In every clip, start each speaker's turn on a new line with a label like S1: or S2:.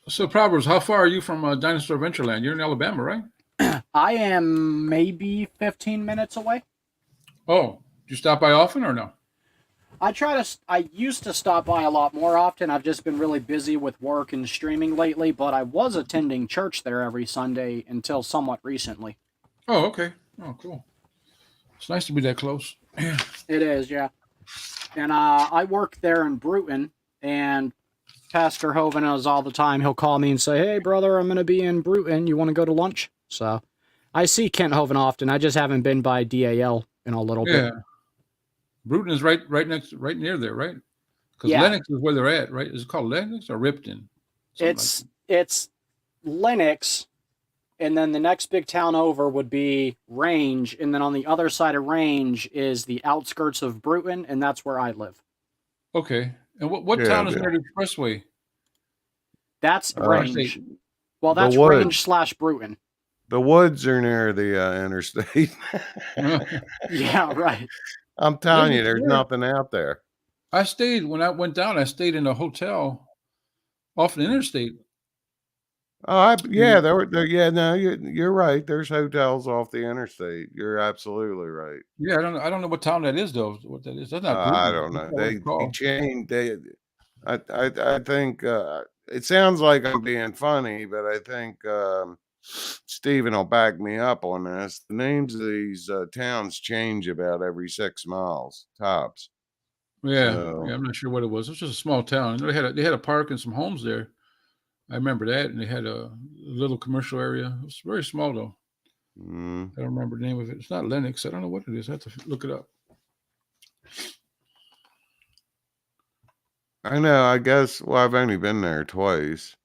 S1: So, Proverbs, how far are you from Dinosaur Adventureland? You're in Alabama, right?
S2: I am maybe 15 minutes away.
S1: Oh, do you stop by often or no?
S2: I used to stop by a lot more often. I've just been really busy with work and streaming lately, but I was attending church there every Sunday until somewhat recently.
S1: Oh, okay. Oh, cool. It's nice to be that close. Yeah.
S2: It is, yeah. And I work there in Bruton, and Pastor Hoven is all the time. He'll call me and say, "Hey, brother, I'm going to be in Bruton. You want to go to lunch?" So I see Kent Hoven often. I just haven't been by DAL in a little bit.
S1: Yeah. Bruton is right near there, right? Because
S2: Yeah,
S1: Lennox is where they're at, right? Is it called Lennox or Ripton? Something like that.
S2: it's Lennox, and then the next big town over would be Range, and then on the other side of Range is the outskirts of Bruton, and that's where I live.
S1: Okay. And what
S3: Yeah,
S1: town is near the expressway?
S2: That's
S1: Interstate.
S2: Range. Well,
S3: the
S2: that's
S3: woods.
S2: Range slash Bruton.
S3: The woods are near the interstate.
S2: Yeah, right.
S3: I'm
S1: There's
S3: telling you, there's
S1: there.
S3: nothing out there.
S1: I stayed when I went down. I stayed in a hotel off the interstate.
S3: Oh, yeah, there. Yeah, no, you're right. There's hotels off the interstate. You're absolutely right.
S1: Yeah, I don't know what town that is though. What that is? That's not
S3: I
S1: Bruton.
S3: don't
S1: That's
S3: know.
S1: not what it's
S3: They
S1: called.
S3: changed. I think it sounds like I'm being funny, but I think Stephen will back me up on this. The names of these towns change about every 6 miles tops.
S1: Yeah,
S3: So,
S1: yeah. I'm not sure what it was. It was just a small town. They had a park and some homes there. I remember that, and they had a little commercial area. It was very small though.
S3: mm,
S1: I don't remember the name of it. It's not Lennox. I don't know what it is. I have to look it up.
S3: I know. I guess. Well, I've only been there twice,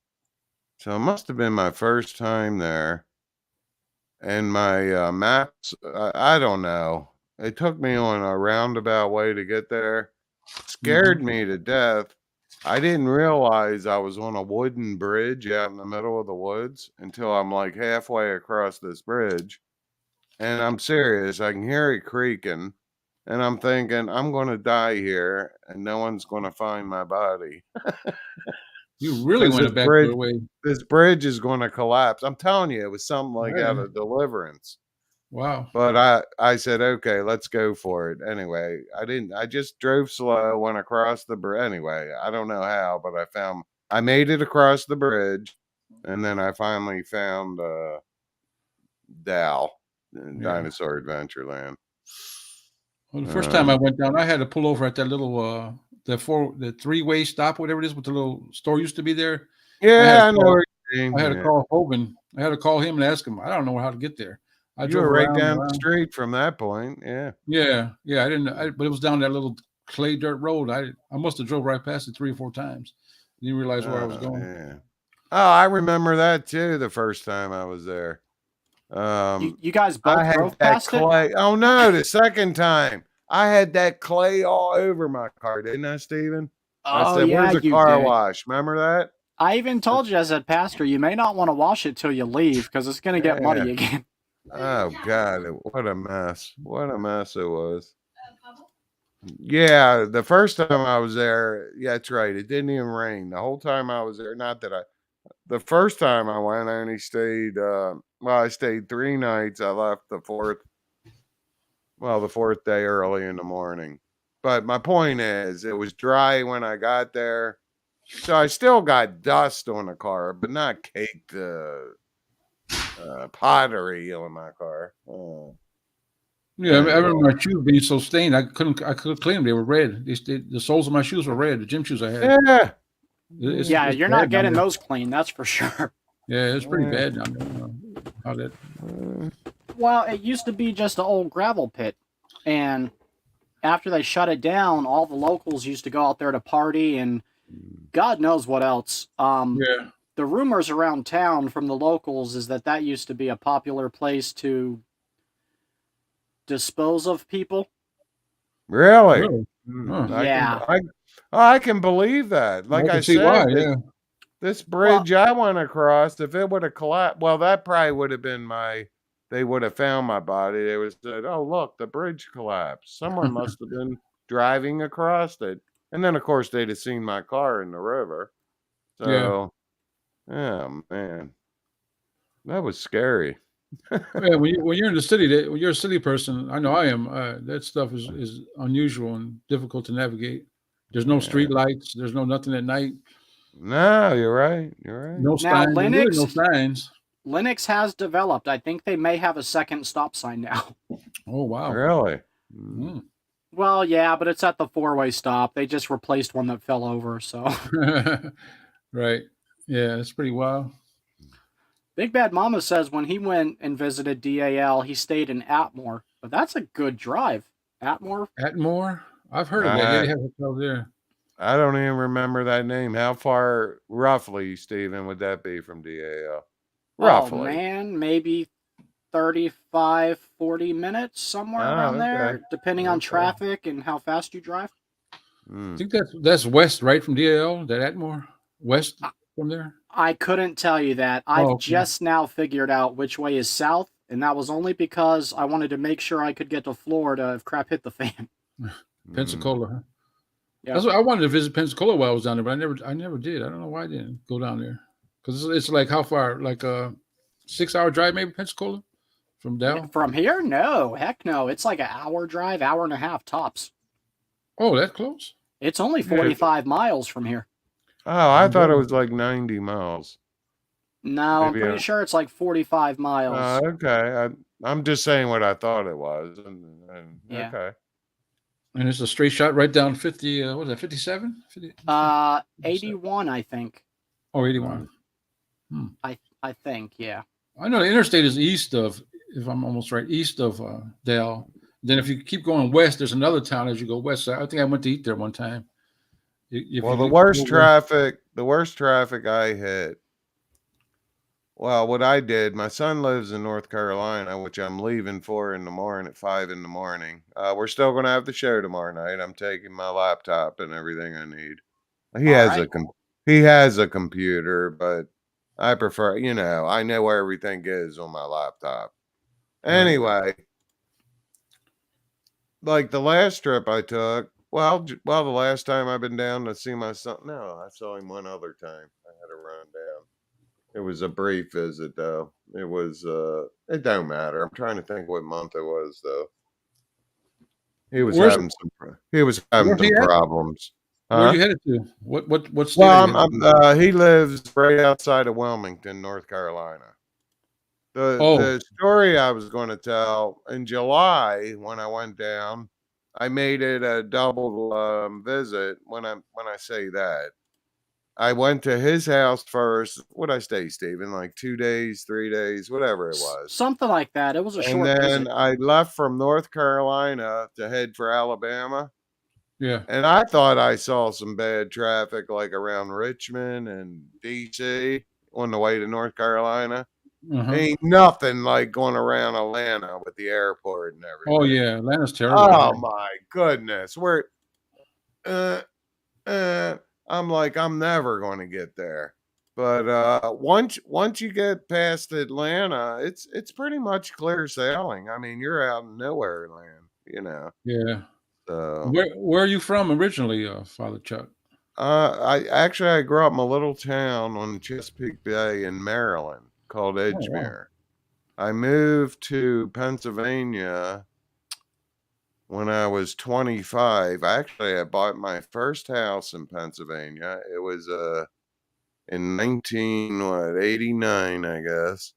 S3: so it must have been my first time there. And my maps, I don't know. It took me on a roundabout way to get there.
S1: Hmm.
S3: Scared me to death. I didn't realize I was on a wooden bridge out in the middle of the woods until I'm like halfway across this bridge. And I'm serious. I can hear it creaking. And I'm thinking, I'm going to die here and no one's going to find my body
S1: You really
S3: because
S1: went back the way.
S3: this bridge is going to collapse. I'm telling you, it was something like out
S1: Yeah.
S3: of Deliverance.
S1: Wow.
S3: But I said, "Okay, let's go for it." Anyway, I just drove slow, went across the bridge. Anyway, I don't know how, but I made it across the bridge, and then I finally found Dal in
S1: Yeah.
S3: Dinosaur Adventureland.
S1: Well, the first time I
S3: Um,
S1: went down, I had to pull over at that little the three-way stop, whatever it is, with the little store used to be there. I had to
S3: yeah, I know
S1: call
S3: what you
S1: I
S3: mean.
S1: had to
S3: Yeah.
S1: call Hogan. I had to call him and ask him. I don't know how to get there. I
S3: You
S1: drove
S3: were right
S1: around and
S3: down the
S1: around.
S3: street from that point. Yeah.
S1: Yeah, yeah. But it was down that little clay dirt road. I must have drove right past it 3 or 4 times. Didn't realize where I was
S3: Oh,
S1: going.
S3: yeah. Oh, I remember that too. The first time I was there.
S2: You guys
S3: I
S2: both
S3: had
S2: drove
S3: that
S2: past it?
S3: clay. Oh no, the second time I had that clay all over my car, didn't I, Steven? I
S2: Oh,
S3: said,
S2: yeah,
S3: "Where's a
S2: you
S3: car
S2: did.
S3: wash?" Remember that?
S2: I even told you, as a pastor, you may not want to wash it till you leave because it's going to get
S3: Yeah.
S2: muddy again.
S3: Oh God, what a mess! What a mess it was. Yeah, the first time I was there, yeah, that's right. It didn't even rain the whole time I was there. Not that I. The first time I went, I only stayed. Well, I stayed 3 nights. I left the fourth day early in the morning. But my point is, it was dry when I got there. So I still got dust on the car, but not caked pottery on my car. Oh.
S1: Yeah, I
S3: Anyway,
S1: remember my shoes being so stained. I couldn't clean them. They were red. The soles of my shoes were red. The gym shoes I had.
S3: yeah.
S1: It's
S2: Yeah,
S1: it's
S2: you're not
S1: bad down
S2: getting
S1: there.
S2: those clean, that's for sure.
S1: Yeah, it's pretty
S3: Yeah.
S1: bad down there. How that?
S2: Well, it used to be just an old gravel pit, and after they shut it down, all the locals used to go out there to party and God knows what else.
S1: Yeah.
S2: The rumors around town from the locals is that that used to be a popular place to dispose of people.
S3: Really?
S1: Really? Huh.
S2: Yeah.
S3: I can believe that.
S1: I
S3: Like I
S1: can see why.
S3: said,
S1: Yeah.
S3: this
S2: Well,
S3: bridge I went across, if it would have collapsed, well, that probably would have been they would have found my body. They would have said, "Oh, look, the bridge collapsed. Someone must have been driving across it." And then, of course, they'd have seen my car in the river.
S1: Yeah.
S3: So, Oh man, that was scary.
S1: Yeah, when you're in the city, when you're a city person, I know I am. That stuff is unusual and difficult to navigate. There's no
S3: Yeah.
S1: street lights. There's no nothing at night.
S3: No, you're right. You're right.
S1: No
S2: Now
S1: signs. There's really no signs.
S2: Linux has developed. I think they may have a second stop sign now.
S1: Oh wow.
S3: Really?
S1: Mm.
S2: Well, yeah, but it's at the four-way stop. They just replaced one that fell over. So
S1: Right. Yeah, it's pretty wild.
S2: Big Bad Mama says when he went and visited DAL, he stayed in Atmore, but that's a good drive. Atmore.
S1: Atmore. I've heard of that. Yeah, they
S3: I
S1: have hotels there.
S3: I don't even remember that name. How far, roughly, Stephen, would that be from DAL?
S2: Oh
S3: Roughly.
S2: man, maybe 35, 40 minutes, somewhere around
S3: okay.
S2: there, depending on
S3: Okay.
S2: traffic and how fast you drive.
S1: I think that's west, right, from DAL. That Atmore west from there.
S2: I couldn't tell you that. I've
S1: okay.
S2: just now figured out which way is south, and that was only because I wanted to make sure I could get to Florida if crap hit the fan.
S1: Pensacola. Huh?
S2: Yeah.
S1: That's what I wanted to visit Pensacola while I was down there, but I never did. I don't know why I didn't go down there. Because it's like how far? Like a 6-hour drive, maybe, Pensacola from Dow.
S2: From here? No, heck no. It's like an hour drive, hour and a half tops.
S1: Oh, that close?
S2: It's only 45 miles from here.
S3: Oh, I thought it was like 90 miles.
S2: No, I'm
S3: Maybe
S2: pretty sure it's like 45 miles.
S3: Okay. I'm just saying what I thought it was.
S2: Yeah.
S3: Okay.
S1: And it's a straight shot right down 50. What is that? 57?
S2: 81, I think.
S1: Oh, 81.
S2: I think, yeah.
S1: I know the interstate is east of, if I'm almost right, east of Dell. Then if you keep going west, there's another town as you go west. I think I went to eat there one time.
S3: Well, the worst traffic I hit. Well, what I did, my son lives in North Carolina, which I'm leaving for in the morning at 5 in the morning. We're still going to have the show tomorrow night. I'm taking my laptop and everything I need. He has a computer, but I prefer, I know where everything is on my laptop. Anyway, like the last trip I took, the last time I've been down to see my son. No, I saw him one other time. I had to run down. It was a brief visit, though. It was, it don't matter. I'm trying to think what month it was, though. He was having some problems.
S1: Where are you headed to? What state?
S3: Well, he lives right outside of Wilmington, North Carolina. The story I was going to tell in July when I went down, I made it a double visit. When I say that, I went to his house first. What'd I stay, Stephen? Like 2 days, 3 days, whatever it was.
S2: Something like that. It was a short
S3: And then
S2: visit.
S3: I left from North Carolina to head for Alabama.
S1: Yeah.
S3: And I thought I saw some bad traffic like around Richmond and DC on the way to North Carolina. Ain't nothing like going around Atlanta with the airport and everything.
S1: Oh yeah, Atlanta's terrible.
S3: Oh my goodness. I'm like, I'm never going to get there. But once you get past Atlanta, it's pretty much clear sailing. I mean, you're out in nowhere land,
S1: Yeah.
S3: So
S1: where are you from originally, Father Chuck?
S3: I grew up in a little town on the Chesapeake Bay in Maryland called Edgemere. I moved to Pennsylvania when I was 25. I bought my first house in Pennsylvania. It was in 1989, I guess.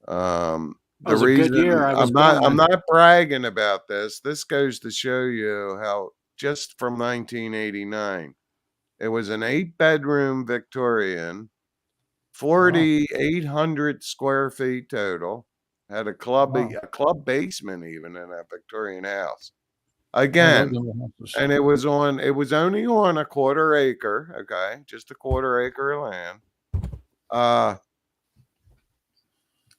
S3: The
S2: was a
S3: reason
S2: good year.
S3: I'm not bragging about this. This goes to show you how just from 1989, it was an 8-bedroom Victorian, 4,800 square feet total. Had a club basement even in that Victorian house. Again, and it was only on a quarter acre, okay, just a quarter acre of land.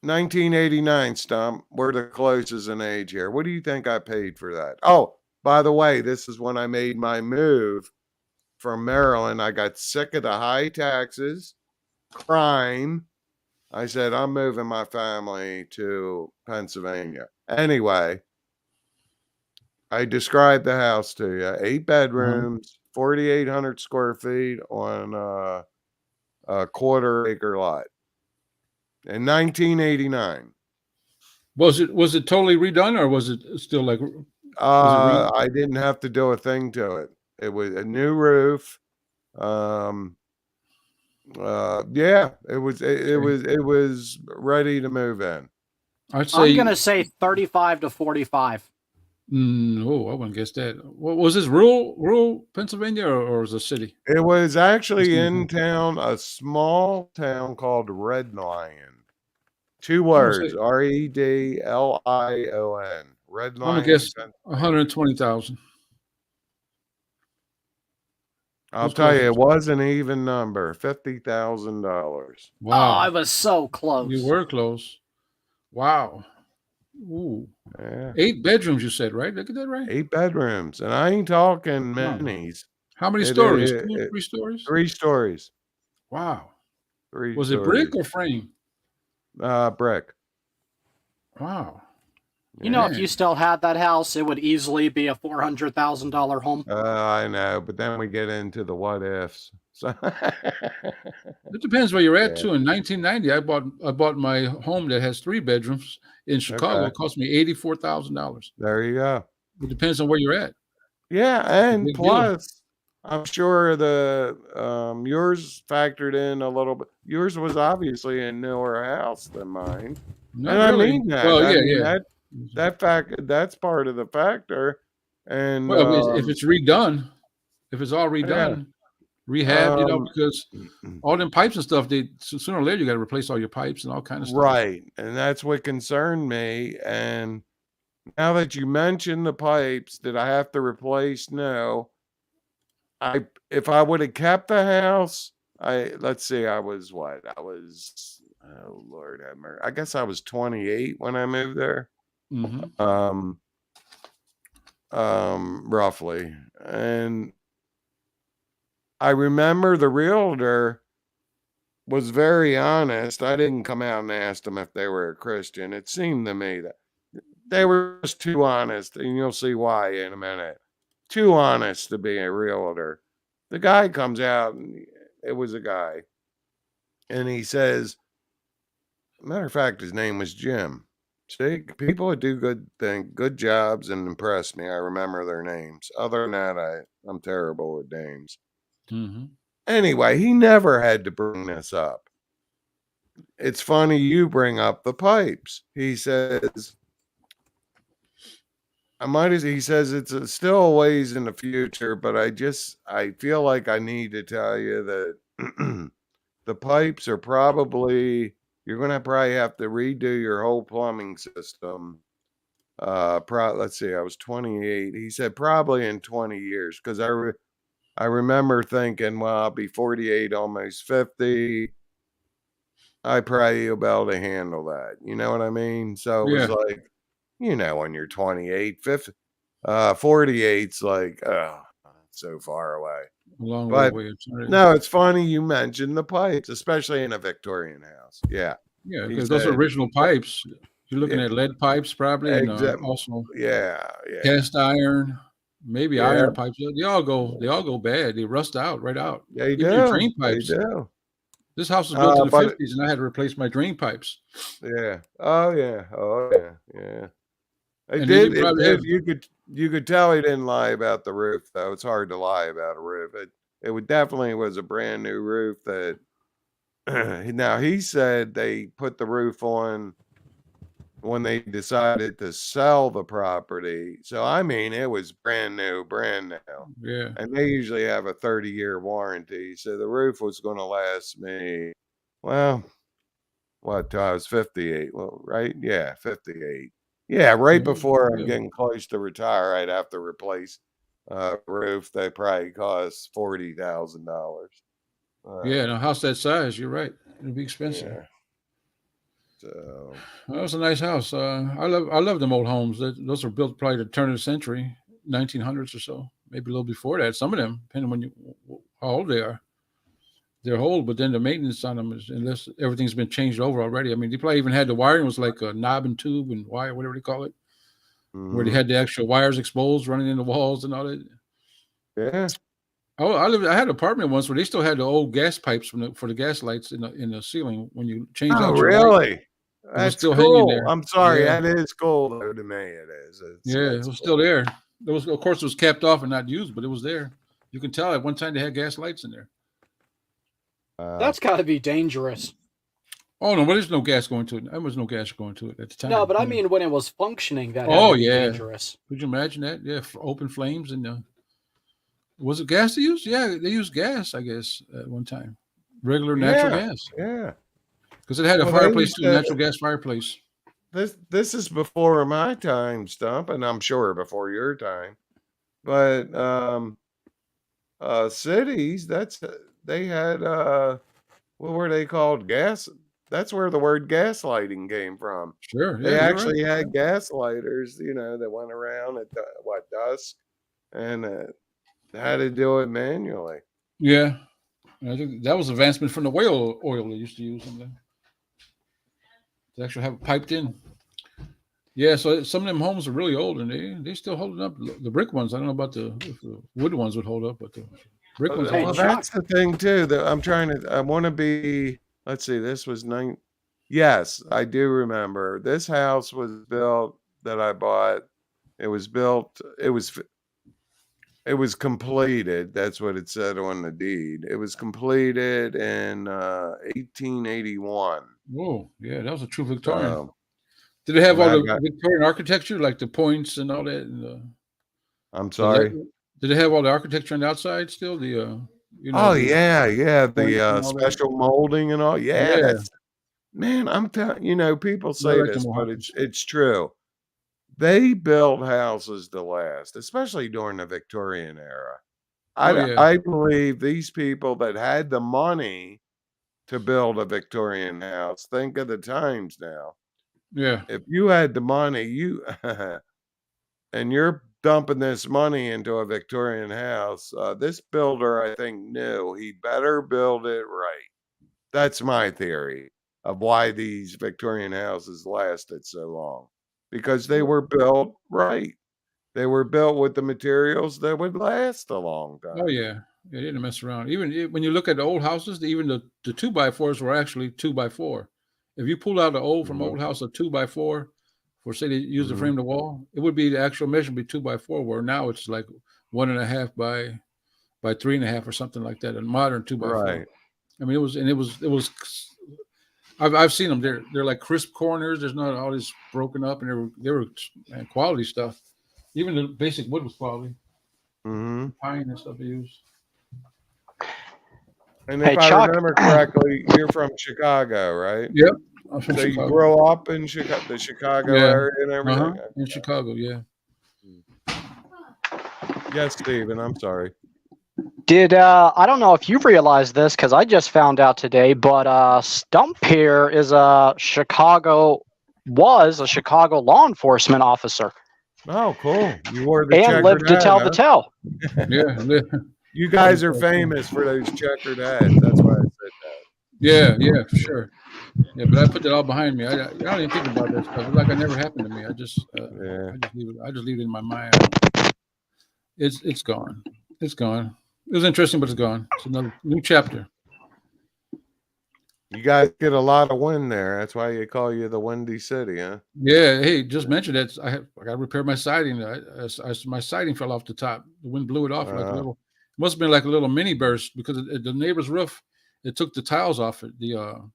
S3: 1989, Stump. We're the closest in age here. What do you think I paid for that? Oh, by the way, this is when I made my move from Maryland. I got sick of the high taxes, crime. I said, I'm moving my family to Pennsylvania. Anyway, I described the house to you. 8 bedrooms, 4,800 square feet on a 1/4 acre lot in 1989.
S1: Was it totally redone, or was it still like?
S3: I didn't have to do a thing to it. It was a new roof. Yeah, it was ready to move in.
S1: I'd
S2: I'm
S1: say.
S2: gonna say 35 to 45.
S1: Oh, I wouldn't guess that. What was this, rural Pennsylvania, or was it a city?
S3: It was actually
S1: Just
S3: in town, a small town called Red Lion. 2
S1: I'm gonna
S3: words,
S1: say.
S3: Redlion. Red
S1: I'm gonna
S3: Lion,
S1: guess
S3: Pennsylvania.
S1: 120,000.
S3: I'll
S1: Who's
S3: tell you, it
S1: closest?
S3: was an even number, $50,000.
S2: Oh, I
S1: Wow,
S2: was so close.
S1: you were close. Wow. Ooh,
S3: Yeah.
S1: 8 bedrooms. You said, right? Look at that, right?
S3: 8 bedrooms, and I ain't talking
S1: Wow.
S3: minis.
S1: How many
S3: It
S1: stories?
S3: is
S1: 2, 3 stories?
S3: 3 stories.
S1: Wow.
S3: 3
S1: Was it
S3: stories.
S1: brick or frame?
S3: Brick.
S1: Wow.
S2: You know, if
S1: Man.
S2: you still had that house, it would easily be a $400,000 home.
S3: I know, but then we get into the what ifs. So
S1: It depends where you're at
S3: Yeah.
S1: too. In 1990, I bought my home that has 3 bedrooms in Chicago.
S3: Okay.
S1: It cost me $84,000.
S3: There you go.
S1: It depends on where you're at.
S3: Yeah,
S1: It's a
S3: and
S1: big deal.
S3: plus, I'm sure the yours factored in a little bit. Yours was obviously a newer house than mine,
S1: Not
S3: and I
S1: really.
S3: mean that.
S1: Well,
S3: I
S1: yeah,
S3: mean
S1: yeah.
S3: that's part of the factor. And
S1: Well, if it's redone, if it's all
S3: yeah,
S1: redone, rehabbed,
S3: um,
S1: because all them pipes and stuff, sooner or later you got to replace all your pipes and all kind of stuff.
S3: right, and that's what concerned me. And now that you mention the pipes that I have to replace, no, if I would have kept the house, let's see, I was what? Oh Lord have mercy. I guess I was 28 when I moved there.
S1: Mm-hmm.
S3: Roughly. And I remember the realtor was very honest. I didn't come out and ask them if they were a Christian. It seemed to me that they were just too honest, and you'll see why in a minute. Too honest to be a realtor. The guy comes out, and it was a guy, and he says, matter of fact, his name was Jim. See, people that do good jobs and impress me, I remember their names. Other than that, I'm terrible with names.
S1: Mm-hmm.
S3: Anyway, he never had to bring this up. It's funny you bring up the pipes. He says, he says it's still a ways in the future, but I feel like I need to tell you that the pipes are probably, you're going to probably have to redo your whole plumbing system. Let's see, I was 28. He said probably in 20 years, because I remember thinking, well, I'll be 48, almost 50. I probably will be able to handle that. You know what I mean? So it was
S1: Yeah.
S3: like, when you're 28, 50, 48's like, oh, so far away.
S1: A long
S3: But
S1: way away.
S3: no, it's funny you mentioned the pipes, especially in a Victorian house. Yeah.
S1: Yeah,
S3: He
S1: because those are
S3: said,
S1: original pipes. You're looking
S3: Yeah.
S1: at lead pipes probably, and also
S3: yeah.
S1: cast iron, maybe
S3: Yeah.
S1: iron pipes. They all go bad. They rust out right out.
S3: They
S1: Even your
S3: do.
S1: drain
S3: They
S1: pipes.
S3: do.
S1: This house was built in the
S3: But
S1: 50s, and I had to replace my drain pipes.
S3: yeah. Oh yeah. Oh yeah. Yeah. It
S1: And then you
S3: did.
S1: probably have.
S3: You could tell he didn't lie about the roof, though. It's hard to lie about a roof. It would definitely was a brand new roof that. Now he said they put the roof on when they decided to sell the property. So I mean, it was brand new.
S1: Yeah.
S3: And they usually have a 30-year warranty. So the roof was going to last me, well, what, till I was 58. Well, right? Yeah, 58. Yeah, right before I'm
S1: Yeah.
S3: getting close to retire, I'd have to replace roof. They probably cost $40,000.
S1: Yeah. In a house that size, you're right. It'd be expensive.
S3: Yeah. So
S1: Well, it's a nice house. I love them old homes. Those were built probably the turn of the century, 1900s or so, maybe a little before that. Some of them, depending on how old they are. They're old, but then the maintenance on them is, unless everything's been changed over already. I mean, they probably even had the wiring was like a knob and tube and wire, whatever they call it, where they had the actual wires exposed running in the walls and all that.
S3: yeah.
S1: Oh, I had an apartment once where they still had the old gas pipes for the gas lights in the ceiling. When you change
S3: Oh,
S1: out your light,
S3: really?
S1: it was
S3: That's
S1: still hanging
S3: cool.
S1: there.
S3: I'm sorry.
S1: Yeah,
S3: That is cool though to me. It is.
S1: yeah, it
S3: That's
S1: was still
S3: cool.
S1: there. It was, of course, it was capped off and not used, but it was there. You can tell at one time they had gas lights in there.
S2: That's got to be dangerous.
S1: Oh no, but there's no gas going to it. There was no gas going to it at the time.
S2: No, but I
S1: Yeah.
S2: mean when it was functioning, that had
S1: Oh
S2: to be
S1: yeah,
S2: dangerous.
S1: could you imagine that? Yeah, for open flames and was it gas they used? Yeah, they used gas, I guess, at one time. Regular natural
S3: Yeah.
S1: gas.
S3: Yeah.
S1: Because it had a
S3: Well, they
S1: fireplace
S3: used
S1: too,
S3: to.
S1: natural gas fireplace.
S3: This is before my time, Stump, and I'm sure before your time. But cities, they had what were they called? Gas. That's where the word gaslighting came from.
S1: Sure,
S3: They
S1: yeah, you're right.
S3: actually had gaslighters, that went around at dusk, and had to do it manually.
S1: Yeah, I think that was advancement from the whale oil they used to use. They actually have it piped in. Yeah, so some of them homes are really old and they still holding up. The brick ones, I don't know about if the wood ones would hold up, but the brick ones
S2: Hey,
S3: Well,
S1: hold up.
S3: that's the thing too. That I want to be. Let's see. This was nine. Yes, I do remember. This house was built that I bought. It was built. It was completed. That's what it said on the deed. It was completed in 1881.
S1: Whoa, yeah, that was a true Victorian.
S3: So,
S1: Did it have
S3: and
S1: all
S3: I
S1: the
S3: got.
S1: Victorian architecture, like the points and all that, and
S3: I'm
S1: the le-
S3: sorry.
S1: did it have all the architecture on the outside still?
S3: Oh
S1: The
S3: yeah.
S1: points
S3: The
S1: and all that.
S3: special molding and all. Yeah,
S1: Yeah,
S3: that's man. I'm telling people
S1: I
S3: say
S1: like them
S3: this, but
S1: houses.
S3: it's true. They built houses to last, especially during the Victorian era.
S1: Oh yeah,
S3: I believe these people that had the money to build a Victorian house, think of the times now.
S1: yeah.
S3: If you had the money, you and you're dumping this money into a Victorian house, this builder, I think, knew he better build it right. That's my theory of why these Victorian houses lasted so long, because they were built right. They were built with the materials that would last a long
S1: Oh
S3: time.
S1: yeah, they didn't mess around. Even when you look at the old houses, even the 2x4s were actually 2x4. If you pull out the old from
S3: Mhm,
S1: old house, a 2x4, for say they use to
S3: mhm.
S1: frame the wall, it would be the actual measurement be 2x4. Where now it's like 1.5 by 3.5 or something like that. A modern 2x4.
S3: Right.
S1: I mean, it was. I've seen them. They're like crisp corners. There's not all this broken up, and they were man, quality stuff. Even the basic wood was quality.
S3: Mhm.
S1: Pine and stuff they used.
S3: And
S4: Hey,
S3: if I
S4: Chuck.
S3: remember correctly, you're from Chicago, right?
S1: Yep, I'm from
S3: So you
S1: Chicago.
S3: grew up in the Chicago
S1: Yeah.
S3: area and everything?
S1: In Chicago, yeah.
S3: Yes, Steven, I'm sorry.
S4: I don't know if you've realized this because I just found out today, but Stump here was a Chicago law enforcement officer
S3: Oh, cool. You wore the
S4: and
S3: checkered
S4: lived to
S3: hat,
S4: tell the
S3: huh?
S4: tale.
S1: Yeah.
S3: You guys are famous for those checkered hats. That's why I said that.
S1: Yeah, for sure. Yeah, but I put that all behind me. I don't even think about that stuff. It's like it never happened to me. I just
S3: Yeah.
S1: leave it in my mind. It's gone. It's gone. It was interesting, but it's gone. It's another new chapter.
S3: You guys get a lot of wind there. That's why they call you the Windy City, huh?
S1: Yeah. Hey, just mentioned that I got to repair my siding. My siding fell off the top. The wind blew it off like a little. It must have been like a little mini burst because the neighbor's roof. It took the tiles off it. The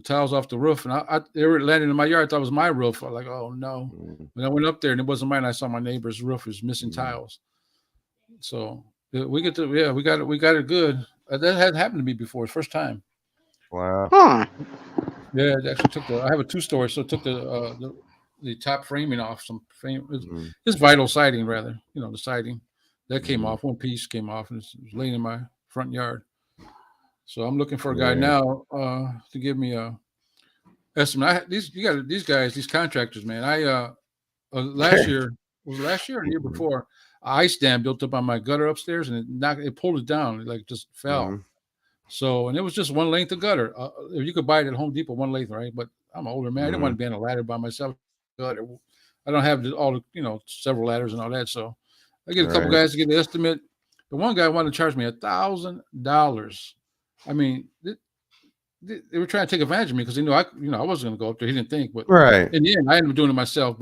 S1: tiles off the roof, and they were landing in my yard. I thought it was my roof. I was like, oh no. When I went up there and it wasn't mine, I saw my neighbor's roof was missing tiles. So we got it good. That hadn't happened to me before. It's first time.
S3: Wow.
S1: Yeah, it actually I have a 2-story, so it took the top framing off. Some frame, it's vinyl siding rather. The siding that came off. One piece came off, and it was laying in my front yard. So I'm looking for a guy now to give me a estimate. These contractors, man. Last year or the year before, ice dam built up on my gutter upstairs, and it pulled it down. It like just fell. So, and it was just one length of gutter. You could buy it at Home Depot, one length, right? But I'm an older man. I didn't want to be on a ladder by myself. Gutter. I don't have all the several ladders and all that. So I get a couple guys to get the estimate. The one guy wanted to charge me $1,000. I mean, they were trying to take advantage of me because they knew I wasn't going to go up there. He didn't think, but
S3: Right.
S1: in the end, I ended up doing it myself.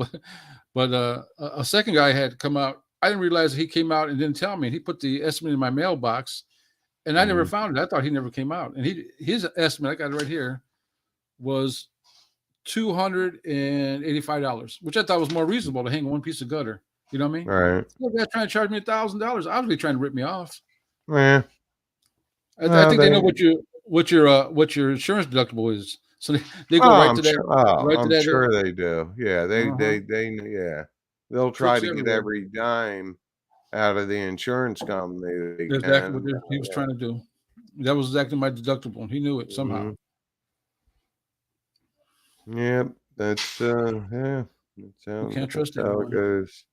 S1: But a second guy had come out. I didn't realize he came out and didn't tell me. And he put the estimate in my mailbox, and I never found it. I thought he never came out. And his estimate, I got it right here, was $285, which I thought was more reasonable to hang one piece of gutter. You know what I mean?
S3: Right.
S1: The guy trying to charge me $1,000, obviously trying to rip me off.
S3: Yeah.
S1: I think they know what your insurance deductible is, so they go right to that.
S3: I'm sure they do. Yeah, they yeah. They'll try to get every dime out of the insurance company.
S1: That's exactly what he was trying to do. That was exactly my deductible, and he knew it somehow.
S3: Yeah, that's yeah.
S1: You can't trust
S3: how it
S1: anyone.
S3: goes.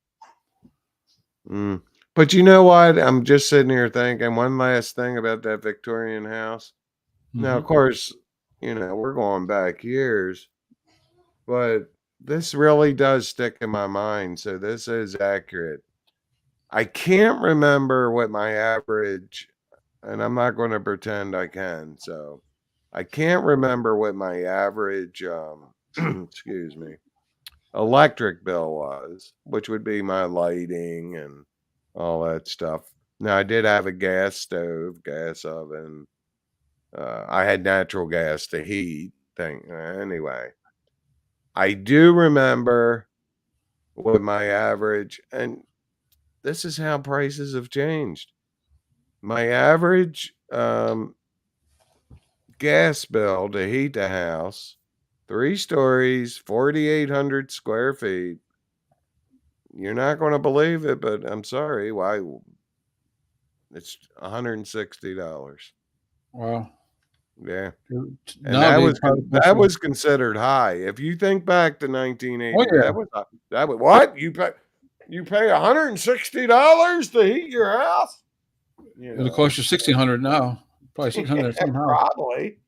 S3: But you know what? I'm just sitting here thinking one last thing about that Victorian house. Now, of course, we're going back years, but this really does stick in my mind. So this is accurate. I can't remember what my average, and I'm not going to pretend I can. So I can't remember what my average, excuse me, electric bill was, which would be my lighting and all that stuff. Now, I did have a gas stove, gas oven. I had natural gas to heat. Anyway, I do remember what my average, and this is how prices have changed. My average gas bill to heat the house, 3 stories, 4,800 square feet. You're not going to believe it, but I'm sorry. Why? It's $160.
S1: Wow.
S3: Yeah. And
S1: Nowadays,
S3: that was considered high. If you think back to 1980,
S1: yeah.
S3: that was what? You pay $160 to heat your house?
S1: It'll cost you $1,600 now. Probably $600 somehow.
S3: Probably.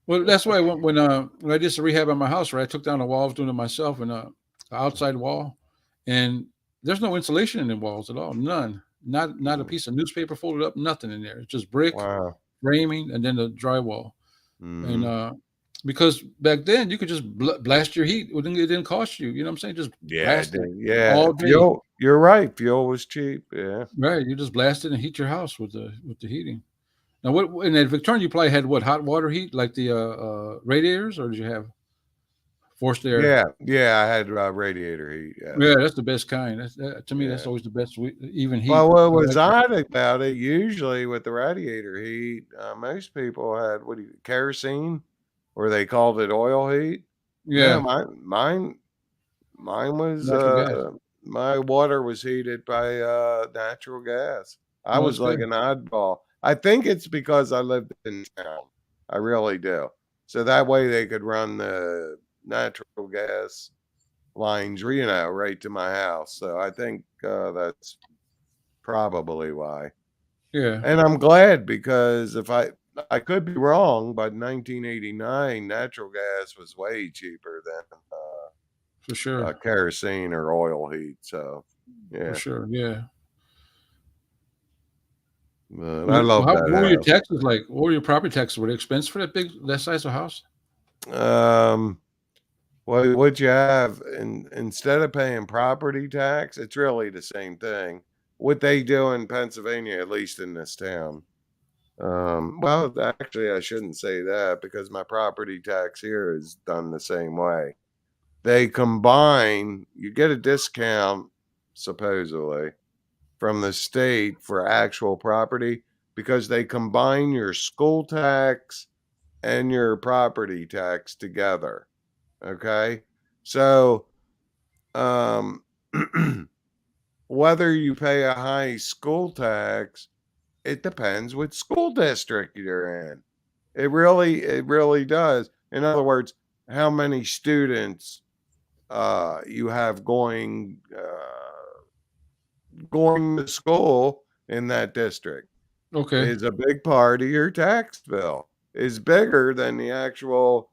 S1: Well, that's why when I did some rehab on my house, right, I took down the wall, I was doing it myself, and the outside wall, and there's no insulation in the walls at all. None. Not a piece of newspaper folded up. Nothing in there. It's just brick, framing, and then the drywall. And because back then you could just blast your heat. It didn't cost you. You know what I'm saying? Just blast it.
S3: Yeah.
S1: All day.
S3: Fuel, you're right. Fuel was cheap. Yeah.
S1: Right. You just blast it and heat your house with the heating. Now, what in that Victorian, you probably had hot water heat like the radiators, or did you have forced air?
S3: Yeah, I had radiator heat.
S1: Yeah, that's the best kind. To me, that's always the best even heat.
S3: Well, what was odd about it, usually with the radiator heat, most people had kerosene, or they called it oil heat.
S1: Yeah,
S3: mine was my water was heated by natural gas. I was like an oddball. I think it's because I lived in town. I really do. So that way they could run the natural gas lines, right to my house. So I think that's probably why.
S1: Yeah.
S3: And I'm glad, because if I could be wrong, but 1989 natural gas was way cheaper than
S1: for sure
S3: kerosene or oil heat. So yeah,
S1: for sure, yeah.
S3: I love that.
S1: What were your taxes like? What were your property taxes? Were they expensive for that size of house?
S3: What you have, instead of paying property tax, it's really the same thing. What they do in Pennsylvania, at least in this town. Well, actually, I shouldn't say that, because my property tax here is done the same way. They combine, you get a discount, supposedly, from the state for actual property, because they combine your school tax and your property tax together. Okay. So, whether you pay a high school tax, it depends what school district you're in. It really does. In other words, how many students you have going to school in that district.
S1: Okay.
S3: Is a big part of your tax bill. Is bigger than the actual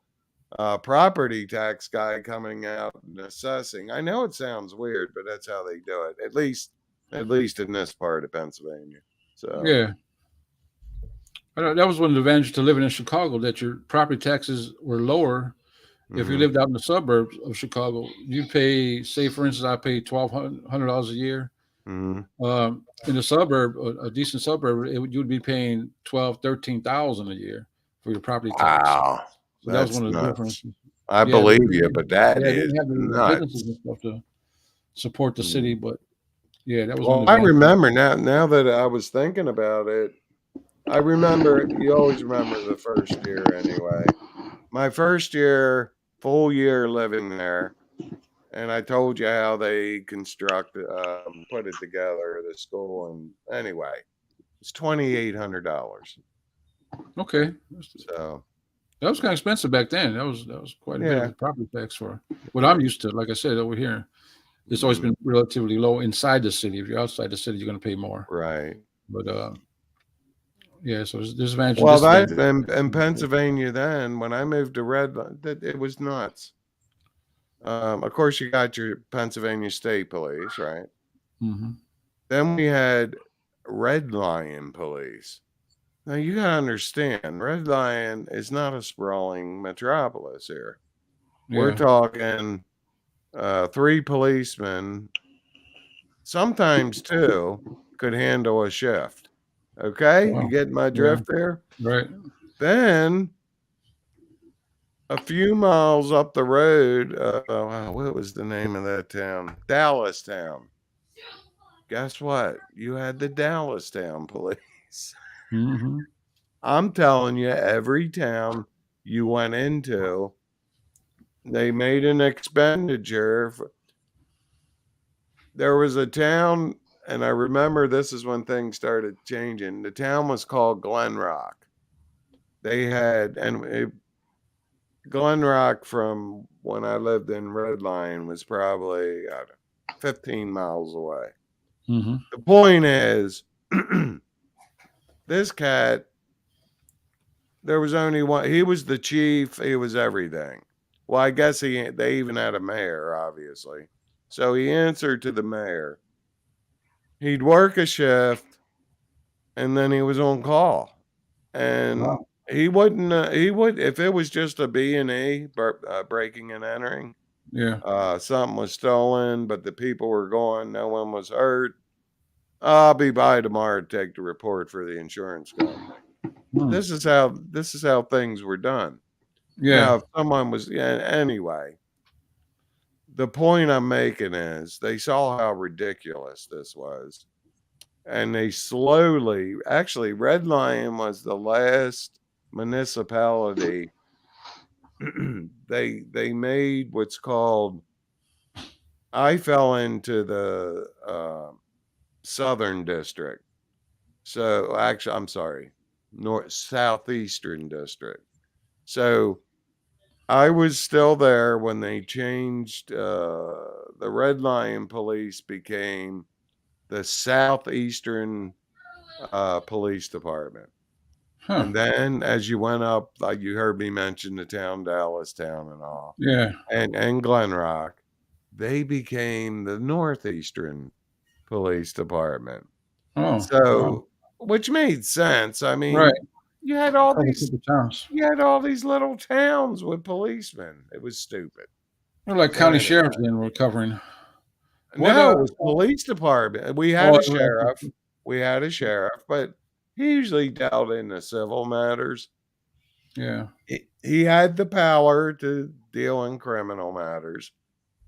S3: property tax guy coming out and assessing. I know it sounds weird, but that's how they do it. At least in this part of Pennsylvania. So
S1: Yeah. That was one of the advantages to living in Chicago, that your property taxes were lower. If you
S3: mhm.
S1: lived out in the suburbs of Chicago, you pay, say, for instance, I pay $1,200 a year.
S3: Mhm.
S1: In the suburb, a decent suburb, you'd be paying 13,000 a year for your property tax.
S3: Wow,
S1: So that was
S3: that's
S1: one of the
S3: nuts.
S1: differences.
S3: I
S1: Yeah, they
S3: believe you,
S1: didn't,
S3: but that
S1: yeah, they
S3: is
S1: didn't have the businesses
S3: nuts.
S1: and stuff to support the city,
S3: Mm.
S1: but yeah, that was one
S3: Well,
S1: of the
S3: I
S1: advantages.
S3: remember now that I was thinking about it, I remember you always remember the first year anyway. My first year, full year living there, and I told you how they put it together, the school, and anyway, it's $2,800.
S1: Okay,
S3: So
S1: that was kind of expensive back then. That was quite a bit of
S3: yeah,
S1: a property tax for what
S3: yeah.
S1: I'm used to. Like I said, over here, it's always
S3: Mhm.
S1: been relatively low inside the city. If you're outside the city, you're going to pay more.
S3: Right.
S1: But yeah, so there's advantage and
S3: Well, that
S1: disadvantage.
S3: in Pennsylvania then, when I moved to that it was nuts. Of course, you got your Pennsylvania State Police, right?
S1: Mm-hmm.
S3: Then we had Red Lion Police. Now you gotta understand, Red Lion is not a sprawling metropolis here. We're
S1: Yeah.
S3: talking 3 policemen, sometimes 2, could handle a shift. Okay, you
S1: Wow.
S3: get my
S1: Yeah.
S3: drift there?
S1: Right.
S3: Then a few miles up the road, wow, what was the name of that town? Dallas Town. Guess what? You had the Dallas Town Police.
S1: Mm-hmm.
S3: I'm telling you, every town you went into, they made an expenditure. There was a town, and I remember this is when things started changing. The town was called Glen Rock. They had, Glen Rock from when I lived in Red Lion was probably 15 miles away.
S1: Mm-hmm.
S3: The point is, this cat, there was only one. He was the chief. He was everything. Well, I guess they even had a mayor, obviously. So he answered to the mayor. He'd work a shift, and then he was on call. And
S1: Wow.
S3: he wouldn't. He would if it was just a B&E, breaking and entering.
S1: Yeah.
S3: Something was stolen, but the people were gone. No one was hurt. I'll be by tomorrow to take the report for the insurance company.
S1: Hmm.
S3: This is how things were done.
S1: Yeah.
S3: Now, if someone was anyway, the point I'm making is they saw how ridiculous this was, and they slowly, actually, Red Lion was the last municipality. They made what's called. I fell into the southern district. So actually, I'm sorry, southeastern district. So I was still there when they changed. The Red Lion Police became the Southeastern Police Department.
S1: Huh.
S3: And then as you went up, like you heard me mention the town, Dallas Town and all,
S1: Yeah.
S3: and Glen Rock, they became the Northeastern Police Department.
S1: Oh. Wow.
S3: So, which made sense. I
S1: Right.
S3: mean, you had all
S1: Cover
S3: these
S1: people towns.
S3: you had all these little towns with policemen. It was stupid.
S1: They're like
S3: But
S1: county
S3: anyway,
S1: sheriffs then we're covering. What
S3: no, it was police department. We had
S1: oh,
S3: a sheriff. We had a sheriff, but he usually dealt in the civil matters.
S1: yeah.
S3: He had the power to deal in criminal matters,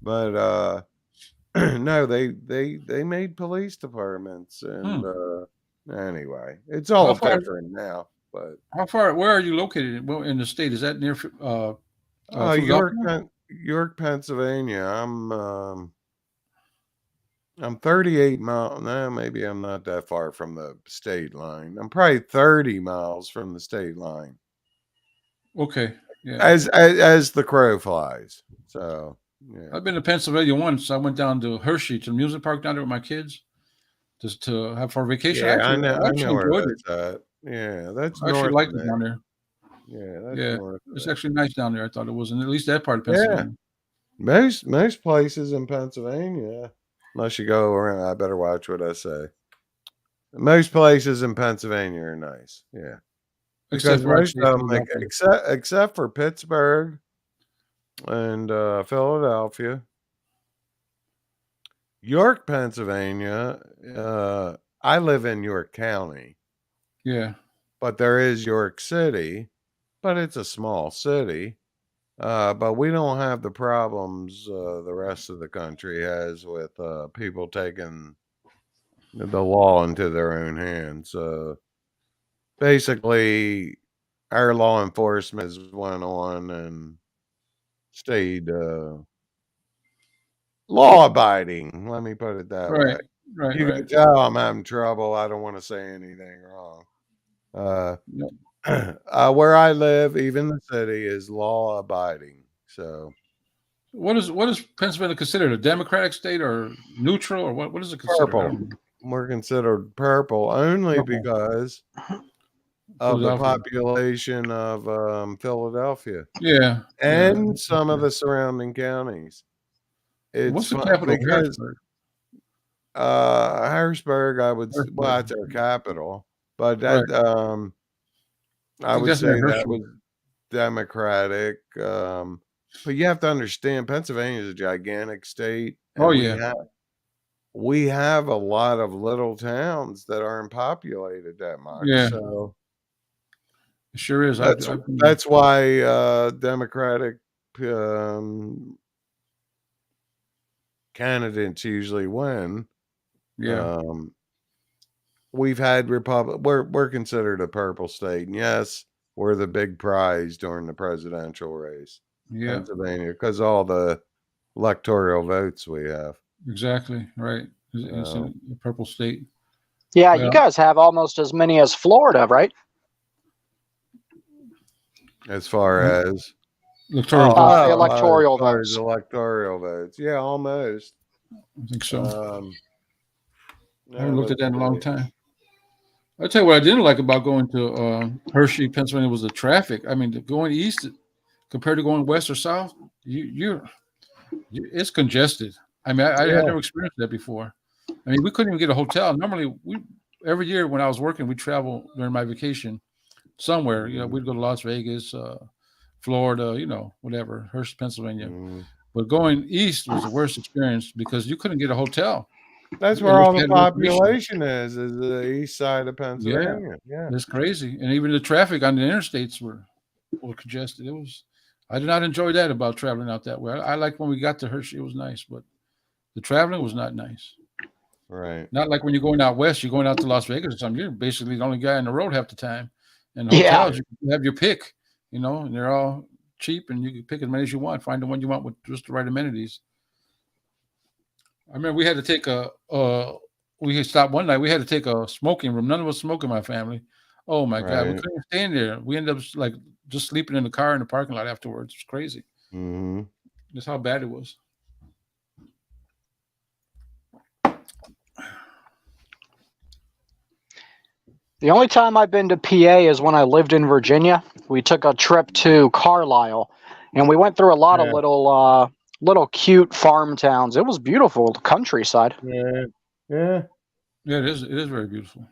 S3: but no, they made police departments,
S1: Hmm.
S3: and anyway, it's
S1: How
S3: all
S1: far
S3: different now. But
S1: where are you located? Well, in the state? Is that near
S3: York,
S1: Philadelphia?
S3: York, Pennsylvania. I'm 38 miles. No, maybe I'm not that far from the state line. I'm probably 30 miles from the state line,
S1: Okay. Yeah.
S3: as the crow flies. So yeah,
S1: I've been to Pennsylvania once. I went down to Hershey to the music park down there with my kids just to have for vacation.
S3: yeah,
S1: I
S3: I know
S1: actually
S3: where
S1: enjoyed it.
S3: that's at. Yeah, that's
S1: I actually
S3: north of
S1: liked it
S3: me.
S1: down there.
S3: Yeah, that's
S1: Yeah.
S3: north of
S1: It's
S3: me.
S1: actually nice down there. I thought it was, in at least that part of
S3: Yeah,
S1: Pennsylvania.
S3: most places in Pennsylvania, unless you go around. I better watch what I say. Most places in Pennsylvania are nice. Yeah.
S1: Except
S3: Because
S1: for I'd
S3: most
S1: say
S3: of them,
S1: Philadelphia.
S3: except for Pittsburgh and Philadelphia, York, Pennsylvania. I live in York County,
S1: Yeah.
S3: but there is York City, but it's a small city. But we don't have the problems the rest of the country has with people taking the law into their own hands. Basically, our law enforcement has went on and stayed law abiding. Let me put it that way.
S1: Right. Right.
S3: You
S1: Right.
S3: can tell I'm having trouble. I don't want to say anything wrong.
S1: Yep.
S3: Where I live, even the city, is law abiding. So
S1: What is Pennsylvania considered, a Democratic state or neutral, or what is it considered? I
S3: purple.
S1: don't know.
S3: We're considered purple only
S1: Purple.
S3: because of the
S1: Philadelphia.
S3: population of Philadelphia
S1: Yeah. Yeah.
S3: and some of the surrounding counties. It's
S1: What's the
S3: fun
S1: capital?
S3: because
S1: Harrisburg.
S3: Harrisburg, well,
S1: Harrisburg.
S3: that's our capital, but
S1: Right.
S3: I
S1: think
S3: would
S1: that's near
S3: say that
S1: Hershey.
S3: was Democratic. But you have to understand, Pennsylvania is a gigantic state, and
S1: Oh yeah.
S3: we have a lot of little towns that aren't populated that much.
S1: Yeah.
S3: So
S1: It sure is. I've been,
S3: that's why Democratic candidates usually win.
S1: yeah.
S3: We've had we're considered a purple state, and yes, we're the big prize during the presidential race,
S1: Yeah.
S3: Pennsylvania, because all the electoral votes we have.
S1: Exactly. Right. It's in a purple state.
S4: Yeah,
S1: Well,
S4: you guys have almost as many as Florida, right?
S3: As far as
S1: electoral.
S4: Electoral
S3: as far as
S4: votes.
S3: electoral votes, yeah, almost.
S1: I think so. I haven't
S3: Yeah,
S1: looked at that in a long
S3: let's see.
S1: time. I'll tell you what I didn't like about going to Hershey, Pennsylvania, was the traffic. I mean, going east compared to going west or south, it's congested. I mean, I had
S3: Yeah.
S1: never experienced that before. I mean, we couldn't even get a hotel. Normally, every year when I was working, we'd travel during my vacation somewhere. You know, we'd go to Las Vegas, Florida, whatever, Hershey, Pennsylvania.
S3: Mhm.
S1: But going east was the worst experience because you couldn't get a hotel.
S3: That's where
S1: unless
S3: all
S1: you
S3: the
S1: had a reservation.
S3: population is the east side of
S1: Yeah,
S3: Pennsylvania. Yeah.
S1: it's crazy, and even the traffic on the interstates were congested. I did not enjoy that about traveling out that way. I liked when we got to Hershey; it was nice, but the traveling was not nice.
S3: Right.
S1: Not like when you're going out west, you're going out to Las Vegas or something. You're basically the only guy on the road half the time. And
S4: Yeah.
S1: hotels, you have your pick, and they're all cheap, and you can pick as many as you want. Find the one you want with just the right amenities. I remember we had to take we had stopped one night. We had to take a smoking room. None of us smoke in my family. Oh my God, we
S3: Right.
S1: couldn't stay in there. We ended up like just sleeping in the car in the parking lot afterwards. It was crazy.
S3: Mm-hmm.
S1: That's how bad it was.
S4: The only time I've been to PA is when I lived in Virginia. We took a trip to Carlisle, and we went through a lot of
S3: Yeah.
S4: little cute farm towns. It was beautiful, the countryside.
S3: Yeah. Yeah.
S1: Yeah, it is. It is very beautiful.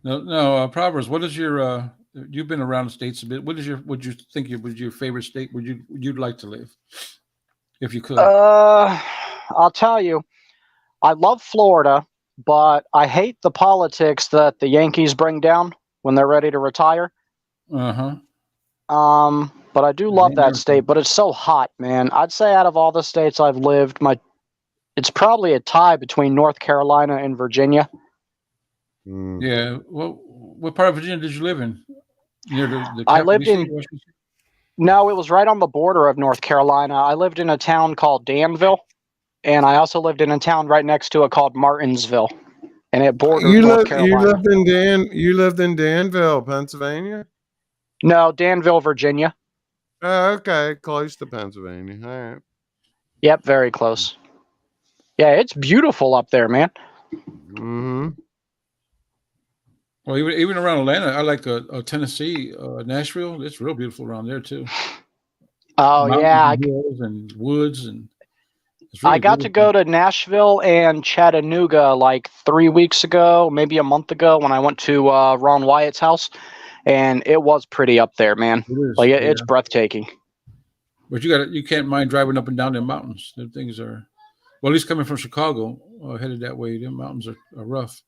S1: No, Proverbs. What is your? You've been around the states a bit. What is your? Would you think was your favorite state? You'd like to live, if you could?
S4: I'll tell you, I love Florida, but I hate the politics that the Yankees bring down when they're ready to retire.
S1: Uh-huh.
S4: But I do love that state, but it's so hot, man. I'd say out of all the states I've lived, it's probably a tie between North Carolina and Virginia.
S3: Mm.
S1: Yeah. Well, what part of Virginia did you live in? Near the
S4: I
S1: capital
S4: lived in.
S1: city, Washington?
S4: No, it was right on the border of North Carolina. I lived in a town called Danville, and I also lived in a town right next to it called Martinsville, and it bordered North Carolina.
S3: You lived in Danville, Pennsylvania?
S4: No, Danville, Virginia.
S3: Oh, okay, close to Pennsylvania. All right.
S4: Yep, very close. Yeah, it's beautiful up there, man.
S3: Mm-hmm.
S1: Well, even around Atlanta, I like Tennessee, Nashville. It's real beautiful around there too.
S4: Oh
S1: Mountains
S4: yeah,
S1: and hills and woods and It's really
S4: I got to go to Nashville and Chattanooga like 3 weeks ago, maybe a month ago, when I went to Ron Wyatt's house, and it was pretty up there, man.
S1: It is,
S4: Like
S1: yeah.
S4: it's breathtaking.
S1: But you can't mind driving up and down the mountains. The things are, well, at least coming from Chicago, headed that way, the mountains are rough.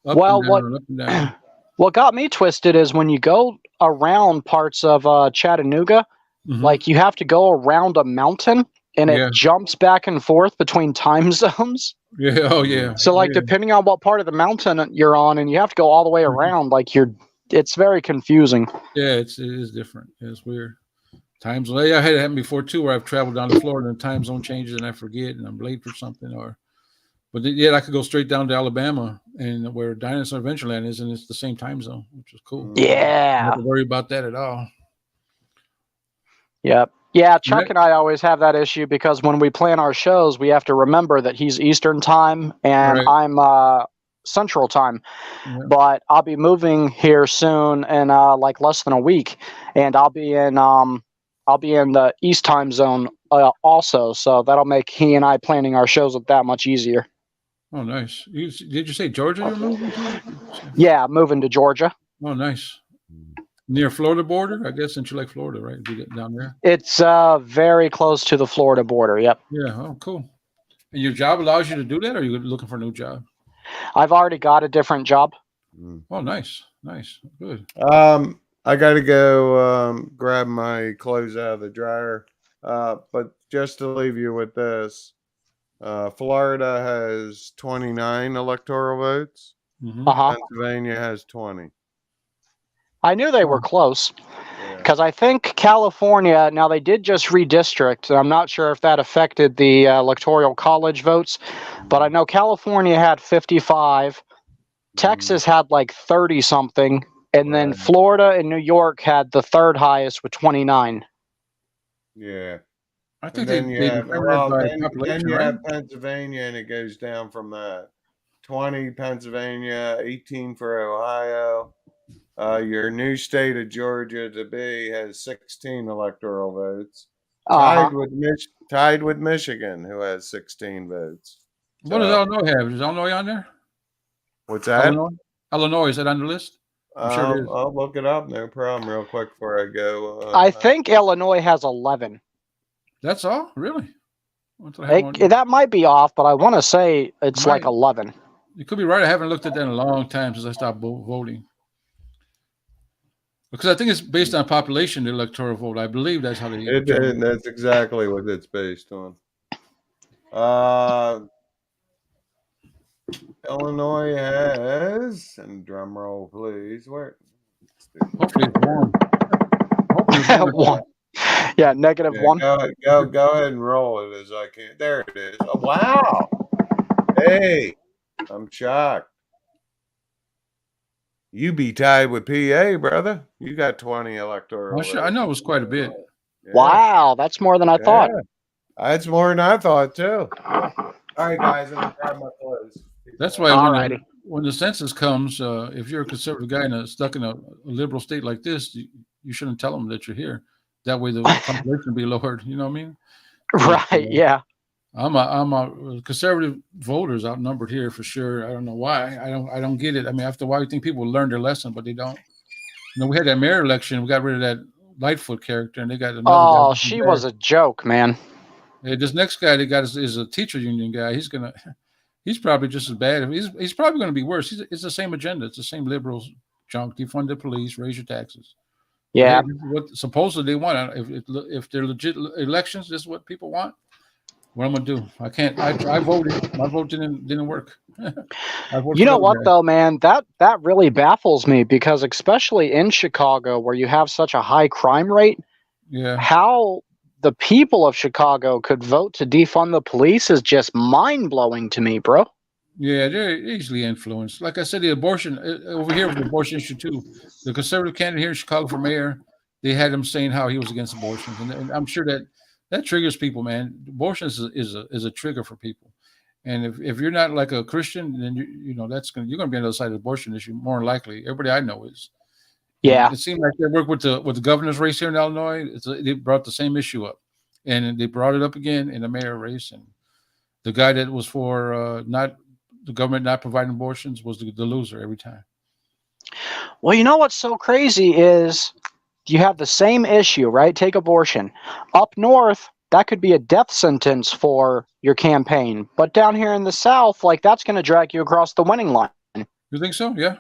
S1: Up
S4: Well,
S1: and down.
S4: what got me twisted is when you go around parts of Chattanooga,
S1: Mhm.
S4: like you have to go around a mountain, and
S1: Yeah.
S4: it jumps back and forth between time zones.
S1: Yeah. Oh, yeah.
S4: So, like,
S1: yeah.
S4: depending on what part of the mountain you're on, and you have to go all the way around, like it's very confusing.
S1: Yeah, it is different. It's weird. Time zone. Yeah, I had it happen before too, where I've traveled down to Florida and time zone changes and I forget and I'm late for something. But yet I could go straight down to Alabama and where Dinosaur Adventureland is, and it's the same time zone, which is cool. I don't
S4: Yeah.
S1: have to worry about that at all.
S4: Yep. Yeah, Chuck and I always have that issue because when we plan our shows, we have to remember that he's Eastern time and
S1: Right.
S4: I'm Central time.
S1: Yeah.
S4: But I'll be moving here soon in like less than a week, and I'll be in the East time zone also. So that'll make he and I planning our shows that much easier.
S1: Oh, nice. Did you say Georgia you're moving to?
S4: Yeah, moving to Georgia.
S1: Oh, nice. Near Florida border, I guess, since you like Florida, right? You get down there.
S4: It's very close to the Florida border. Yep.
S1: Yeah. Oh, cool. And your job allows you to do that, or are you looking for a new job?
S4: I've already got a different job.
S1: Oh, nice. Good.
S3: I got to go grab my clothes out of the dryer. But just to leave you with this, Florida has 29 electoral votes.
S1: Mhm.
S4: Uh-huh.
S3: Pennsylvania has 20.
S4: I knew they were close
S3: Yeah.
S4: because I think California, now they did just redistrict. I'm not sure if that affected the electoral college votes, but I know California had 55, Texas had like 30 something, and then
S3: Right.
S4: Florida and New York had the third highest with 29.
S3: Yeah.
S1: I
S3: And
S1: think
S3: then
S1: they determine it by population,
S3: you
S1: right?
S3: have Pennsylvania, and it goes down from that. 20 Pennsylvania, 18 for Ohio. Your new state of Georgia to be has 16 electoral votes,
S4: Uh-huh.
S3: tied with Michigan, who has 16 votes.
S1: What does Illinois have? Is Illinois on there?
S3: What's that?
S1: Illinois, is that on the list? I'm sure it is.
S3: I'll look it up. No problem. Real quick before I go.
S4: I think Illinois has 11.
S1: That's all? Really? It
S4: That might be off, but I want to say it's like 11.
S1: could be right. I haven't looked at that in a long time since I stopped voting. Because I think it's based on population, the electoral vote. I believe that's how they.
S3: That's exactly what it's based on. Illinois has, and drum roll, please. Where?
S1: Hopefully it's warm. Hopefully it's warm.
S4: One. Yeah, negative
S3: Yeah,
S4: one.
S3: Go ahead and roll it as I can. There it is. Oh, wow. Hey, I'm shocked. You be tied with PA, brother. You got 20 electoral.
S1: I know it was quite a bit.
S3: Yeah.
S4: Wow, that's more than I thought.
S3: That's more than I thought, too. All right, guys, I'm going to grab my clothes.
S1: That's why
S4: Alrighty.
S1: when the census comes, if you're a conservative guy stuck in a liberal state like this, you shouldn't tell them that you're here. That way the population will be lowered. You know what I mean?
S4: Right, yeah.
S1: I'm a conservative voters outnumbered here for sure. I don't know why. I don't get it. I mean, after a while, you think people will learn their lesson, but they don't. You know, we had that mayor election. We got rid of that Lightfoot character, and they got another.
S4: Oh, she was a joke, man.
S1: Hey, this next guy they got is a teacher union guy. He's probably just as bad. He's probably going to be worse. It's the same agenda. It's the same liberals junk. Defund the police, raise your taxes.
S4: Yeah.
S1: Hey, what supposedly they want. If they're legit elections, this is what people want. What I'm gonna do? I can't. I voted. My vote didn't work.
S4: You know what though, man? That really baffles me because especially in Chicago, where you have such a high crime rate, how the people of Chicago could vote to defund the police is just mind blowing to me, bro.
S1: Yeah, they're easily influenced. Like I said, the abortion over here with the abortion issue too. The conservative candidate here in Chicago for mayor, they had him saying how he was against abortions, and I'm sure that triggers people, man. Abortion is a trigger for people, and if you're not like a Christian, then you know you're gonna be on the other side of the abortion issue more than likely. Everybody I know is.
S4: Yeah,
S1: and it seemed like they worked with the governor's race here in Illinois. They brought the same issue up, and they brought it up again in the mayor race, and The guy that was for not the government not providing abortions was the loser every time.
S4: Well, you know what's so crazy is you have the same issue, right? Take abortion. Up north, that could be a death sentence for your campaign. But down here in the South, like that's going to drag you across the winning line.
S1: You think so? Yeah.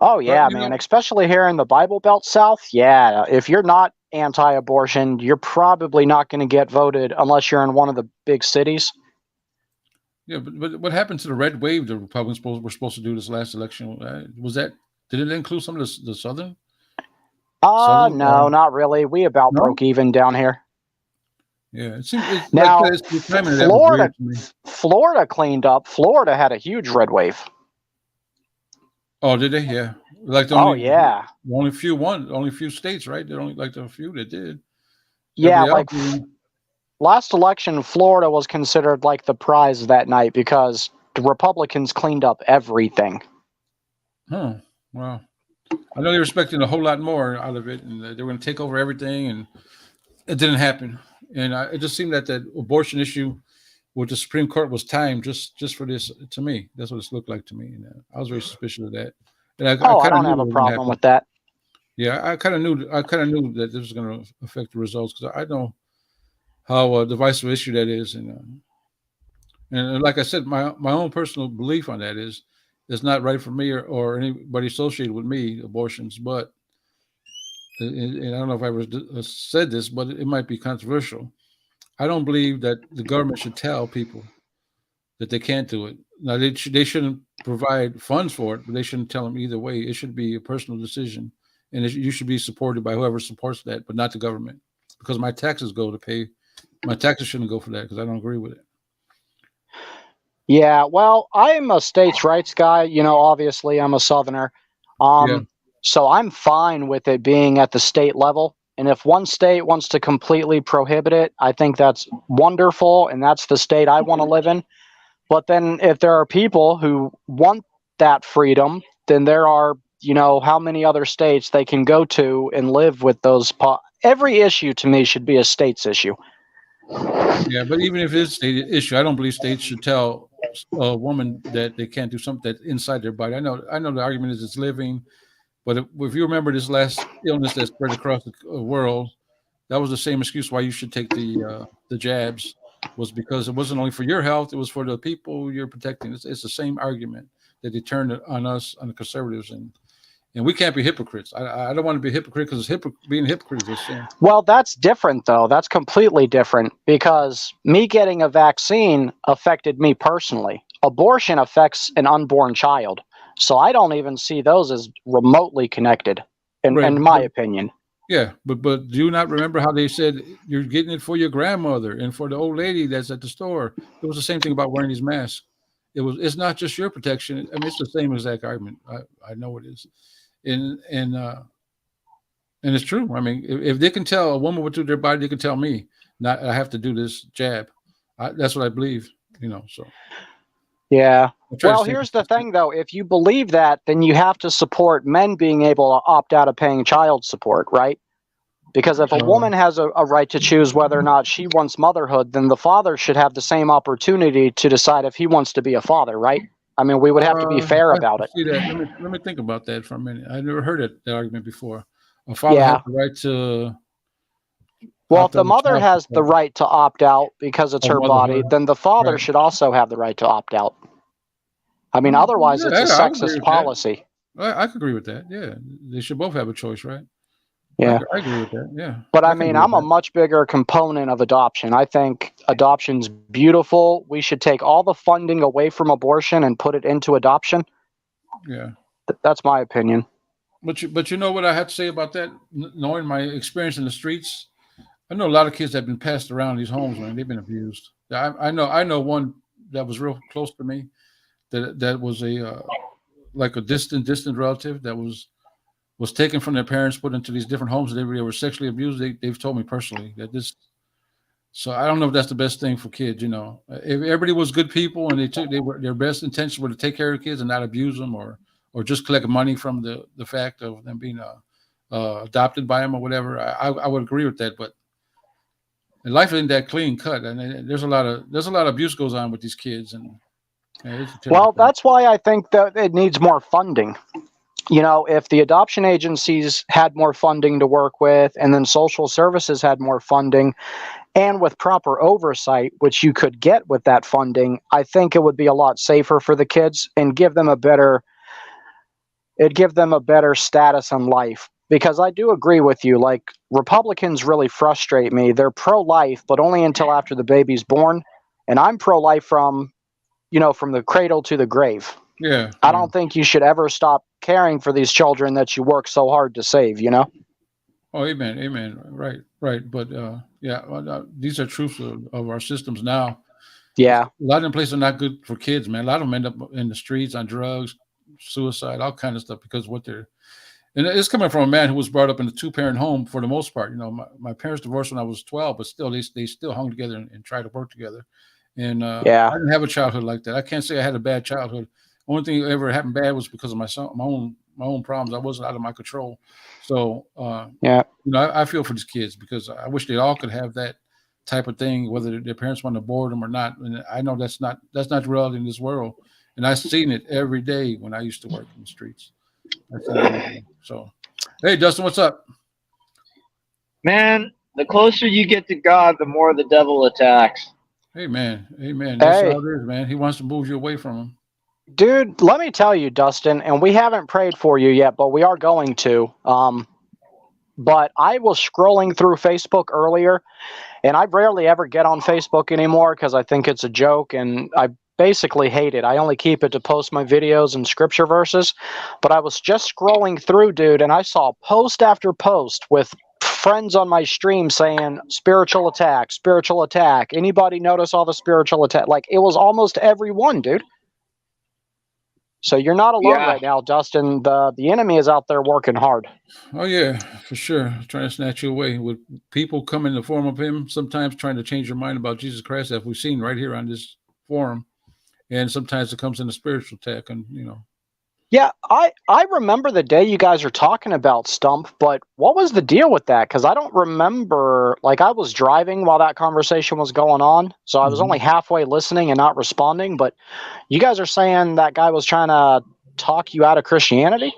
S4: Oh, yeah,
S1: Well,
S4: man. Especially here in the Bible Belt South. Yeah. If you're not anti-abortion, you're probably not going to get voted unless you're in one of the big cities.
S1: Yeah, but what happened to the red wave the Republicans were supposed to do this last election? Did it include some of the southern?
S4: No, not really. We about broke even down here.
S1: Yeah, it seems
S4: now
S1: like the timing of that was weird to me.
S4: Florida cleaned up. Florida had a huge red wave.
S1: Oh, did they? Yeah, like only few states, right? They only like the few that did.
S4: Yeah, like last election, Florida was considered like the prize that night because the Republicans cleaned up everything.
S1: Huh. Wow. I know they were expecting a whole lot more out of it, and they were going to take over everything, and it didn't happen. And it just seemed that abortion issue with the Supreme Court was timed just for this. To me, that's what it looked like to me. And I was very suspicious of that. And I
S4: don't have a problem with that.
S1: Yeah, I kind of knew that this was going to affect the results because I know how divisive issue that is, and like I said, my own personal belief on that is it's not right for me or anybody associated with me abortions, but and I don't know if I ever said this, but it might be controversial. I don't believe that the government should tell people that they can't do it. Now they shouldn't provide funds for it, but they shouldn't tell them either way. It should be a personal decision, and you should be supported by whoever supports that, but not the government, because my taxes go to pay. My taxes shouldn't go for that because I don't agree with it.
S4: Yeah, well, I'm a states' rights guy. You know, obviously, I'm a Southerner. So I'm fine with it being at the state level. And if one state wants to completely prohibit it, I think that's wonderful, and that's the state I want to live in. But then if there are people who want that freedom, then there are, how many other states they can go to and live with those. Every issue to me should be a state's issue.
S1: Yeah, but even if it's a state issue, I don't believe states should tell a woman that they can't do something that's inside their body. I know the argument is it's living, but if you remember this last illness that spread across the world, that was the same excuse why you should take the jabs, was because it wasn't only for your health, it was for the people you're protecting. It's the same argument that they turned on us, on the conservatives, and we can't be hypocrites. I don't want to be a hypocrite because being a hypocrite is a sin.
S4: Well, that's different, though. That's completely different because me getting a vaccine affected me personally. Abortion affects an unborn child. So I don't even see those as remotely connected, in my opinion.
S1: Yeah, but do you not remember how they said you're getting it for your grandmother and for the old lady that's at the store? It was the same thing about wearing these masks. It's not just your protection. I mean, it's the same exact argument. I know it is. And it's true. I mean, if they can tell a woman what to do to their body, they can tell me. Not I have to do this jab. That's what I believe. So.
S4: Yeah. Well, here's the thing, though. If you believe that, then you have to support men being able to opt out of paying child support, right? Because if a woman has a right to choose whether or not she wants motherhood, then the father should have the same opportunity to decide if he wants to be a father, right? I mean, we would have to be fair about it.
S1: See that. Let me think about that for a minute. I never heard that argument before. A father has the right to.
S4: Well, if the mother has the right to opt out because it's her body, then the father should also have the right to opt out. I mean, otherwise it's a sexist policy.
S1: I could agree with that. Yeah, they should both have a choice, right?
S4: Yeah,
S1: I agree with that. Yeah,
S4: but I mean, I'm a much bigger component of adoption. I think adoption's beautiful. We should take all the funding away from abortion and put it into adoption.
S1: Yeah,
S4: that's my opinion.
S1: But you know what I have to say about that? Knowing my experience in the streets, I know a lot of kids that have been passed around these homes, man. They've been abused. I know one that was real close to me. That was like a distant relative that was taken from their parents, put into these different homes. They were sexually abused. They've told me personally that this. So I don't know if that's the best thing for kids. If everybody was good people and their best intentions were to take care of kids and not abuse them or just collect money from the fact of them being adopted by them or whatever, I would agree with that. But And life isn't that clean cut, and there's a lot of abuse goes on with these kids, and it's a terrible
S4: Well,
S1: thing.
S4: that's why I think that it needs more funding. You know, if the adoption agencies had more funding to work with, and then social services had more funding, and with proper oversight, which you could get with that funding, I think it would be a lot safer for the kids and give them a better status in life. Because I do agree with you, like, Republicans really frustrate me. They're pro-life, but only until after the baby's born. And I'm pro-life from the cradle to the grave.
S1: Yeah.
S4: I don't think you should ever stop caring for these children that you work so hard to save, you know?
S1: Oh, amen. Right. But these are truths of our systems now.
S4: Yeah.
S1: A lot of them places are not good for kids, man. A lot of them end up in the streets on drugs, suicide, all kind of stuff because and it's coming from a man who was brought up in a 2-parent home for the most part. You know, my parents divorced when I was 12, but still they still hung together and tried to work together. And I didn't have a childhood like that. I can't say I had a bad childhood. Only thing that ever happened bad was because of my own problems. I wasn't out of my control. So I feel for these kids because I wish they all could have that type of thing, whether their parents want to board them or not. And I know that's not the reality in this world. And I've seen it every day when I used to work in the streets. So, hey, Dustin, what's up?
S5: Man, the closer you get to God, the more the devil attacks.
S1: Amen. That's how it is, man. He wants to move you away from him.
S4: Dude, let me tell you, Dustin, and we haven't prayed for you yet, but we are going to. But I was scrolling through Facebook earlier, and I rarely ever get on Facebook anymore because I think it's a joke, and I basically hate it. I only keep it to post my videos and scripture verses. But I was just scrolling through, dude, and I saw post after post with friends on my stream saying spiritual attack. Anybody notice all the spiritual attack? Like, it was almost every one, dude. So you're not alone right now, Dustin. The enemy is out there working hard.
S1: Oh yeah, for sure. Trying to snatch you away with people come in the form of him, sometimes trying to change your mind about Jesus Christ, as we've seen right here on this forum. And sometimes it comes in a spiritual attack, and
S4: Yeah, I remember the day you guys are talking about Stump, but what was the deal with that? Because I don't remember. Like, I was driving while that conversation was going on, so I was only halfway listening and not responding. But you guys are saying that guy was trying to talk you out of Christianity?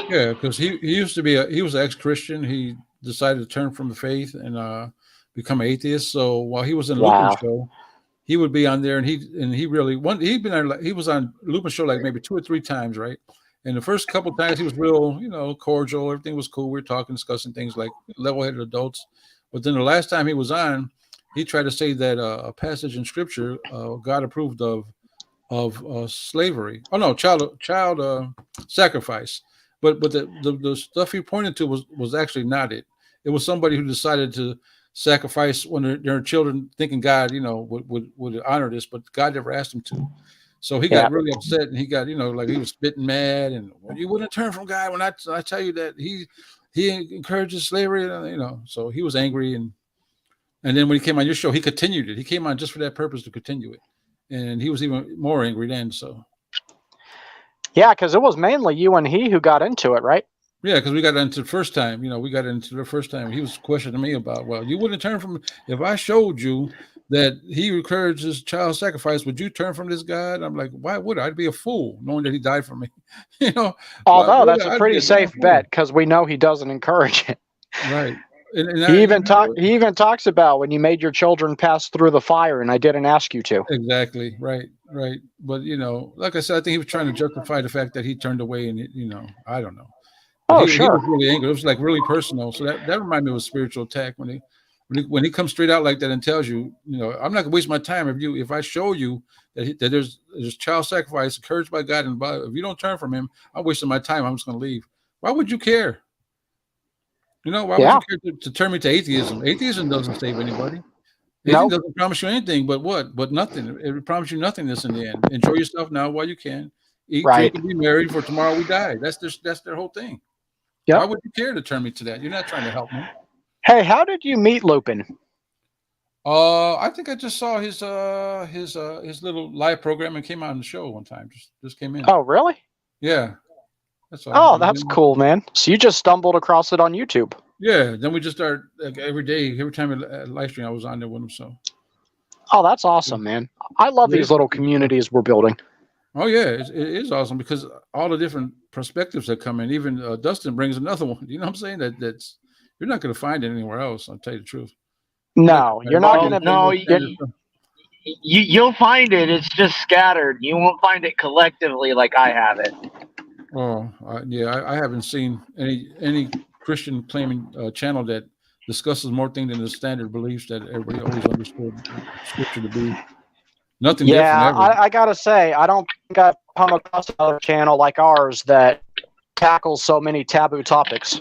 S1: Yeah, because he used to be he was an ex-Christian. He decided to turn from the faith and become an atheist. So while he was in Lupin's show, he would be on there, and he was on Lupin's show like maybe 2 or 3 times, right? And the first couple of times he was real, cordial. Everything was cool. We were talking, discussing things like level-headed adults. But then the last time he was on, he tried to say that a passage in Scripture God approved of slavery. Oh no, child sacrifice. But the stuff he pointed to was actually not it. It was somebody who decided to sacrifice when their children, thinking God, would honor this, but God never asked him to. So he got really upset, and he got, like he was spitting mad, and you wouldn't turn from God when I tell you that he encourages slavery, So he was angry, and then when he came on your show, he continued it. He came on just for that purpose, to continue it, and he was even more angry then. So
S4: yeah, because it was mainly you and he who got into it, right?
S1: Yeah, because we got into the first time. We got into the first time. He was questioning me about, well, you wouldn't turn from, if I showed you that he encourages child sacrifice, would you turn from this God? I'm like, why would I? I'd be a fool knowing that he died for me.
S4: Although that's a pretty safe bet because we know he doesn't encourage it.
S1: Right.
S4: He even talks about when you made your children pass through the fire and I didn't ask you to.
S1: Exactly. Right. But, like I said, I think he was trying to justify the fact that he turned away and, I don't know. He was really angry. It was like really personal. So that reminded me of a spiritual attack when he comes straight out like that and tells you, I'm not gonna waste my time if I show you that there's child sacrifice encouraged by God, and if you don't turn from him, I'm wasting my time. I'm just gonna leave. Why would you care? Why would you care to turn me to atheism? Atheism doesn't save anybody. Atheism doesn't promise you anything but what? But nothing. It promises you nothingness in the end. Enjoy yourself now while you can. Eat, drink, and be married, for tomorrow we die. That's their whole thing. Yep. Why would you care to turn me to that? You're not trying to help me.
S4: Hey, how did you meet Lupin?
S1: I think I just saw his little live program and came on the show one time. Just came in.
S4: Oh, really?
S1: Yeah.
S4: That's cool, man. So you just stumbled across it on YouTube.
S1: Yeah, then we just start like every day, every time at Livestream, I was on there with them. So.
S4: Oh, that's awesome, man. I love these little communities we're building.
S1: Oh yeah, it is awesome because all the different perspectives that come in. Even Dustin brings another one. You know what I'm saying? That's you're not going to find it anywhere else. I'll tell you the truth.
S4: No, you're not going to.
S5: No, you'll find it. It's just scattered. You won't find it collectively like I have it.
S1: Oh yeah, I haven't seen any Christian claiming channel that discusses more things than the standard beliefs that everybody always understood Scripture to be. Nothing different ever.
S4: I gotta say, I don't think I've come across another channel like ours that tackles so many taboo topics.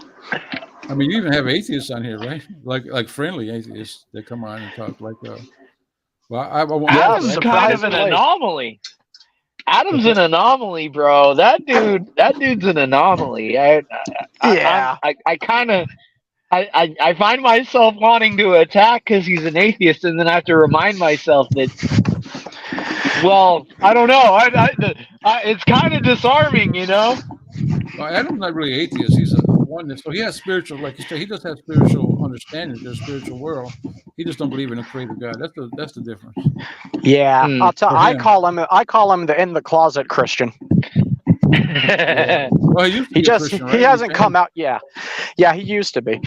S1: I mean, you even have atheists on here, right? Like friendly atheists that come on and talk. Like,
S5: Adam's kind of an anomaly. Adam's an anomaly, bro. That dude's an anomaly. I find myself wanting to attack because he's an atheist, and then I have to remind myself that. Well, I don't know. It's kind of disarming, you know.
S1: Well, Adam's not really atheist. He's a oneness. So he has spiritual, like you said, he does have spiritual understanding of the spiritual world. He just don't believe in a creator God. That's the difference.
S4: Yeah, I call him the in the closet Christian.
S1: Yeah. Well, he Christian, right?
S4: He hasn't come out. Yeah, he used to be.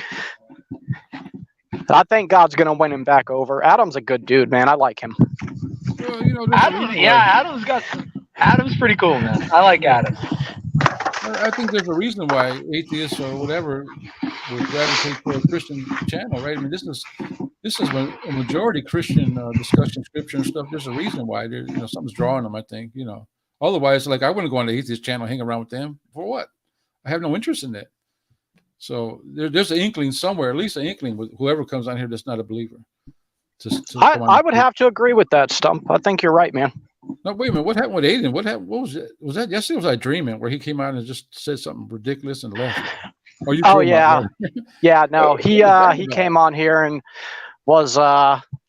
S4: I think God's gonna win him back over. Adam's a good dude, man. I like him.
S1: Well, you know,
S5: Adam's pretty cool, man. I like Adam.
S1: I think there's a reason why atheists or whatever would gravitate to a Christian channel, right? I mean, this is a majority Christian discussion scripture and stuff. There's a reason why something's drawing them. I think Otherwise, like I wouldn't go on the atheist channel, hang around with them for what? I have no interest in that. So there's an inkling somewhere, at least an inkling with whoever comes on here that's not a believer.
S4: I would have to agree with that, Stump. I think you're right, man.
S1: No, wait a minute. What happened with Aiden? What happened? What was it? Was that yesterday? Was I dreaming where he came out and just said something ridiculous and left?
S4: Oh yeah, yeah. No, he came on here and was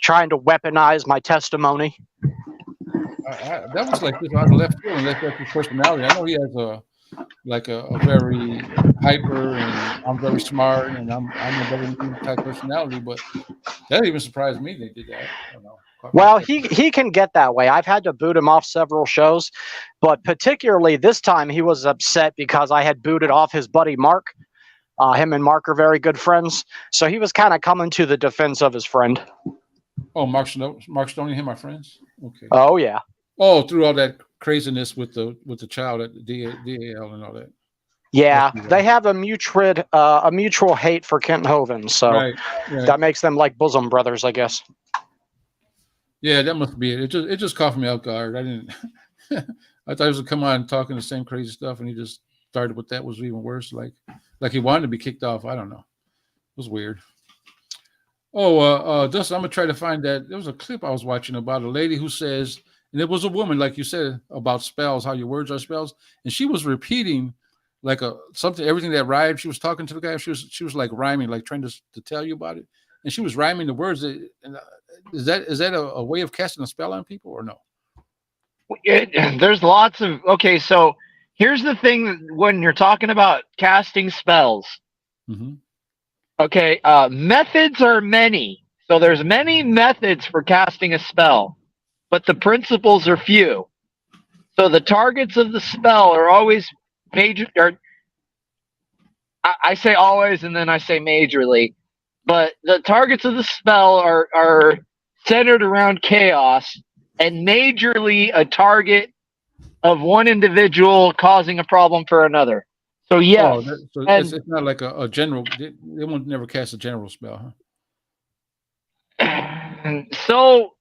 S4: trying to weaponize my testimony.
S1: That was like this out of left field, and that's his personality. I know he has a very hyper, and I'm very smart, and I'm a very type personality. But that even surprised me they did that. I don't know.
S4: Well, he can get that way. I've had to boot him off several shows, but particularly this time he was upset because I had booted off his buddy Mark. Him and Mark are very good friends, so he was kind of coming to the defense of his friend.
S1: Oh, Mark Stoney, him, my friends. Okay.
S4: Oh yeah.
S1: Oh, through all that craziness with the child at the DAL and all that.
S4: Yeah, they have a mutual hate for Kent Hovind, so right. That makes them like bosom brothers, I guess.
S1: Yeah, that must be it. It just caught me off guard. I didn't. I thought he was gonna come on talking the same crazy stuff, and he just started with that was even worse. Like he wanted to be kicked off. I don't know. It was weird. Oh, Dustin, I'm gonna try to find that. There was a clip I was watching about a lady who says, and it was a woman, like you said, about spells, how your words are spells, and she was repeating like everything that rhymed. She was talking to the guy. She was like rhyming, like trying to tell you about it, and she was rhyming the words. Is that a way of casting a spell on people or no?
S5: There's lots of so here's the thing when you're talking about casting spells.
S1: Mm-hmm.
S5: Okay, methods are many. So there's many methods for casting a spell, but the principles are few. So the targets of the spell are always major. I say always, and then I say majorly. But the targets of the spell are centered around chaos and majorly a target of one individual causing a problem for another. So yes.
S1: It's not like a general. They won't never cast a general spell,
S5: huh? So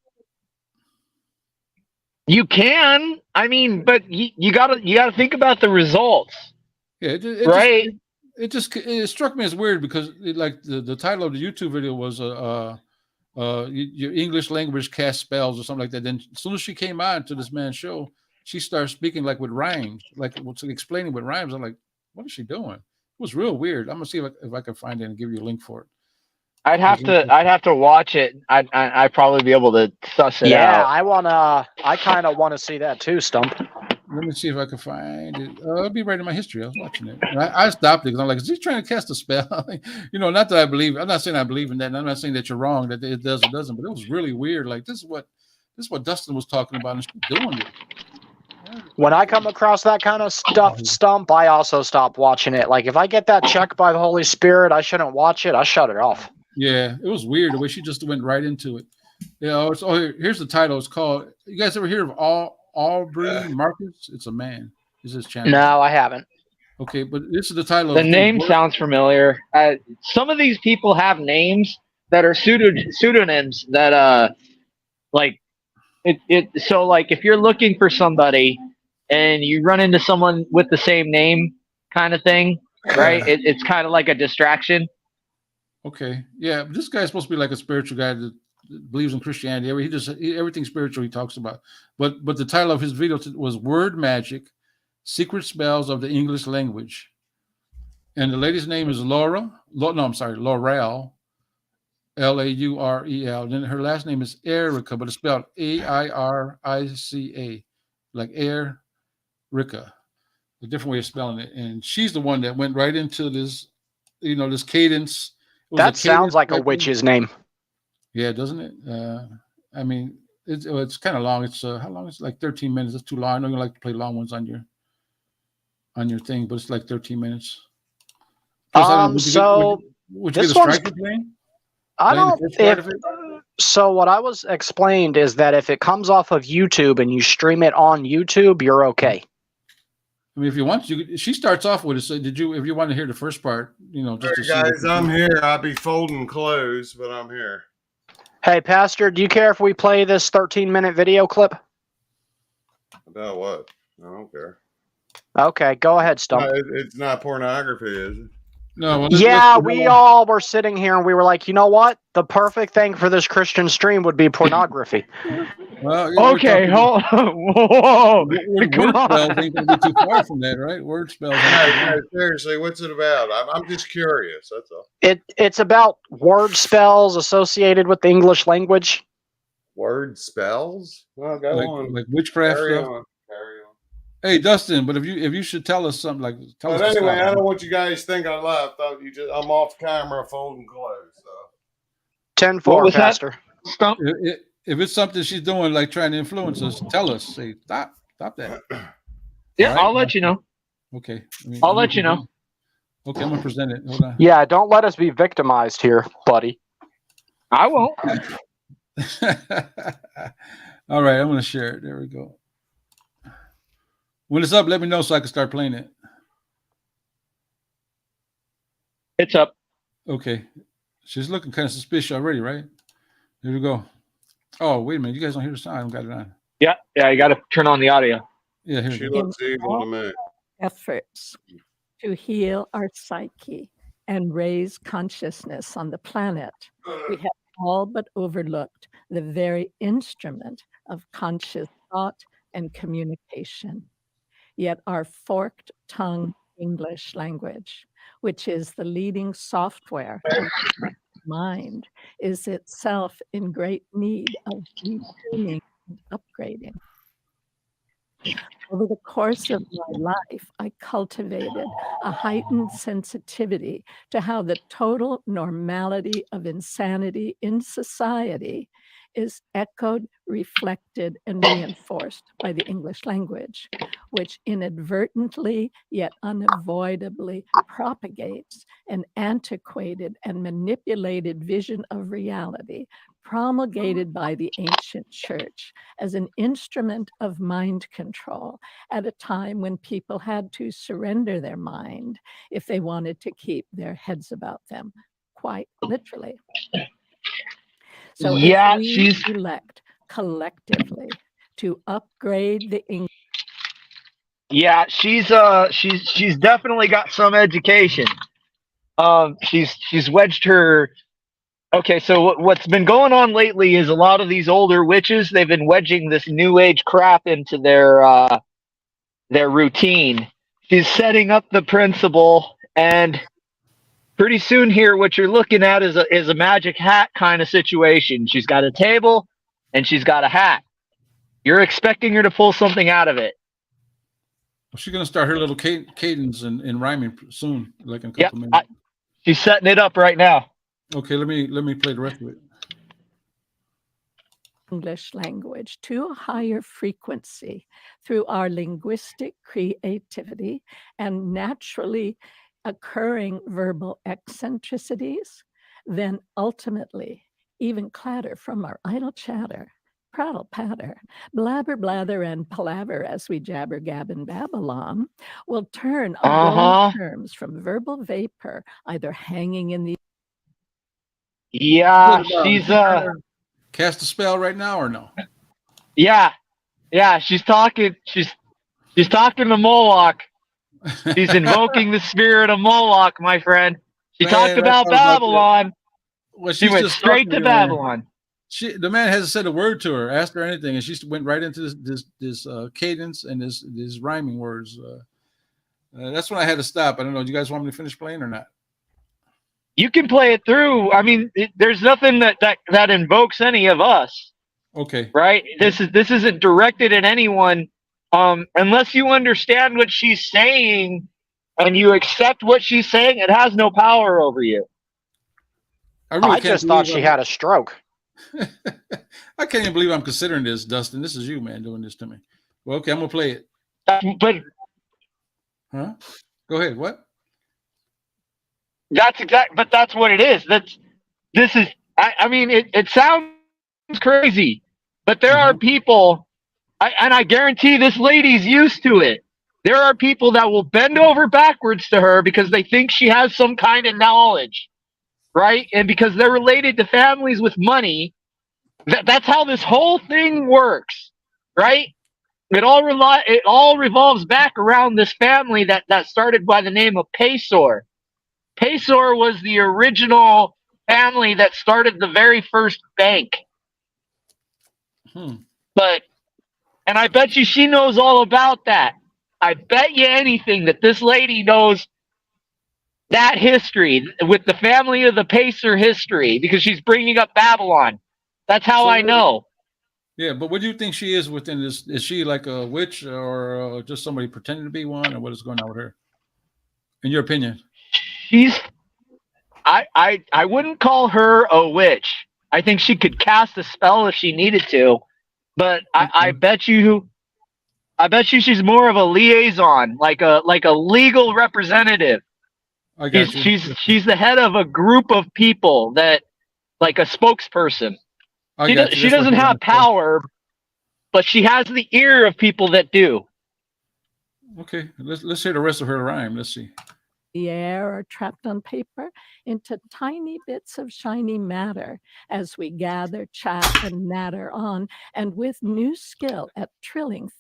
S5: you can. I mean, but you gotta think about the results.
S1: Yeah,
S5: right.
S1: It struck me as weird because the title of the YouTube video was your English language cast spells or something like that. Then as soon as she came on to this man's show, she started speaking like with rhymes, like explaining with rhymes. I'm like, what is she doing? It was real weird. I'm gonna see if I can find it and give you a link for it.
S5: I'd have to watch it. I'd probably be able to suss it out.
S4: Yeah, I kind of want to see that too, Stump.
S1: Let me see if I can find it. It'll be right in my history. I was watching it. And I stopped it because I'm like, is he trying to cast a spell? Not that I believe. I'm not saying I believe in that. And I'm not saying that you're wrong, that it does or doesn't. But it was really weird. Like this is what Dustin was talking about, and she's doing it.
S4: When I come across that kind of stuffed stump, I also stop watching it. Like if I get that check by the Holy Spirit, I shouldn't watch it. I shut it off.
S1: Yeah, it was weird the way she just went right into it. Here's the title. It's called. You guys ever hear of Aubrey Marcus? It's a man. Is his channel?
S4: No, I haven't.
S1: Okay, but this is the title.
S5: The name sounds familiar. Some of these people have names that are pseudonyms that like it. So like if you're looking for somebody and you run into someone with the same name, kind of thing, right? It's kind of like a distraction.
S1: Okay, yeah, this guy's supposed to be like a spiritual guy that believes in Christianity. Everything spiritual he talks about. But the title of his video was "Word Magic: Secret Spells of the English Language," and the lady's name is Laurel, Laurel, Laurel. Then her last name is Erica, but it's spelled Airica, like Erica, a different way of spelling it. And she's the one that went right into this, this cadence.
S4: That sounds like a witch's name.
S1: Yeah, doesn't it? I mean, it's kind of long. It's how long? It's like 13 minutes. It's too long. I know you like to play long ones on your thing, but it's like 13 minutes. Plus, would you get a striker playing?
S4: I don't. So what I was explained is that if it comes off of YouTube and you stream it on YouTube, you're okay.
S1: I mean, if you want to, she starts off with it. So if you want to hear the first part, just to
S3: guys, I'm here. I'll be folding clothes, but I'm here.
S4: Hey, Pastor, do you care if we play this 13-minute video clip?
S3: About what? I don't care.
S4: Okay, go ahead, Stump.
S3: It's not pornography, is it?
S1: No.
S4: Well, we all were sitting here and we were like, you know what? The perfect thing for this Christian stream would be pornography.
S1: Well,
S5: okay, whoa,
S1: word spells ain't gonna be too far from that, right? Word spells.
S3: Seriously, what's it about? I'm just curious. That's all.
S4: It's about word spells associated with the English language.
S3: Word spells? Well, go on.
S1: Like witchcraft stuff.
S3: Carry on.
S1: Hey, Dustin, but if you should tell us something like.
S3: But anyway, I don't want you guys think I left. I'm off camera folding clothes. So.
S4: 10-4, Pastor.
S5: Stump.
S1: If it's something she's doing, like trying to influence us, tell us. Say, stop that.
S5: Yeah, right? I'll let you know.
S1: Okay.
S5: I'll let you know.
S1: Okay, I'm going to present it. Hold on.
S4: Yeah, don't let us be victimized here, buddy.
S5: I won't.
S1: All right, I'm going to share it. There we go. When it's up, let me know so I can start playing it.
S5: It's up.
S1: Okay. She's looking kind of suspicious already, right? Here we go. Oh, wait a minute. You guys don't hear the sound. I haven't got it on.
S5: Yeah, you got to turn on the audio.
S1: Yeah, here
S3: she looks evil to me.
S6: Efforts to heal our psyche and raise consciousness on the planet, we have all but overlooked the very instrument of conscious thought and communication. Yet our forked tongue English language, which is the leading software of the mind, is itself in great need of retuning and upgrading. Over the course of my life, I cultivated a heightened sensitivity to how the total normality of insanity in society is echoed, reflected, and reinforced by the English language, which inadvertently yet unavoidably propagates an antiquated and manipulated vision of reality promulgated by the ancient church as an instrument of mind control at a time when people had to surrender their mind if they wanted to keep their heads about them, quite literally. So if we elect collectively to upgrade the English.
S5: Yeah, she's definitely got some education. She's wedged her. Okay, so what's been going on lately is a lot of these older witches, they've been wedging this new age crap into their routine. She's setting up the principle, and pretty soon here, what you're looking at is a magic hat kind of situation. She's got a table and she's got a hat. You're expecting her to pull something out of it.
S1: She's gonna start her little cadence in rhyming soon, like in a couple minutes.
S5: She's setting it up right now.
S1: Okay, let me play the rest of it.
S6: English language to a higher frequency through our linguistic creativity and naturally occurring verbal eccentricities, then ultimately even clatter from our idle chatter, prattle patter, blabber blather and palaver as we jabber gab in Babylon will turn our own terms from verbal vapor, either hanging in the
S5: she's
S1: cast a spell right now or no?
S5: Yeah, she's talking. She's talking to Moloch. She's invoking the spirit of Moloch, my friend. She talked about Babylon.
S1: Well,
S5: she went straight to Babylon.
S1: The man hasn't said a word to her, asked her anything, and she went right into this cadence and this rhyming words. That's when I had to stop. I don't know. Do you guys want me to finish playing or not?
S5: You can play it through. I mean, there's nothing that invokes any of us.
S1: Okay.
S5: Right? This isn't directed at anyone, unless you understand what she's saying and you accept what she's saying. It has no power over you.
S4: I just thought she had a stroke.
S1: I can't even believe I'm considering this, Dustin. This is you, man, doing this to me. Well, okay, I'm gonna play it. Huh? Go ahead. What?
S5: But that's what it is. I mean, it sounds crazy, but there are people, and I guarantee this lady's used to it. There are people that will bend over backwards to her because they think she has some kind of knowledge, right? And because they're related to families with money, that's how this whole thing works, right? It all revolves back around this family that started by the name of Pesor. Pesor was the original family that started the very first bank. But, and I bet you she knows all about that. I bet you anything that this lady knows that history with the family of the Pesor history because she's bringing up Babylon. That's how I know.
S1: Yeah, but what do you think she is within this? Is she like a witch or just somebody pretending to be one, or what is going on with her? In your opinion?
S5: I wouldn't call her a witch. I think she could cast a spell if she needed to, but I bet you she's more of a liaison, like a legal representative.
S1: I got you.
S5: She's the head of a group of people that, like a spokesperson. She doesn't have power, but she has the ear of people that do.
S1: Okay, let's hear the rest of her rhyme. Let's see.
S6: The air are trapped on paper into tiny bits of shiny matter as we gather, chat, and natter on, and with new skill at thrilling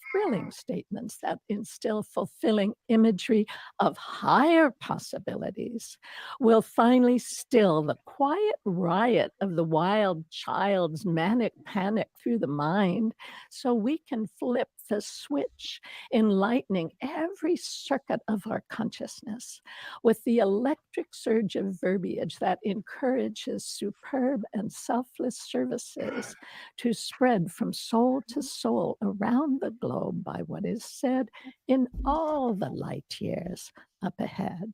S6: statements that instill fulfilling imagery of higher possibilities, will finally still the quiet riot of the wild child's manic panic through the mind, so we can flip the switch, enlightening every circuit of our consciousness with the electric surge of verbiage that encourages superb and selfless services to spread from soul to soul around the globe by what is said in all the light years up ahead.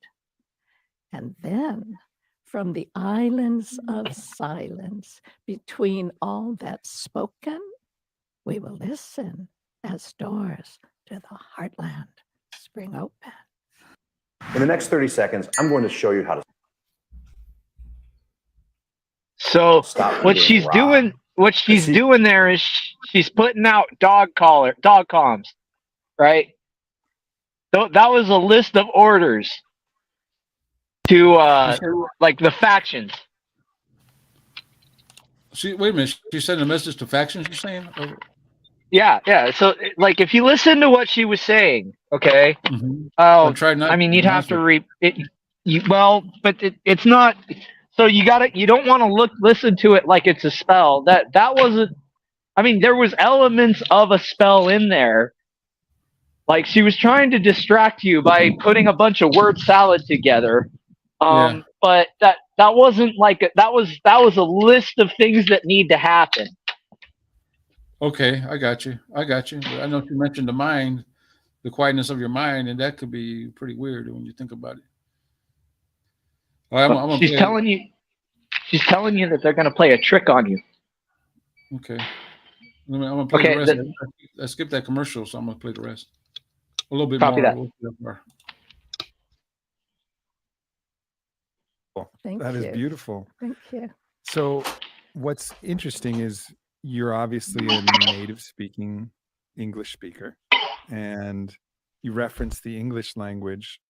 S6: And then, from the islands of silence between all that's spoken, we will listen as doors to the heartland spring open.
S7: In the next 30 seconds, I'm going to show you how to.
S5: So what she's doing there is she's putting out dog comms, right? So that was a list of orders to like the factions.
S1: Wait a minute. She sent a message to factions, you're saying?
S5: Yeah. So, like, if you listen to what she was saying, okay. I mean, you'd have to read it. But it's not. So you don't want to listen to it like it's a spell. That wasn't. I mean, there was elements of a spell in there. Like she was trying to distract you by putting a bunch of word salad together. But that wasn't like that was a list of things that need to happen.
S1: Okay, I got you. I know you mentioned the mind. the quietness of your mind, and that could be pretty weird when you think about it. I'm
S5: she's telling you. She's telling you that they're going to play a trick on you.
S1: Okay. I'm gonna play the rest. I skipped that commercial, so I'm gonna play the rest. A little bit
S5: Copy
S1: more.
S5: that.
S6: Thank
S8: that
S6: you.
S8: is beautiful.
S6: Thank you.
S8: So what's interesting is you're obviously a native speaking English speaker, and you reference the English language.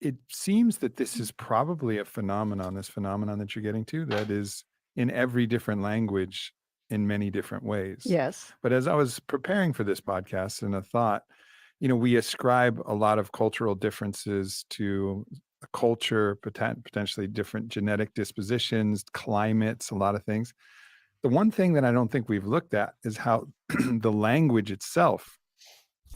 S8: It seems that this is probably a phenomenon that you're getting to, that is in every different language in many different ways.
S6: Yes.
S8: But as I was preparing for this podcast, and a thought, we ascribe a lot of cultural differences to a culture, potentially different genetic dispositions, climates, a lot of things. The one thing that I don't think we've looked at is how the language itself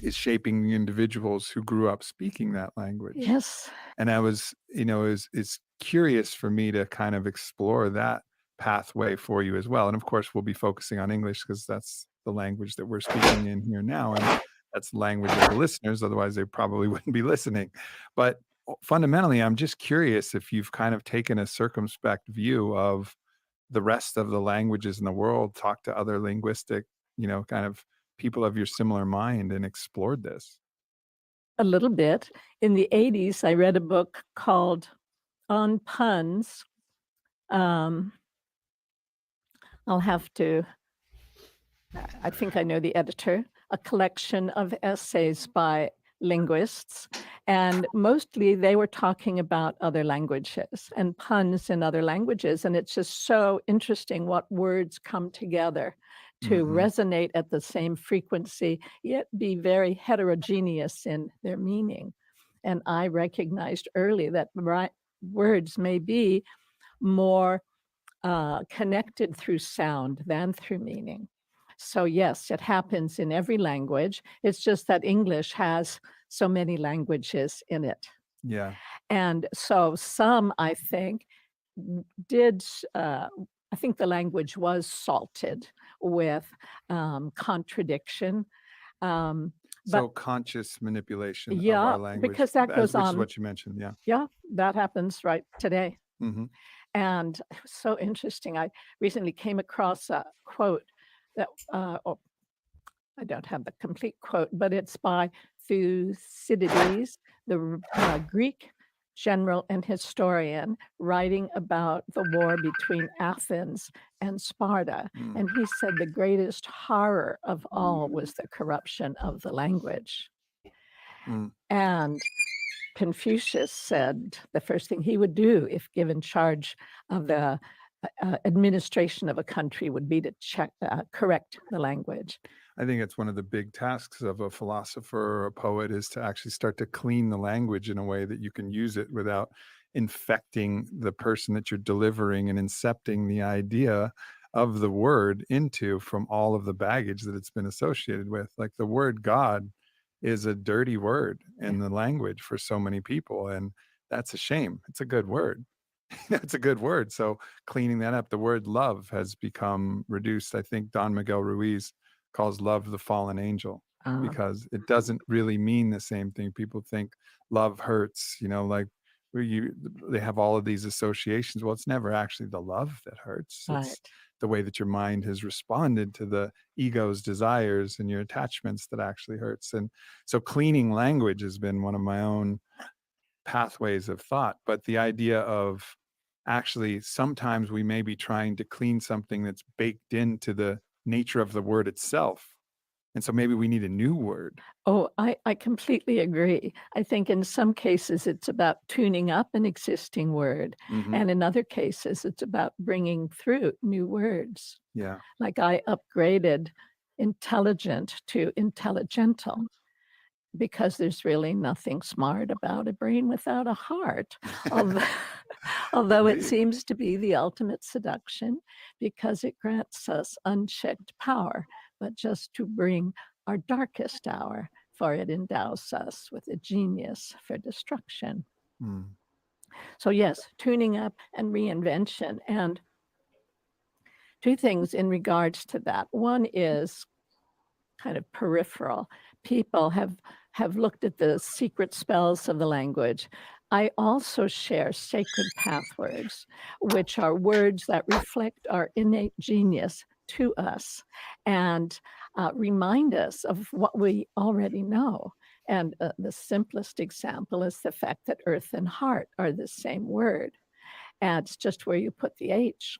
S8: is shaping the individuals who grew up speaking that language.
S6: Yes.
S8: And I was, it's curious for me to kind of explore that pathway for you as well. And of course, we'll be focusing on English because that's the language that we're speaking in here now. And that's the language of the listeners. Otherwise, they probably wouldn't be listening. But fundamentally, I'm just curious if you've kind of taken a circumspect view of the rest of the languages in the world, talked to other linguistic, kind of people of your similar mind and explored this.
S6: A little bit. In the 80s, I read a book called On Puns. I'll have to, I think I know the editor, a collection of essays by linguists, and mostly they were talking about other languages and puns in other languages. And it's just so interesting what words come together to resonate at the same frequency, yet be very heterogeneous in their meaning. And I recognized early that words may be more connected through sound than through meaning. So yes, it happens in every language. It's just that English has so many languages in it.
S8: Yeah.
S6: And so some, I think, did, I think the language was salted with contradiction.
S8: So conscious manipulation of
S6: Yeah,
S8: our language.
S6: because that goes
S8: which
S6: on.
S8: is what you mentioned. Yeah.
S6: Yeah, that happens right today.
S8: Mm-hmm.
S6: And it was so interesting. I recently came across a quote that, I don't have the complete quote, but it's by Thucydides, the Greek general and historian, writing about the war between Athens and Sparta. And he said the greatest horror of all was the corruption of the language. And Confucius said the first thing he would do if given charge of the administration of a country would be to correct the language.
S8: I think it's one of the big tasks of a philosopher or a poet is to actually start to clean the language in a way that you can use it without infecting the person that you're delivering and incepting the idea of the word into from all of the baggage that it's been associated with. Like the word God is a dirty word in the language for so many people. And that's a shame. It's a good word. It's a good word. So cleaning that up, the word love has become reduced. I think Don Miguel Ruiz calls love the fallen angel because it doesn't really mean the same thing. People think love hurts, like they have all of these associations. Well, it's never actually the love that hurts.
S6: Right.
S8: It's the way that your mind has responded to the ego's desires and your attachments that actually hurts. And so cleaning language has been one of my own pathways of thought. But the idea of actually sometimes we may be trying to clean something that's baked into the nature of the word itself. And so maybe we need a new word.
S6: Oh, I completely agree. I think in some cases it's about tuning up an existing word. And in other cases, it's about bringing through new words.
S8: Yeah.
S6: Like I upgraded intelligent to intelligental because there's really nothing smart about a brain without a heart. Although it seems to be the ultimate seduction because it grants us unchecked power, but just to bring our darkest hour, for it endows us with a genius for destruction. So yes, tuning up and reinvention. And two things in regards to that. One is kind of peripheral. People have have looked at the secret spells of the language, I also share sacred pathwords, which are words that reflect our innate genius to us and remind us of what we already know. And the simplest example is the fact that earth and heart are the same word. And it's just where you put the H.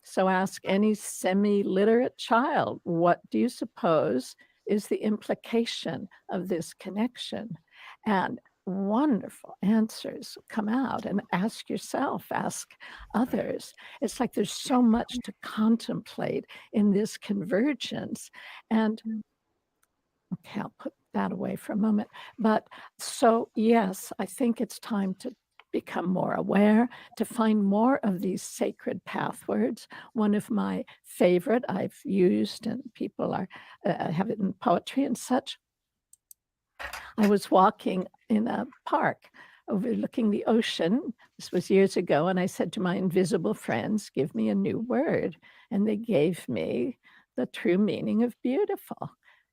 S6: So ask any semi-literate child, what do you suppose is the implication of this connection? And wonderful answers come out. And ask yourself, ask others. It's like there's so much to contemplate in this convergence. And okay, I'll put that away for a moment. But so, yes, I think it's time to become more aware, to find more of these sacred pathwords. One of my favorite I've used, and people are have it in poetry and such. I was walking in a park overlooking the ocean. This was years ago, and I said to my invisible friends, give me a new word. And they gave me the true meaning of beautiful.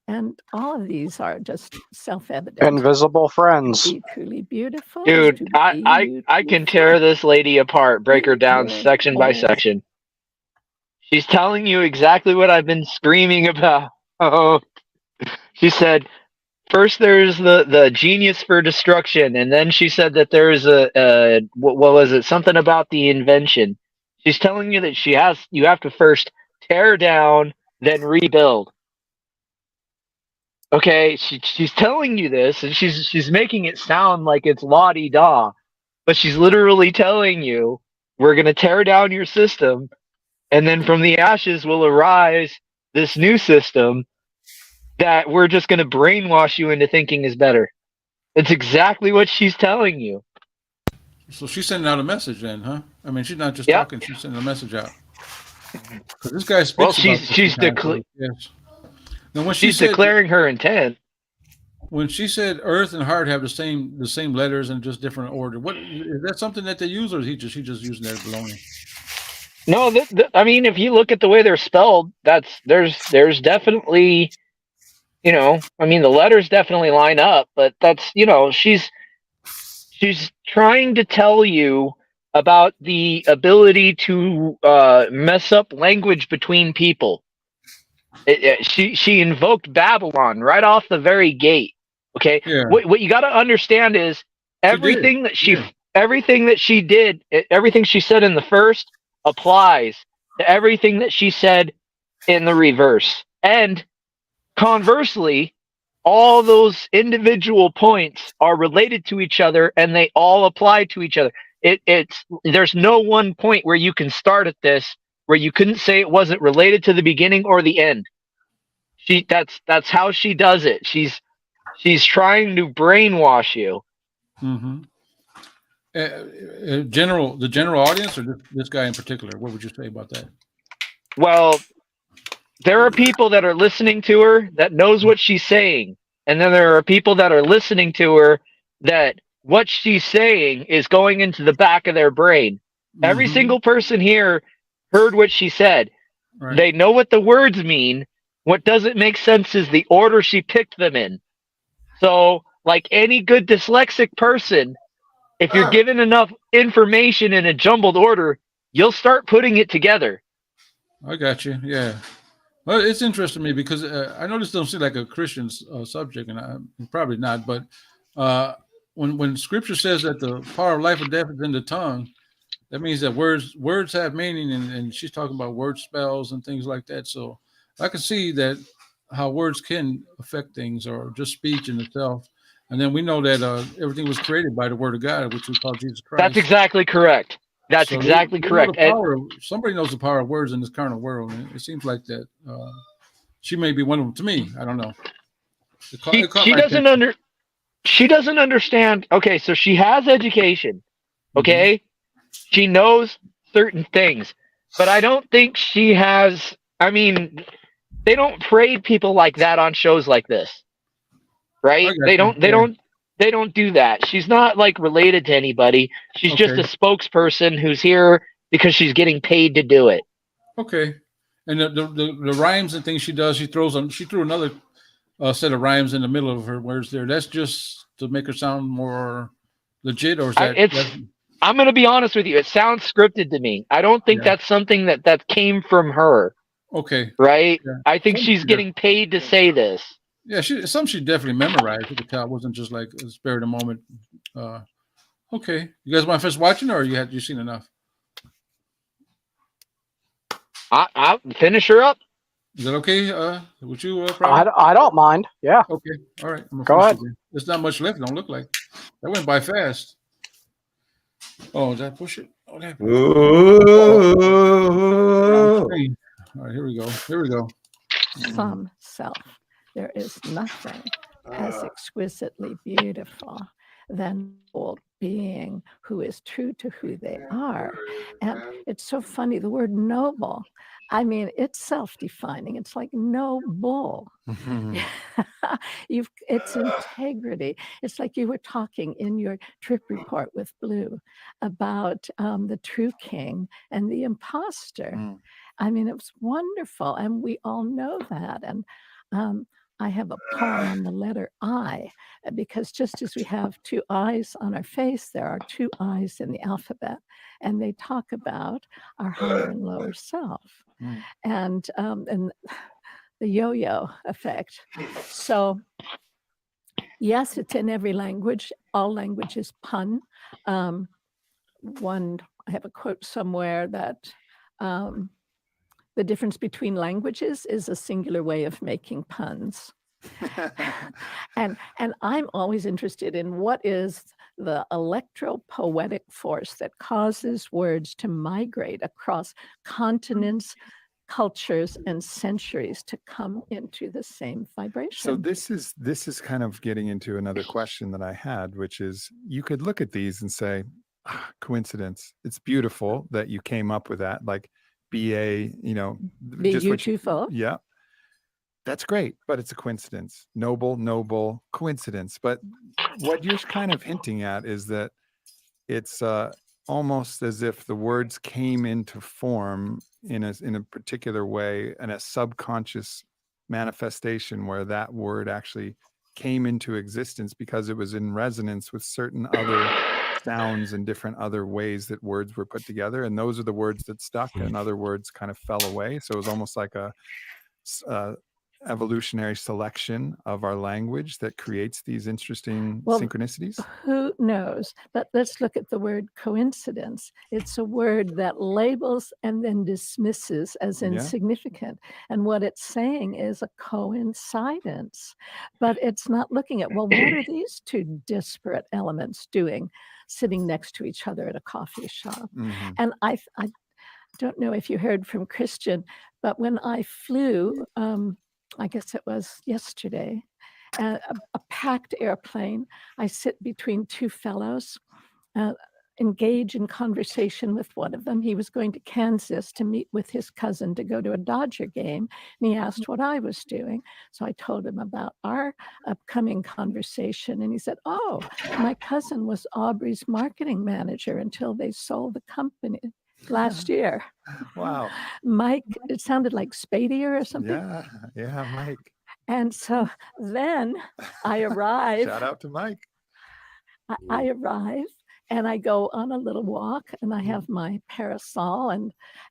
S6: And all of these are just self-evident.
S4: Invisible friends.
S6: Be truly beautiful.
S5: Dude, I can tear this lady apart, break her down section by section. She's telling you exactly what I've been screaming about. Oh, she said, first there's the genius for destruction, and then she said that there's what was it? Something about the invention. She's telling you that you have to first tear down, then rebuild. Okay, she's telling you this, and she's making it sound like it's la-di-da, but she's literally telling you, we're going to tear down your system, and then from the ashes will arise this new system that we're just going to brainwash you into thinking is better. It's exactly what she's telling you.
S1: So she's sending out a message then, huh? I mean, she's not just talking, she's sending a message out. Because this guy speaks
S5: well, she's
S1: yes. Now, when
S5: she's declaring her intent.
S1: When she said earth and heart have the same letters and just different order, what is that something that they use, or is he just using that baloney?
S5: No, I mean, if you look at the way they're spelled, there's definitely, I mean, the letters definitely line up, but that's, she's trying to tell you about the ability to mess up language between people. She invoked Babylon right off the very gate. Okay, what you got to understand is everything that she did, everything she said in the first applies to everything that she said in the reverse, and conversely, all those individual points are related to each other, and they all apply to each other. There's no one point where you can start at this where you couldn't say it wasn't related to the beginning or the end. That's how she does it. She's trying to brainwash you.
S1: Mm-hmm. The general audience, or this guy in particular? What would you say about that?
S5: Well, there are people that are listening to her that knows what she's saying, and then there are people that are listening to her that what she's saying is going into the back of their brain. Mm-hmm. Every single person here heard what she said. Right. They know what the words mean. What doesn't make sense is the order she picked them in. So, like any good dyslexic person, if you're given enough information in a jumbled order, you'll start putting it together.
S1: I got you. Yeah. Well, it's interesting to me because I know this don't seem like a Christian subject, and I'm probably not. But when Scripture says that the power of life and death is in the tongue, that means that words have meaning, and she's talking about word spells and things like that. So I can see that how words can affect things, or just speech in itself. And then we know that everything was created by the Word of God, which we call Jesus Christ.
S5: That's exactly correct. That's exactly correct.
S1: Somebody knows the power of words in this carnal world, and it seems like that she may be one of them. To me, I don't know.
S5: She doesn't understand. Okay, so she has education. Okay, she knows certain things, but I don't think she has. I mean, they don't parade people like that on shows like this, right? They don't do that. She's not like related to anybody. She's just a spokesperson who's here because she's getting paid to do it.
S1: Okay. And the rhymes and things she does, she threw another set of rhymes in the middle of her words there. That's just to make her sound more legit, or is that?
S5: I'm going to be honest with you. It sounds scripted to me. I don't think that's something that came from her.
S1: Okay.
S5: Right? Yeah. I think she's getting paid to say this.
S1: Yeah, she definitely memorized. You could tell it wasn't just like a spare of the moment. Okay. You guys want to finish watching, or you seen enough?
S5: I'll finish her up.
S1: Is that okay? Would you?
S4: I don't mind. Yeah.
S1: Okay. All right.
S4: Go ahead.
S1: There's not much left. Don't look like that went by fast. Oh, did I push it? Oh, that. All right. Here we go.
S6: Some self. There is nothing as exquisitely beautiful than old being who is true to who they are. And it's so funny, the word noble, I mean, it's self-defining. It's like noble. It's integrity. It's like you were talking in your trip report with Blue about the true king and the imposter. I mean, it was wonderful, and we all know that. And I have a poem on the letter I, because just as we have two eyes on our face, there are two eyes in the alphabet, and they talk about our higher and lower self, and the yo-yo effect. So yes, it's in every language. All languages pun. I have a quote somewhere that the difference between languages is a singular way of making puns. and I'm always interested in what is the electro-poetic force that causes words to migrate across continents, cultures, and centuries to come into the same vibration.
S8: So this is kind of getting into another question that I had, which is you could look at these and say, coincidence. It's beautiful that you came up with that, like BA,
S6: beautiful.
S8: Yeah. That's great, but it's a coincidence. Noble, coincidence. But what you're kind of hinting at is that it's almost as if the words came into form in a particular way, and a subconscious manifestation where that word actually came into existence because it was in resonance with certain other sounds and different other ways that words were put together, and those are the words that stuck, and other words kind of fell away. So it was almost like a evolutionary selection of our language that creates these interesting synchronicities.
S6: Who knows? But let's look at the word coincidence. It's a word that labels and then dismisses as insignificant. And what it's saying is a coincidence. But it's not looking at, well, what are these two disparate elements doing sitting next to each other at a coffee shop? And I don't know if you heard from Christian, but when I flew, I guess it was yesterday, a packed airplane, I sit between two fellows, engage in conversation with one of them. He was going to Kansas to meet with his cousin to go to a Dodger game, and he asked what I was doing. So I told him about our upcoming conversation, and he said, oh, my cousin was Aubrey's marketing manager until they sold the company last year.
S8: Wow.
S6: Mike, it sounded like Spadier or something.
S8: Yeah, Mike.
S6: And so then I arrive.
S8: Shout out to Mike.
S6: I arrive and I go on a little walk, and I have my parasol,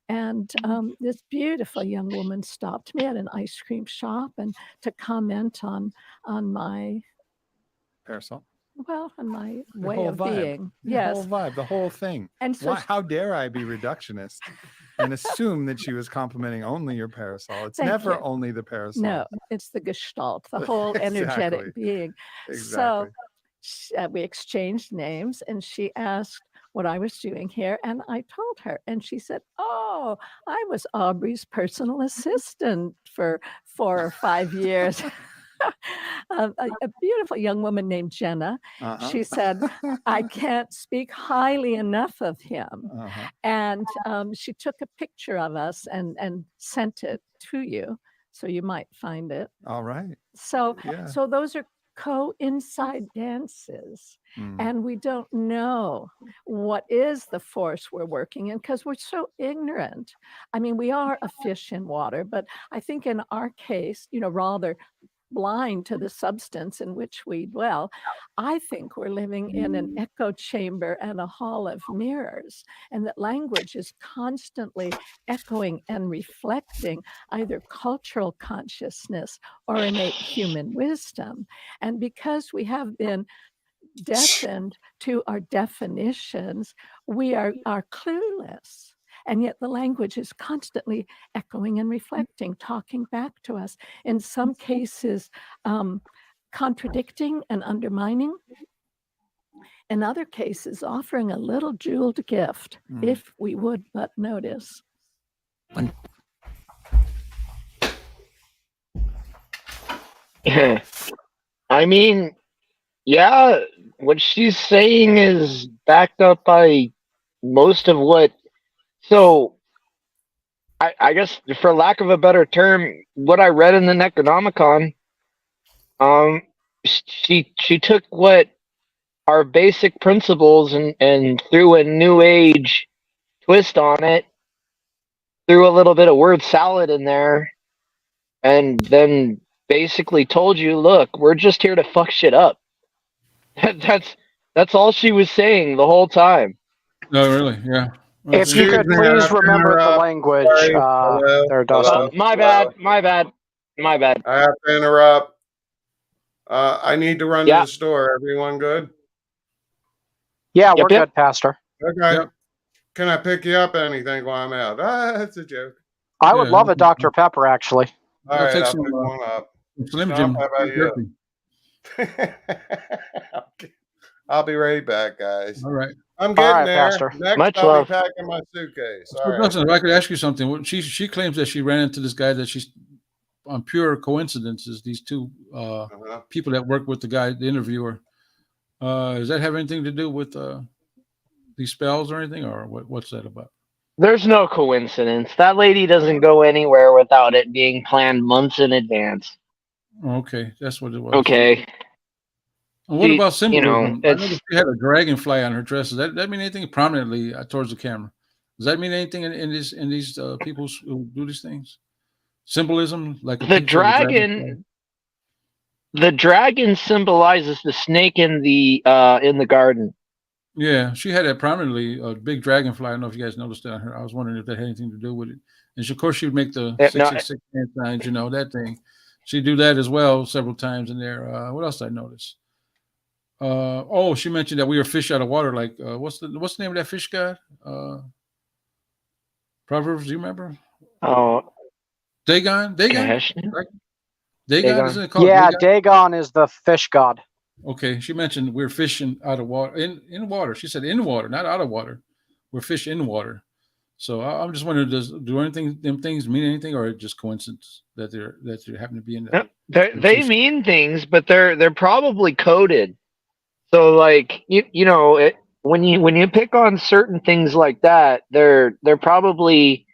S6: and this beautiful young woman stopped me at an ice cream shop and to comment on my
S8: parasol.
S6: Well, and my way of being.
S8: Yes. The whole vibe, the whole thing.
S6: And so
S8: how dare I be reductionist and assume that she was complimenting only your parasol? It's never only the parasol.
S6: No, it's the gestalt, the whole energetic being.
S8: Exactly.
S6: So we exchanged names, and she asked what I was doing here, and I told her, and she said, oh, I was Aubrey's personal assistant for 4 or 5 years. A beautiful young woman named Jenna. She said, I can't speak highly enough of him. And she took a picture of us and sent it to you, so you might find it.
S8: All right.
S6: So those are co-inside dances, and we don't know what is the force we're working in because we're so ignorant. I mean, we are a fish in water, but I think in our case, rather blind to the substance in which we dwell. I think we're living in an echo chamber and a hall of mirrors, and that language is constantly echoing and reflecting either cultural consciousness or innate human wisdom. And because we have been destined to our definitions, we are clueless. And yet the language is constantly echoing and reflecting, talking back to us, in some cases contradicting and undermining, in other cases offering a little jeweled gift, if we would but notice.
S5: I mean, yeah, what she's saying is backed up by most of what. So, I guess, for lack of a better term, what I read in the Necronomicon, she took what our basic principles and threw a new age twist on it, threw a little bit of word salad in there, and then basically told you, look, we're just here to fuck shit up. That's all she was saying the whole time.
S1: No, really, yeah. Well,
S4: If you could please remember the language, there, Dustin.
S5: My bad.
S3: I have to interrupt. I need to run to the store. Everyone good?
S4: Yeah, we're good, Pastor.
S3: Okay. Yep. Can I pick you up anything while I'm out? That's a joke.
S4: I would love a Dr. Pepper, actually.
S3: All right, I'll pick one up.
S1: Slim Jim.
S3: How about you? I'll be right back, guys.
S1: All right.
S3: I'm getting there.
S4: Pastor.
S3: Next,
S5: Much
S3: I'll
S5: love.
S3: be packing my suitcase.
S1: So, Dustin, if I could ask you something, she claims that she ran into this guy that she's on pure coincidences. These two people that work with the guy, the interviewer. Does that have anything to do with these spells or anything, or what's that about?
S5: There's no coincidence. That lady doesn't go anywhere without it being planned months in advance.
S1: Okay, that's what it was.
S5: Okay.
S1: And what about symbolism?
S5: You know,
S1: I noticed she had a dragonfly on her dress. Does that mean anything prominently towards the camera? Does that mean anything in these people who do these things? Symbolism, like
S5: the dragon. The dragon symbolizes the snake in the garden.
S1: Yeah, she had that prominently, a big dragonfly. I don't know if you guys noticed that on her. I was wondering if that had anything to do with it. And of course, she would make the 666 hand signs, that thing. She'd do that as well several times in there. What else did I notice? She mentioned that we were fish out of water. Like, what's the name of that fish god? Proverbs, do you remember?
S5: Oh,
S1: Dagon? Right? Dagon, isn't it called?
S4: Yeah, Dagon is the fish god.
S1: Okay, she mentioned we're fishing out of water, in water. She said in water, not out of water. We're fish in water. So I'm just wondering, them things mean anything, or just coincidence that they happen to be in there?
S5: They mean things, but they're probably coded. So, like, when you pick on certain things like that, they're probably,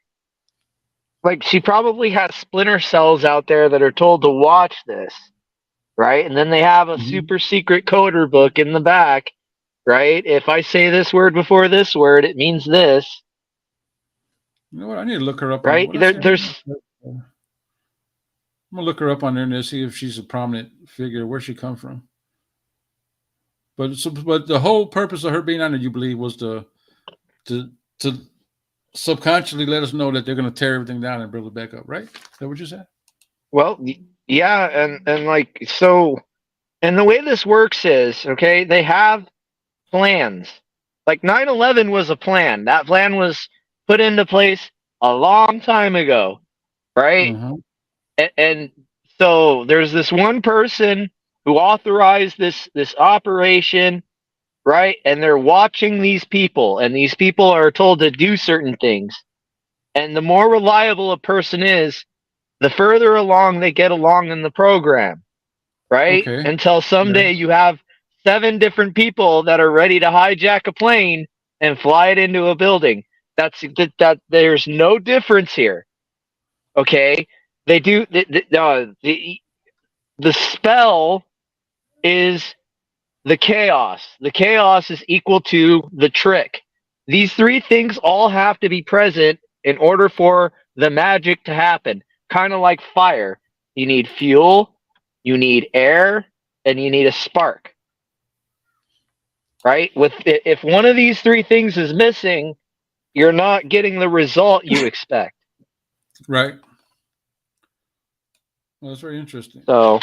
S5: like, she probably has splinter cells out there that are told to watch this, right? And then they have a super secret coder book in the back, right? If I say this word before this word, it means this.
S1: You know what? I need to look her up.
S5: Right?
S1: I'm gonna look her up on there and see if she's a prominent figure, where she come from. But the whole purpose of her being on it, you believe, was to subconsciously let us know that they're going to tear everything down and build it back up, right? Is that what you said?
S5: Well, yeah, and like, so, and the way this works is, okay, they have plans. Like 9/11 was a plan. That plan was put into place a long time ago, right? And so there's this one person who authorized this operation, right? And they're watching these people, and these people are told to do certain things. And the more reliable a person is, the further along they get along in the program, right?
S1: Okay.
S5: Until someday you have 7 different people that are ready to hijack a plane and fly it into a building. That there's no difference here. Okay? They do the spell is the chaos. The chaos is equal to the trick. These 3 things all have to be present in order for the magic to happen. Kind of like fire. You need fuel, you need air, and you need a spark. Right? If one of these three things is missing, you're not getting the result you expect.
S1: Right. Well, that's very interesting.
S5: So,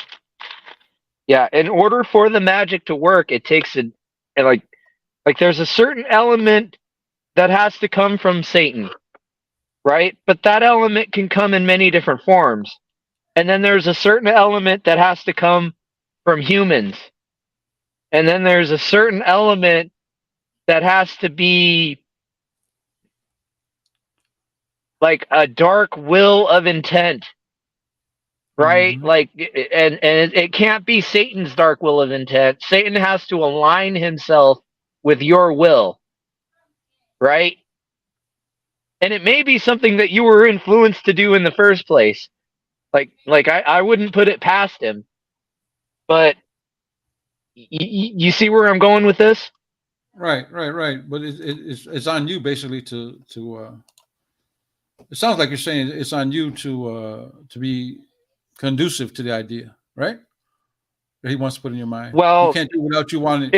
S5: yeah, in order for the magic to work, it takes like there's a certain element that has to come from Satan, right? But that element can come in many different forms. And then there's a certain element that has to come from humans. And then there's a certain element that has to be like a dark will of intent, right?
S1: Mm-hmm.
S5: Like, and it can't be Satan's dark will of intent. Satan has to align himself with your will, right? And it may be something that you were influenced to do in the first place. Like I wouldn't put it past him, but you see where I'm going with this?
S1: Right. But it's on you basically to. It sounds like you're saying it's on you to be conducive to the idea, right? That he wants to put in your mind.
S5: Well,
S1: you can't do it without you wanting.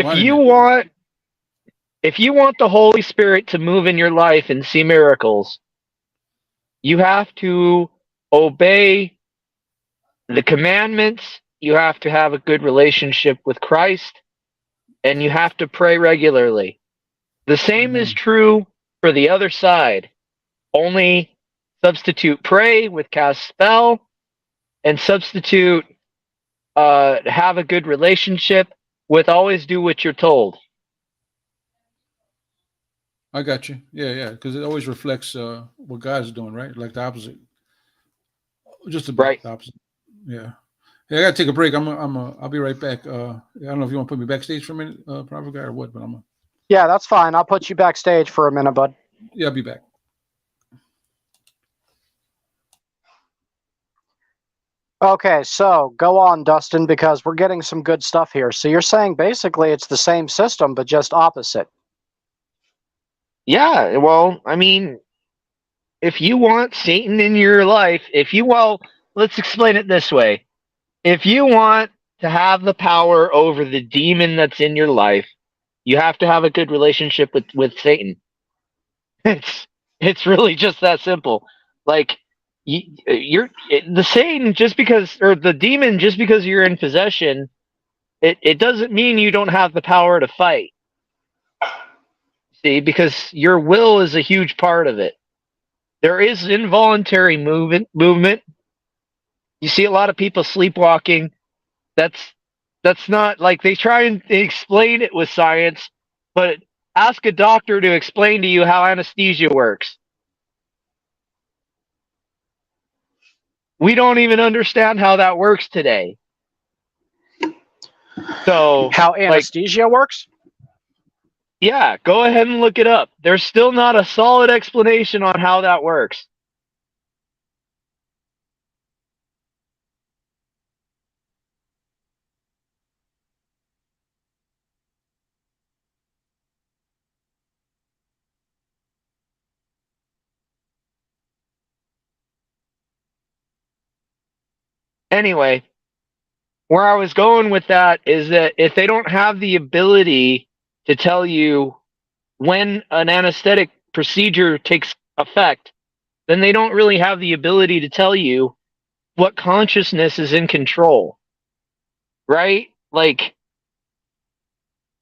S5: If you want the Holy Spirit to move in your life and see miracles, you have to obey the commandments. You have to have a good relationship with Christ, and you have to pray regularly. The same is true for the other side. Only substitute pray with cast spell, and substitute have a good relationship with always do what you're told.
S1: I got you. Yeah, because it always reflects what God's doing, right? Like the opposite, just about the opposite. Yeah. Hey, I gotta take a break. I'll be right back. I don't know if you want to put me backstage for a minute, Private Guy, or what, but
S4: Yeah, that's fine. I'll put you backstage for a minute, bud.
S1: Yeah, I'll be back.
S4: Okay, so go on, Dustin, because we're getting some good stuff here. So you're saying basically it's the same system, but just opposite.
S5: Yeah, well, I mean, if you want Satan in your life, let's explain it this way. If you want to have the power over the demon that's in your life, you have to have a good relationship with Satan. It's really just that simple. Like, the Satan or the demon just because you're in possession, it doesn't mean you don't have the power to fight. See, because your will is a huge part of it. There is involuntary movement. You see a lot of people sleepwalking. That's not like they try and explain it with science, but ask a doctor to explain to you how anesthesia works. We don't even understand how that works today. So
S4: how anesthesia works?
S5: Yeah, go ahead and look it up. There's still not a solid explanation on how that works. Anyway, where I was going with that is that if they don't have the ability to tell you when an anesthetic procedure takes effect, then they don't really have the ability to tell you what consciousness is in control. Right? Like,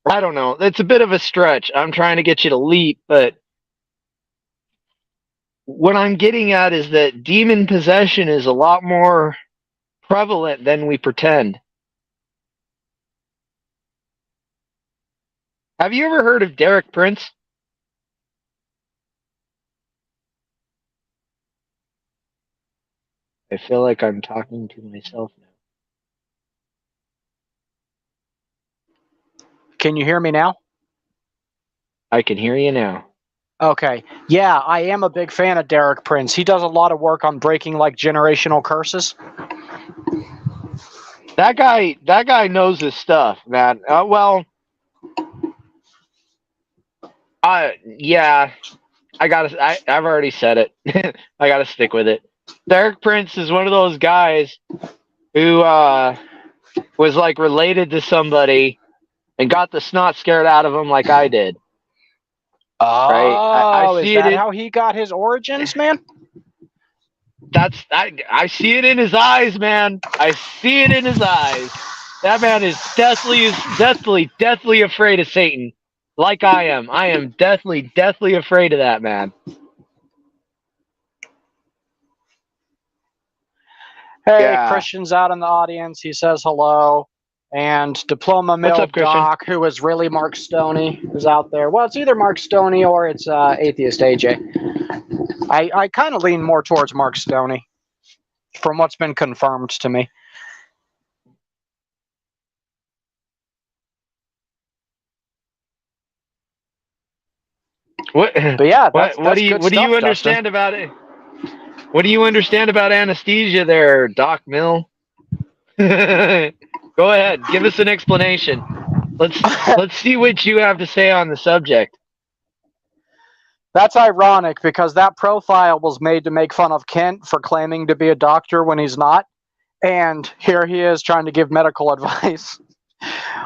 S5: I don't know. It's a bit of a stretch. I'm trying to get you to leap, but what I'm getting at is that demon possession is a lot more prevalent than we pretend. Have you ever heard of Derek Prince? I feel like I'm talking to myself now.
S4: Can you hear me now?
S5: I can hear you now.
S4: Okay. Yeah, I am a big fan of Derek Prince. He does a lot of work on breaking like generational curses.
S5: That guy knows his stuff, man. Yeah, I've already said it. I gotta stick with it. Derek Prince is one of those guys who was like related to somebody and got the snot scared out of him like I did.
S4: Oh,
S5: right? I
S4: is
S5: see
S4: that
S5: it.
S4: how he got his origins, man?
S5: I see it in his eyes, man. I see it in his eyes. That man is deathly afraid of Satan, like I am. I am deathly afraid of that man.
S4: Hey,
S5: Yeah.
S4: Christian's out in the audience. He says hello. And Diploma Mill
S5: up, Christian?
S4: Doc, who is really Mark Stoney, is out there. Well, it's either Mark Stoney or it's Atheist AJ. I kind of lean more towards Mark Stoney, from what's been confirmed to me.
S5: What?
S4: But yeah,
S5: what do you understand about it? What do you understand about anesthesia, there, Doc Mill? Go ahead, give us an explanation. Let's see what you have to say on the subject.
S4: That's ironic because that profile was made to make fun of Kent for claiming to be a doctor when he's not. And here he is trying to give medical advice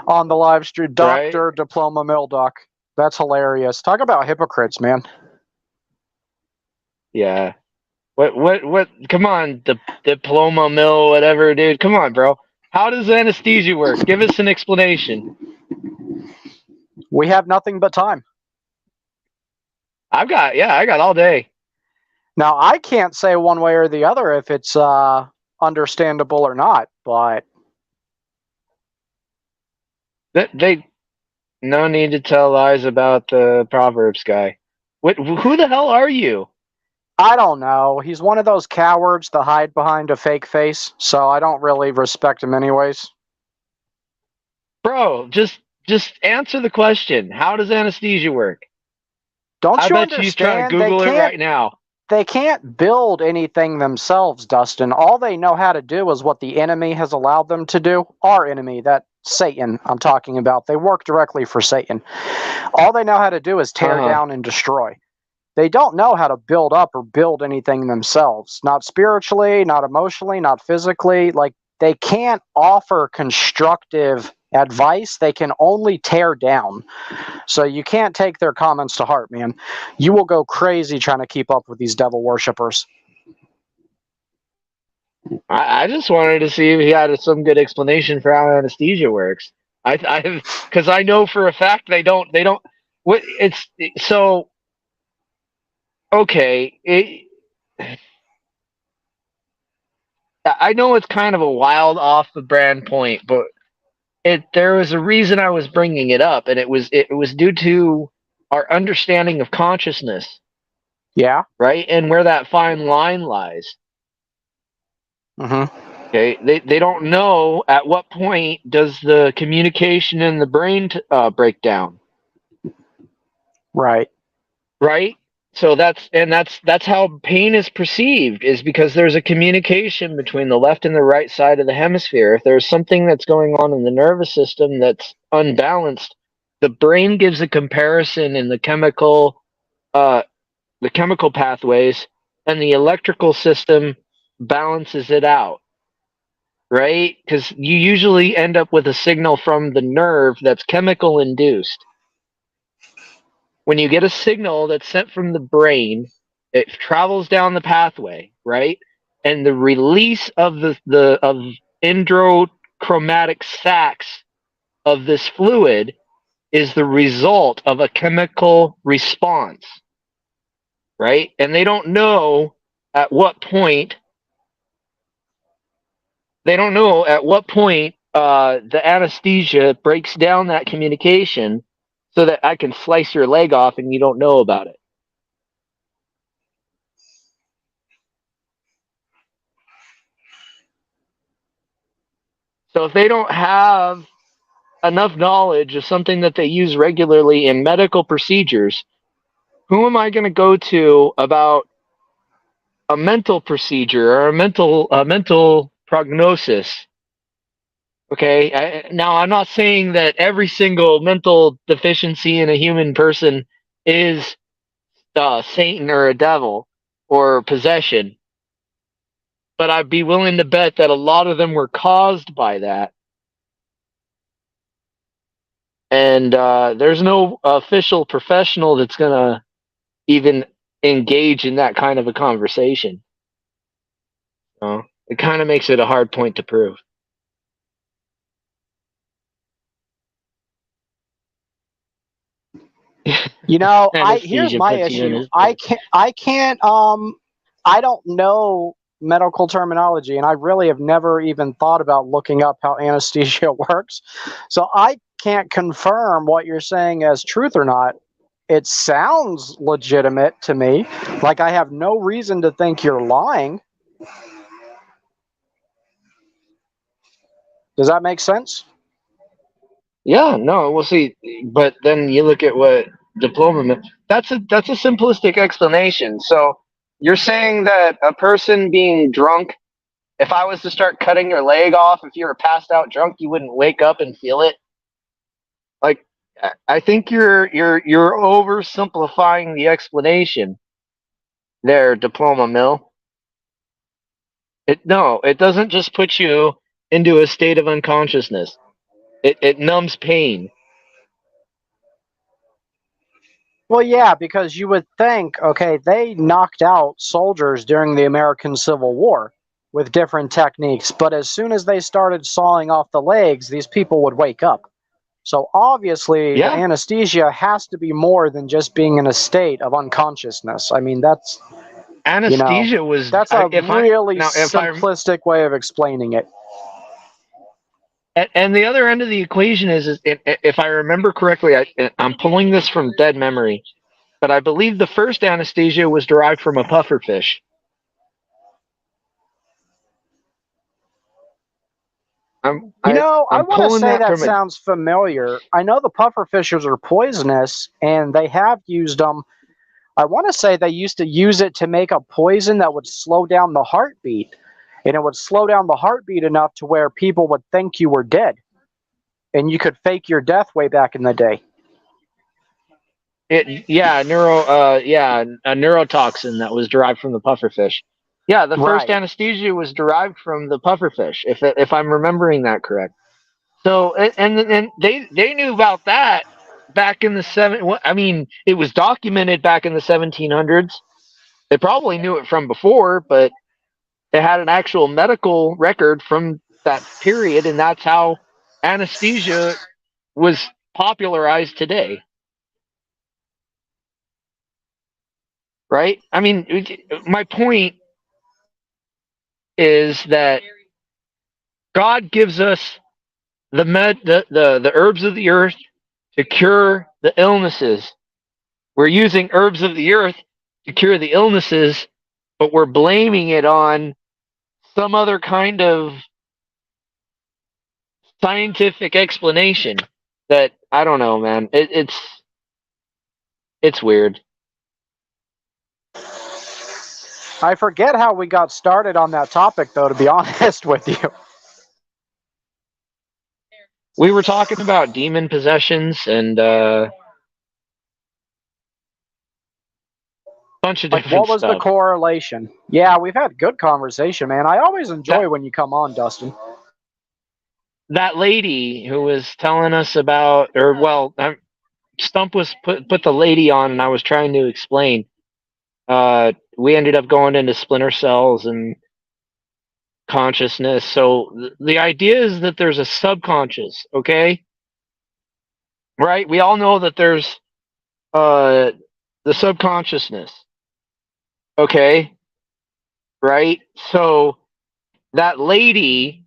S4: on the live stream. Dr.
S5: Right?
S4: Diploma Mill Doc. That's hilarious. Talk about hypocrites, man.
S5: Yeah. What? Come on, Diploma Mill, whatever, dude. Come on, bro. How does anesthesia work? Give us an explanation.
S4: We have nothing but time.
S5: I got all day.
S4: Now, I can't say one way or the other if it's understandable or not, but
S5: They no need to tell lies about the Proverbs guy. Who the hell are you?
S4: I don't know. He's one of those cowards that hide behind a fake face, so I don't really respect him anyways.
S5: Bro, just answer the question. How does anesthesia work?
S4: Don't
S5: I
S4: you
S5: bet
S4: understand?
S5: you're trying to Google it right now.
S4: They can't build anything themselves, Dustin. All they know how to do is what the enemy has allowed them to do. Our enemy, that Satan I'm talking about. They work directly for Satan. All they know how to do is tear down and destroy. They don't know how to build up or build anything themselves. Not spiritually, not emotionally, not physically. Like, they can't offer constructive advice. They can only tear down. So you can't take their comments to heart, man. You will go crazy trying to keep up with these devil worshippers.
S5: I just wanted to see if he had some good explanation for how anesthesia works. Because I know for a fact they don't. What it's so. Okay, I know it's kind of a wild, off the brand point, but there was a reason I was bringing it up, and it was due to our understanding of consciousness.
S4: Yeah.
S5: Right, and where that fine line lies. Okay, they don't know at what point does the communication in the brain break down.
S4: Right.
S5: Right. So that's how pain is perceived, is because there's a communication between the left and the right side of the hemisphere. If there's something that's going on in the nervous system that's unbalanced, the brain gives a comparison in the chemical pathways, and the electrical system balances it out. Right? Because you usually end up with a signal from the nerve that's chemical induced. When you get a signal that's sent from the brain, it travels down the pathway, right? And the release of of dendrochromatic sacs of this fluid is the result of a chemical response, right? And they don't know at what point the anesthesia breaks down that communication so that I can slice your leg off and you don't know about it. So if they don't have enough knowledge of something that they use regularly in medical procedures, who am I going to go to about a mental procedure or a mental prognosis? Okay, now I'm not saying that every single mental deficiency in a human person is Satan or a devil or possession, but I'd be willing to bet that a lot of them were caused by that. And there's no official professional that's gonna even engage in that kind of a conversation. So it kind of makes it a hard point to prove.
S4: You know, here's
S5: Anesthesia
S4: my
S5: puts you in
S4: issue.
S5: his
S4: I
S5: place.
S4: can't I don't know medical terminology, and I really have never even thought about looking up how anesthesia works. So I can't confirm what you're saying as truth or not. It sounds legitimate to me. Like I have no reason to think you're lying. Does that make sense?
S5: Yeah, no, we'll see. But then you look at what diploma meant. That's a simplistic explanation. So you're saying that a person being drunk, if I was to start cutting your leg off, if you were passed out drunk, you wouldn't wake up and feel it? Like, I think you're oversimplifying the explanation there, Diploma Mill. It doesn't just put you into a state of unconsciousness. It numbs pain.
S4: Well, yeah, because you would think, okay, they knocked out soldiers during the American Civil War with different techniques, but as soon as they started sawing off the legs, these people would wake up. So obviously, the
S5: Yeah,
S4: anesthesia has to be more than just being in a state of unconsciousness. I mean, that's
S5: anesthesia was.
S4: that's a
S5: If I
S4: really
S5: now if I
S4: simplistic way of explaining it.
S5: and the other end of the equation is if I remember correctly, I'm pulling this from dead memory, but I believe the first anesthesia was derived from a pufferfish.
S4: I
S5: I'm
S4: want to
S5: pulling
S4: say
S5: that
S4: that
S5: from a.
S4: sounds familiar. I know the pufferfishes are poisonous, and they have used them. I want to say they used to use it to make a poison that would slow down the heartbeat. And it would slow down the heartbeat enough to where people would think you were dead. And you could fake your death way back in the day.
S5: A neurotoxin that was derived from the pufferfish. Yeah, the first
S4: Right.
S5: anesthesia was derived from the pufferfish, if I'm remembering that correct. So and they knew about that back in the I mean, it was documented back in the 1700s. They probably knew it from before, but they had an actual medical record from that period, and that's how anesthesia was popularized today. Right? I mean, my point is that God gives us the herbs of the earth to cure the illnesses. We're using herbs of the earth to cure the illnesses, but we're blaming it on some other kind of scientific explanation that I don't know, man. It's weird.
S4: I forget how we got started on that topic, though, to be honest with you.
S5: We were talking about demon possessions and bunch of different
S4: What was the
S5: stuff.
S4: correlation? Yeah, we've had good conversation, man. I always enjoy when you come on, Dustin.
S5: That lady who was telling us about, or well, Stump was put the lady on, and I was trying to explain. We ended up going into splinter cells and consciousness. So the idea is that there's a subconscious, okay? Right? We all know that there's the subconsciousness. Okay? Right? So that lady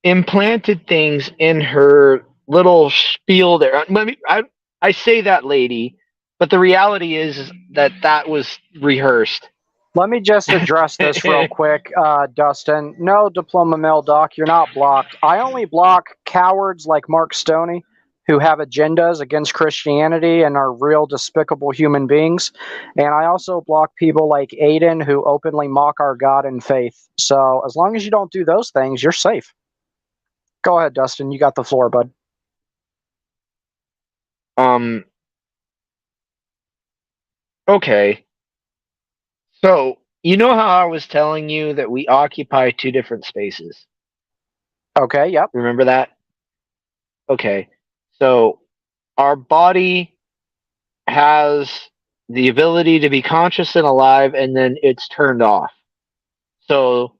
S5: implanted things in her little spiel there. I say that lady, but the reality is that was rehearsed.
S4: Let me just address this real quick, Dustin. No, Diploma Mill Doc, you're not blocked. I only block cowards like Mark Stoney who have agendas against Christianity and are real despicable human beings. And I also block people like Aiden who openly mock our God and faith. So as long as you don't do those things, you're safe. Go ahead, Dustin. You got the floor, bud.
S5: Okay. So, you know how I was telling you that we occupy two different spaces?
S4: Okay, yep.
S5: Remember that? Okay. So, our body has the ability to be conscious and alive, and then it's turned off. So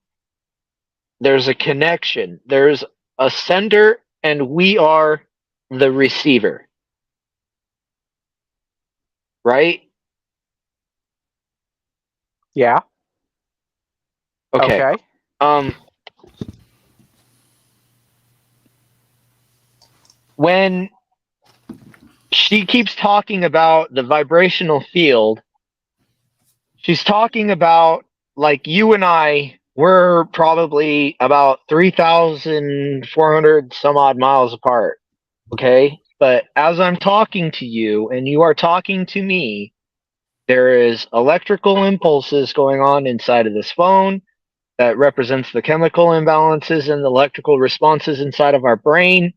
S5: there's a connection. There's a sender, and we are the receiver. Right?
S4: Yeah.
S5: Okay. When she keeps talking about the vibrational field, she's talking about, like, you and I, we're probably about 3,400 some odd miles apart. Okay? But as I'm talking to you and you are talking to me, there is electrical impulses going on inside of this phone that represents the chemical imbalances and the electrical responses inside of our brain,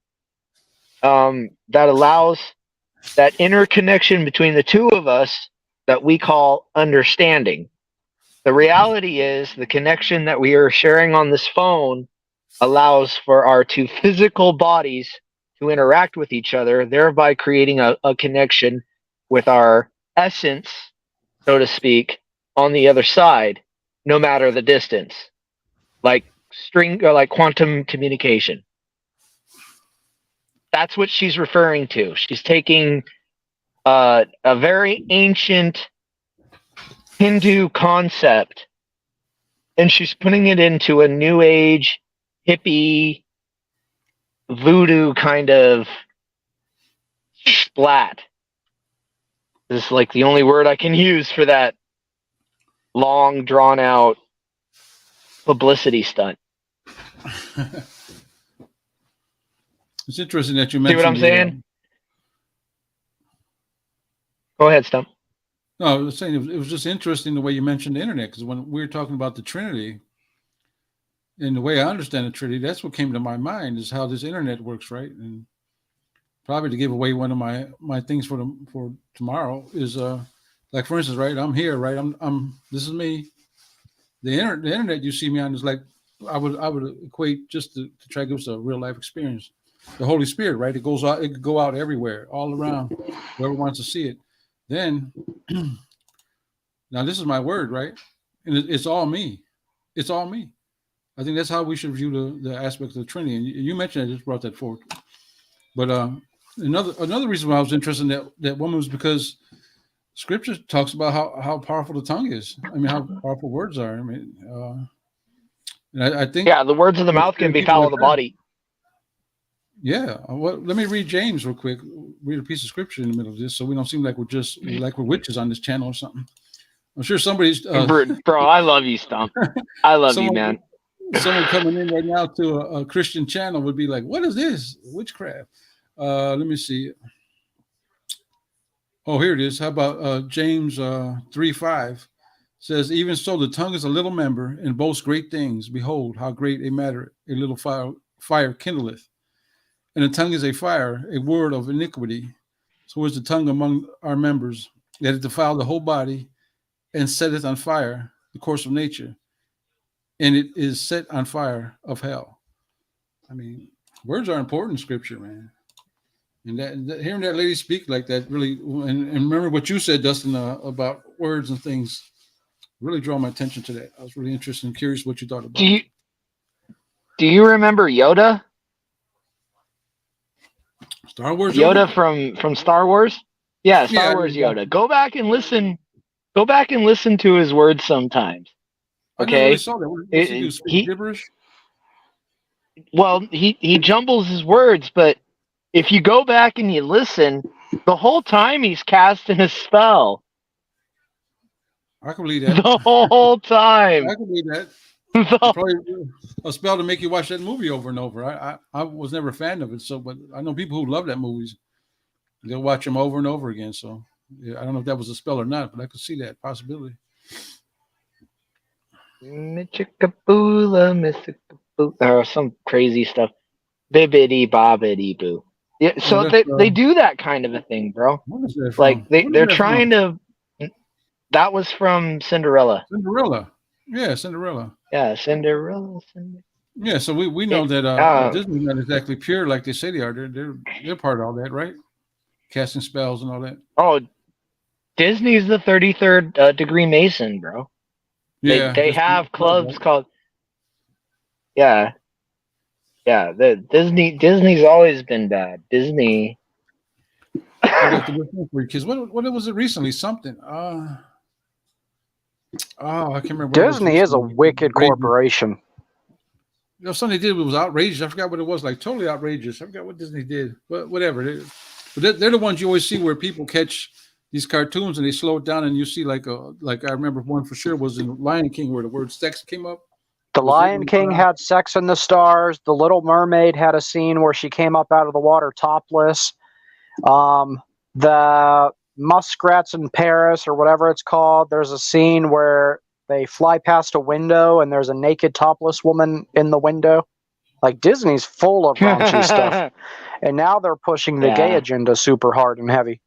S5: that allows that interconnection between the two of us that we call understanding. The reality is the connection that we are sharing on this phone allows for our two physical bodies to interact with each other, thereby creating a connection with our essence, so to speak, on the other side, no matter the distance, like string or like quantum communication. That's what she's referring to. She's taking a very ancient Hindu concept and she's putting it into a new age, hippie, voodoo kind of splat. This is like the only word I can use for that long, drawn out publicity stunt.
S1: It's interesting that you mentioned.
S5: See what I'm saying? Go ahead, Stump.
S1: No, I was saying it was just interesting the way you mentioned the internet, because when we were talking about the Trinity, and the way I understand the Trinity, that's what came to my mind is how this internet works, right? And probably to give away one of my things for tomorrow is like, for instance, right? I'm here, right? This is me. The internet you see me on is like I would equate, just to try to give us a real life experience, the Holy Spirit, right? It goes out, it could go out everywhere, all around, whoever wants to see it. Then now this is my word, right? And it's all me. It's all me. I think that's how we should view the aspect of the Trinity. And you mentioned, I just brought that forward. But another reason why I was interested in that woman was because Scripture talks about how powerful the tongue is. I mean, how powerful words are. I mean, and I think,
S5: yeah, the words of the mouth can be foul of the body.
S1: Yeah. Well, let me read James real quick. Read a piece of Scripture in the middle of this, so we don't seem like we're witches on this channel or something. I'm sure somebody's
S5: bro. I love you, Stump. I love you, man.
S1: Someone coming in right now to a Christian channel would be like, "What is this? Witchcraft?" Let me see. Oh, here it is. How about James 3:5 says, "Even so, the tongue is a little member and boasts great things. Behold, how great a matter a little fire kindleth. And the tongue is a fire, a word of iniquity. So is the tongue among our members, that it defile the whole body and setteth on fire the course of nature. And it is set on fire of hell." I mean, words are important in Scripture, man. And that hearing that lady speak like that really, and remember what you said, Dustin, about words and things, really draw my attention to that. I was really interested and curious what you thought about it.
S5: Do you remember Yoda?
S1: Star Wars
S5: Yoda from Star Wars? Yeah, Star Wars Yoda. Go back and listen to his words sometimes. Okay. I never really saw that. What does he do? Speak gibberish? Well, he jumbles his words, but if you go back and you listen, the whole time he's casting a spell.
S1: I can believe that.
S5: The whole time.
S1: I can believe that. Probably a spell to make you watch that movie over and over. I was never a fan of it, but I know people who love that movies. They'll watch them over and over again. So yeah, I don't know if that was a spell or not, but I could see that possibility.
S5: Or some crazy stuff. Bibbidi bobbidi boo. Yeah, so they do that kind of a thing, bro.
S1: What is that from?
S5: Like they're trying to. That was from Cinderella.
S1: Cinderella. Yeah, Cinderella.
S5: Yeah, Cinderella.
S1: Yeah, so we know that Disney's not exactly pure like they say they are. They're part of all that, right? casting spells and all that.
S5: Oh, Disney's the 33rd degree Mason, bro.
S1: Yeah,
S5: they have clubs called. Yeah. Yeah, Disney's always been bad. Disney.
S1: Because what was it recently? Something. I can't remember.
S4: Disney is a wicked corporation.
S1: You know, something they did was outrageous. I forgot what it was. Like totally outrageous. I forgot what Disney did. But whatever. But they're the ones you always see where people catch these cartoons and they slow it down, and you see like I remember one for sure was in Lion King where the word sex came up.
S4: The Lion King had sex in the stars. The Little Mermaid had a scene where she came up out of the water topless. The Muskrats in Paris, or whatever it's called, there's a scene where they fly past a window and there's a naked topless woman in the window. Like, Disney's full of raunchy stuff. And now they're pushing the gay agenda super hard and heavy.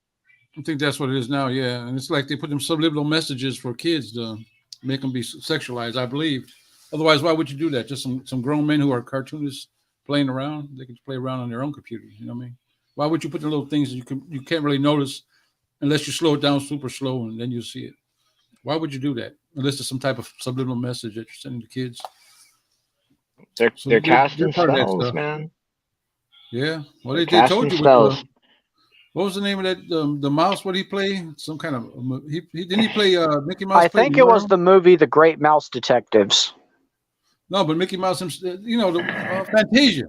S1: I think that's what it is now, yeah. And it's like they put them subliminal messages for kids to make them be sexualized, I believe. Otherwise, why would you do that? Just some grown men who are cartoonists playing around. They can play around on their own computer. You know what I mean? Why would you put the little things that you can't really notice unless you slow it down super slow and then you see it? Why would you do that? Unless it's some type of subliminal message that you're sending to kids.
S5: They're casting spells, man.
S1: Yeah. Well, they told you. What was the name of that? The mouse? What did he play? Some kind of didn't he play Mickey Mouse?
S4: I think it was the movie The Great Mouse Detectives.
S1: No, but Mickey Mouse, you know, the Fantasia.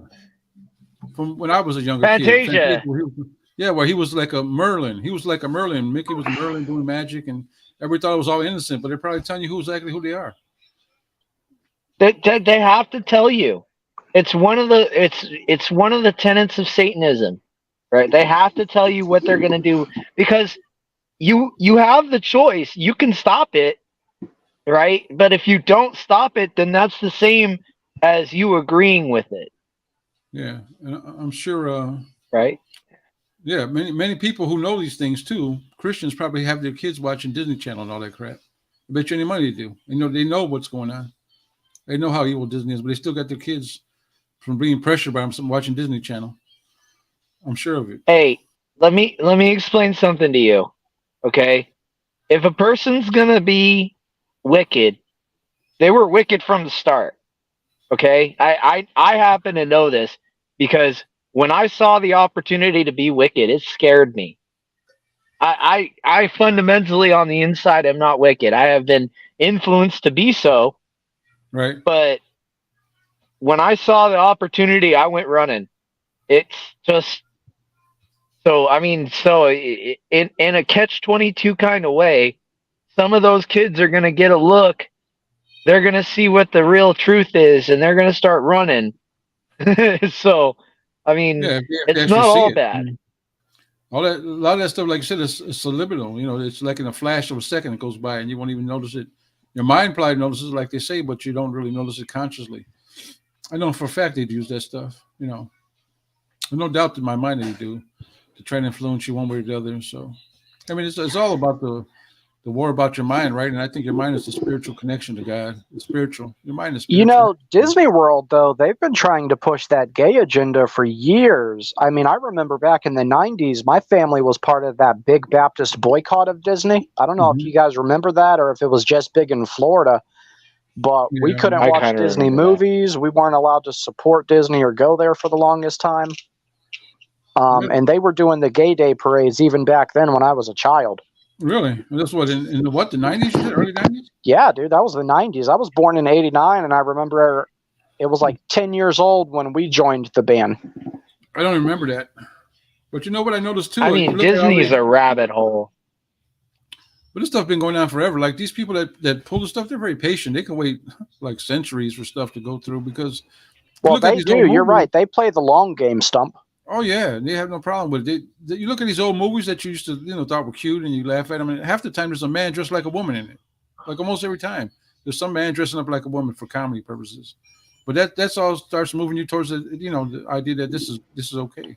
S1: From when I was a younger kid.
S5: Fantasia.
S1: Where he was like a Merlin. He was like a Merlin. Mickey was a Merlin doing magic, and everybody thought it was all innocent, but they're probably telling you who they are.
S5: They have to tell you. It's one of the tenets of Satanism, right? They have to tell you what they're going to do because you have the choice. You can stop it, right? But if you don't stop it, then that's the same as you agreeing with it.
S1: Yeah, and I'm sure.
S5: Right.
S1: Yeah, many people who know these things too. Christians probably have their kids watching Disney Channel and all that crap. I bet you any money they do. They know what's going on. They know how evil Disney is, but they still got their kids from being pressured by them watching Disney Channel. I'm sure of it.
S5: Hey, let me explain something to you. Okay? If a person's gonna be wicked, they were wicked from the start. Okay? I happen to know this because when I saw the opportunity to be wicked, it scared me. I fundamentally on the inside am not wicked. I have been influenced to be so.
S1: Right.
S5: But when I saw the opportunity, I went running. It's just so in a catch-22 kind of way, some of those kids are going to get a look. They're going to see what the real truth is, and they're going to start running. So, it's not all bad.
S1: A lot of that stuff, like you said, is subliminal. It's like in a flash of a second it goes by, and you won't even notice it. Your mind probably notices, like they say, but you don't really notice it consciously. I know for a fact they'd use that stuff. There's no doubt in my mind that they do to try and influence you one way or the other. So, it's all about the war about your mind, right? And I think your mind is the spiritual connection to God. It's spiritual. Your mind is spiritual.
S4: Disney World, though, they've been trying to push that gay agenda for years. I remember back in the 90s, my family was part of that big Baptist boycott of Disney. I don't know if you guys remember that or if it was just big in Florida, but we couldn't watch Disney movies. We weren't allowed to support Disney or go there for the longest time. And they were doing the gay day parades even back then when I was a child.
S1: Really? That's what in the 90s? Early 90s?
S4: Yeah, dude, that was the 90s. I was born in '89, and I remember it was like 10 years old when we joined the band.
S1: I don't remember that. But you know what I noticed too?
S5: Disney's a rabbit hole.
S1: But this stuff been going on forever. Like these people that pull the stuff, they're very patient. They can wait like centuries for stuff to go through because.
S4: Well, they do. You're right. They play the long game, Stump.
S1: Oh yeah, they have no problem with it. You look at these old movies that you used to thought were cute, and you laugh at them. And half the time, there's a man dressed like a woman in it. Like almost every time, there's some man dressing up like a woman for comedy purposes. But that's all starts moving you towards the idea that this is okay.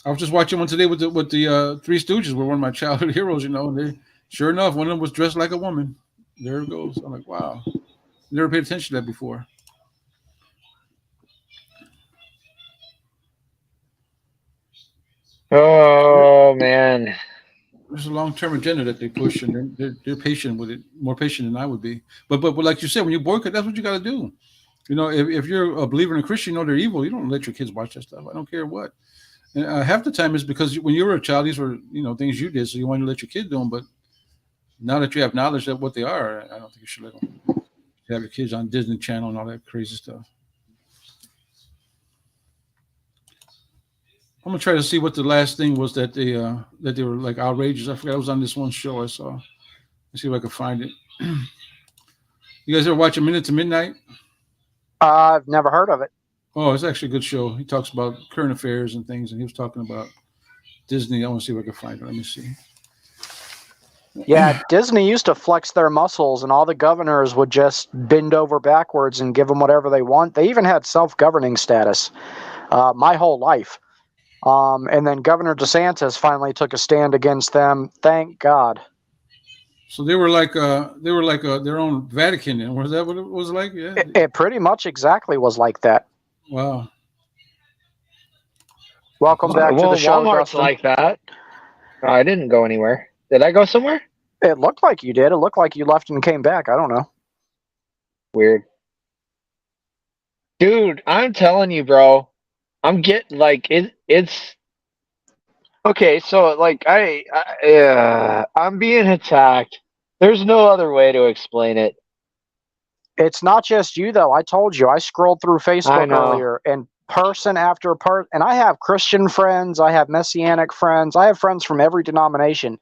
S1: I was just watching one today with the Three Stooges, were one of my childhood heroes. And they sure enough, one of them was dressed like a woman. There it goes. I'm like, wow, never paid attention to that before.
S5: Oh man.
S1: There's a long-term agenda that they push, and they're patient with it, more patient than I would be. But like you said, when you boycott, that's what you got to do. You know, if you're a believer in a Christian, you know they're evil. You don't let your kids watch that stuff. I don't care what. And half the time is because when you were a child, these were things you did, so you wanted to let your kid do them. But now that you have knowledge of what they are, I don't think you should let them have your kids on Disney Channel and all that crazy stuff. I'm gonna try to see what the last thing was that they were like outrageous. I forgot it was on this one show I saw. Let's see if I can find it. You guys ever watch A Minute to Midnight?
S4: I've never heard of it.
S1: Oh, it's actually a good show. He talks about current affairs and things, and he was talking about Disney. I want to see if I can find it. Let me see.
S4: Yeah, Disney used to flex their muscles, and all the governors would just bend over backwards and give them whatever they want. They even had self-governing status my whole life. And then Governor DeSantis finally took a stand against them. Thank God.
S1: So they were like their own Vatican. And was that what it was like? Yeah.
S4: It pretty much exactly was like that.
S1: Wow.
S4: Welcome back to the show,
S5: Walmart's
S4: Dustin.
S5: like that. I didn't go anywhere. Did I go somewhere?
S4: It looked like you did. It looked like you left and came back. I don't know.
S5: Weird. Dude, I'm telling you, bro. I'm getting like it's okay. So like I'm being attacked. There's no other way to explain it.
S4: It's not just you, though. I told you. I scrolled through Facebook earlier, and person after person. And I have Christian friends. I have Messianic friends. I have friends from every denomination.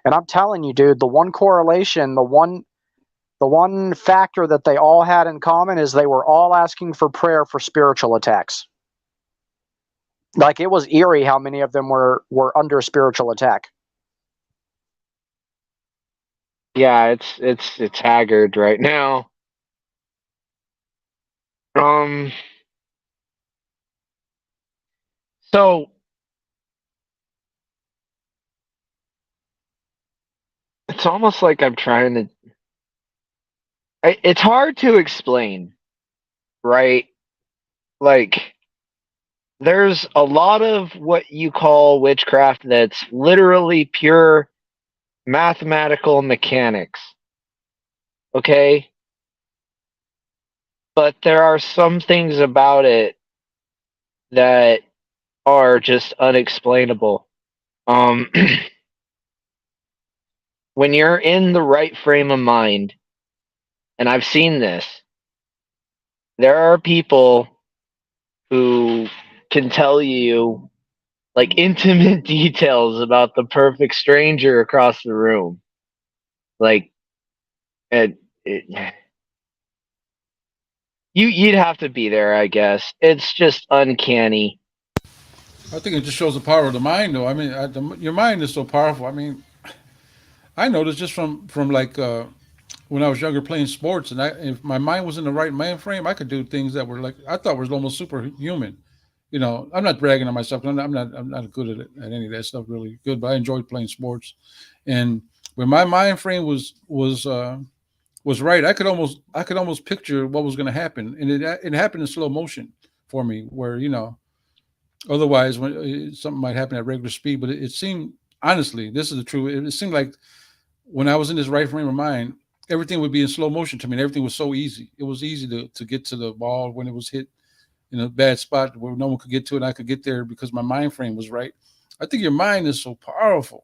S4: And I'm telling you, dude, the one correlation, the one factor that they all had in common is they were all asking for prayer for spiritual attacks. Like, it was eerie how many of them were under spiritual attack.
S5: Yeah, it's haggard right now. So it's almost like I'm trying to. It's hard to explain, right? Like, there's a lot of what you call witchcraft that's literally pure mathematical mechanics. Okay? But there are some things about it that are just unexplainable. When you're in the right frame of mind, and I've seen this, there are people who can tell you like intimate details about the perfect stranger across the room. Like, you'd have to be there, I guess. It's just uncanny.
S1: I think it just shows the power of the mind, though. I mean, your mind is so powerful. I mean, I noticed just from like when I was younger playing sports, and if my mind was in the right mind frame, I could do things that were like I thought was almost superhuman. You know, I'm not bragging on myself. I'm not good at any of that stuff really good, but I enjoyed playing sports. And when my mind frame was right, I could almost picture what was going to happen, and it happened in slow motion for me, where otherwise when something might happen at regular speed. But it seemed, honestly, this is the truth. It seemed like when I was in this right frame of mind, everything would be in slow motion to me, and everything was so easy. It was easy to get to the ball when it was hit in a bad spot where no one could get to it. I could get there because my mind frame was right. I think your mind is so powerful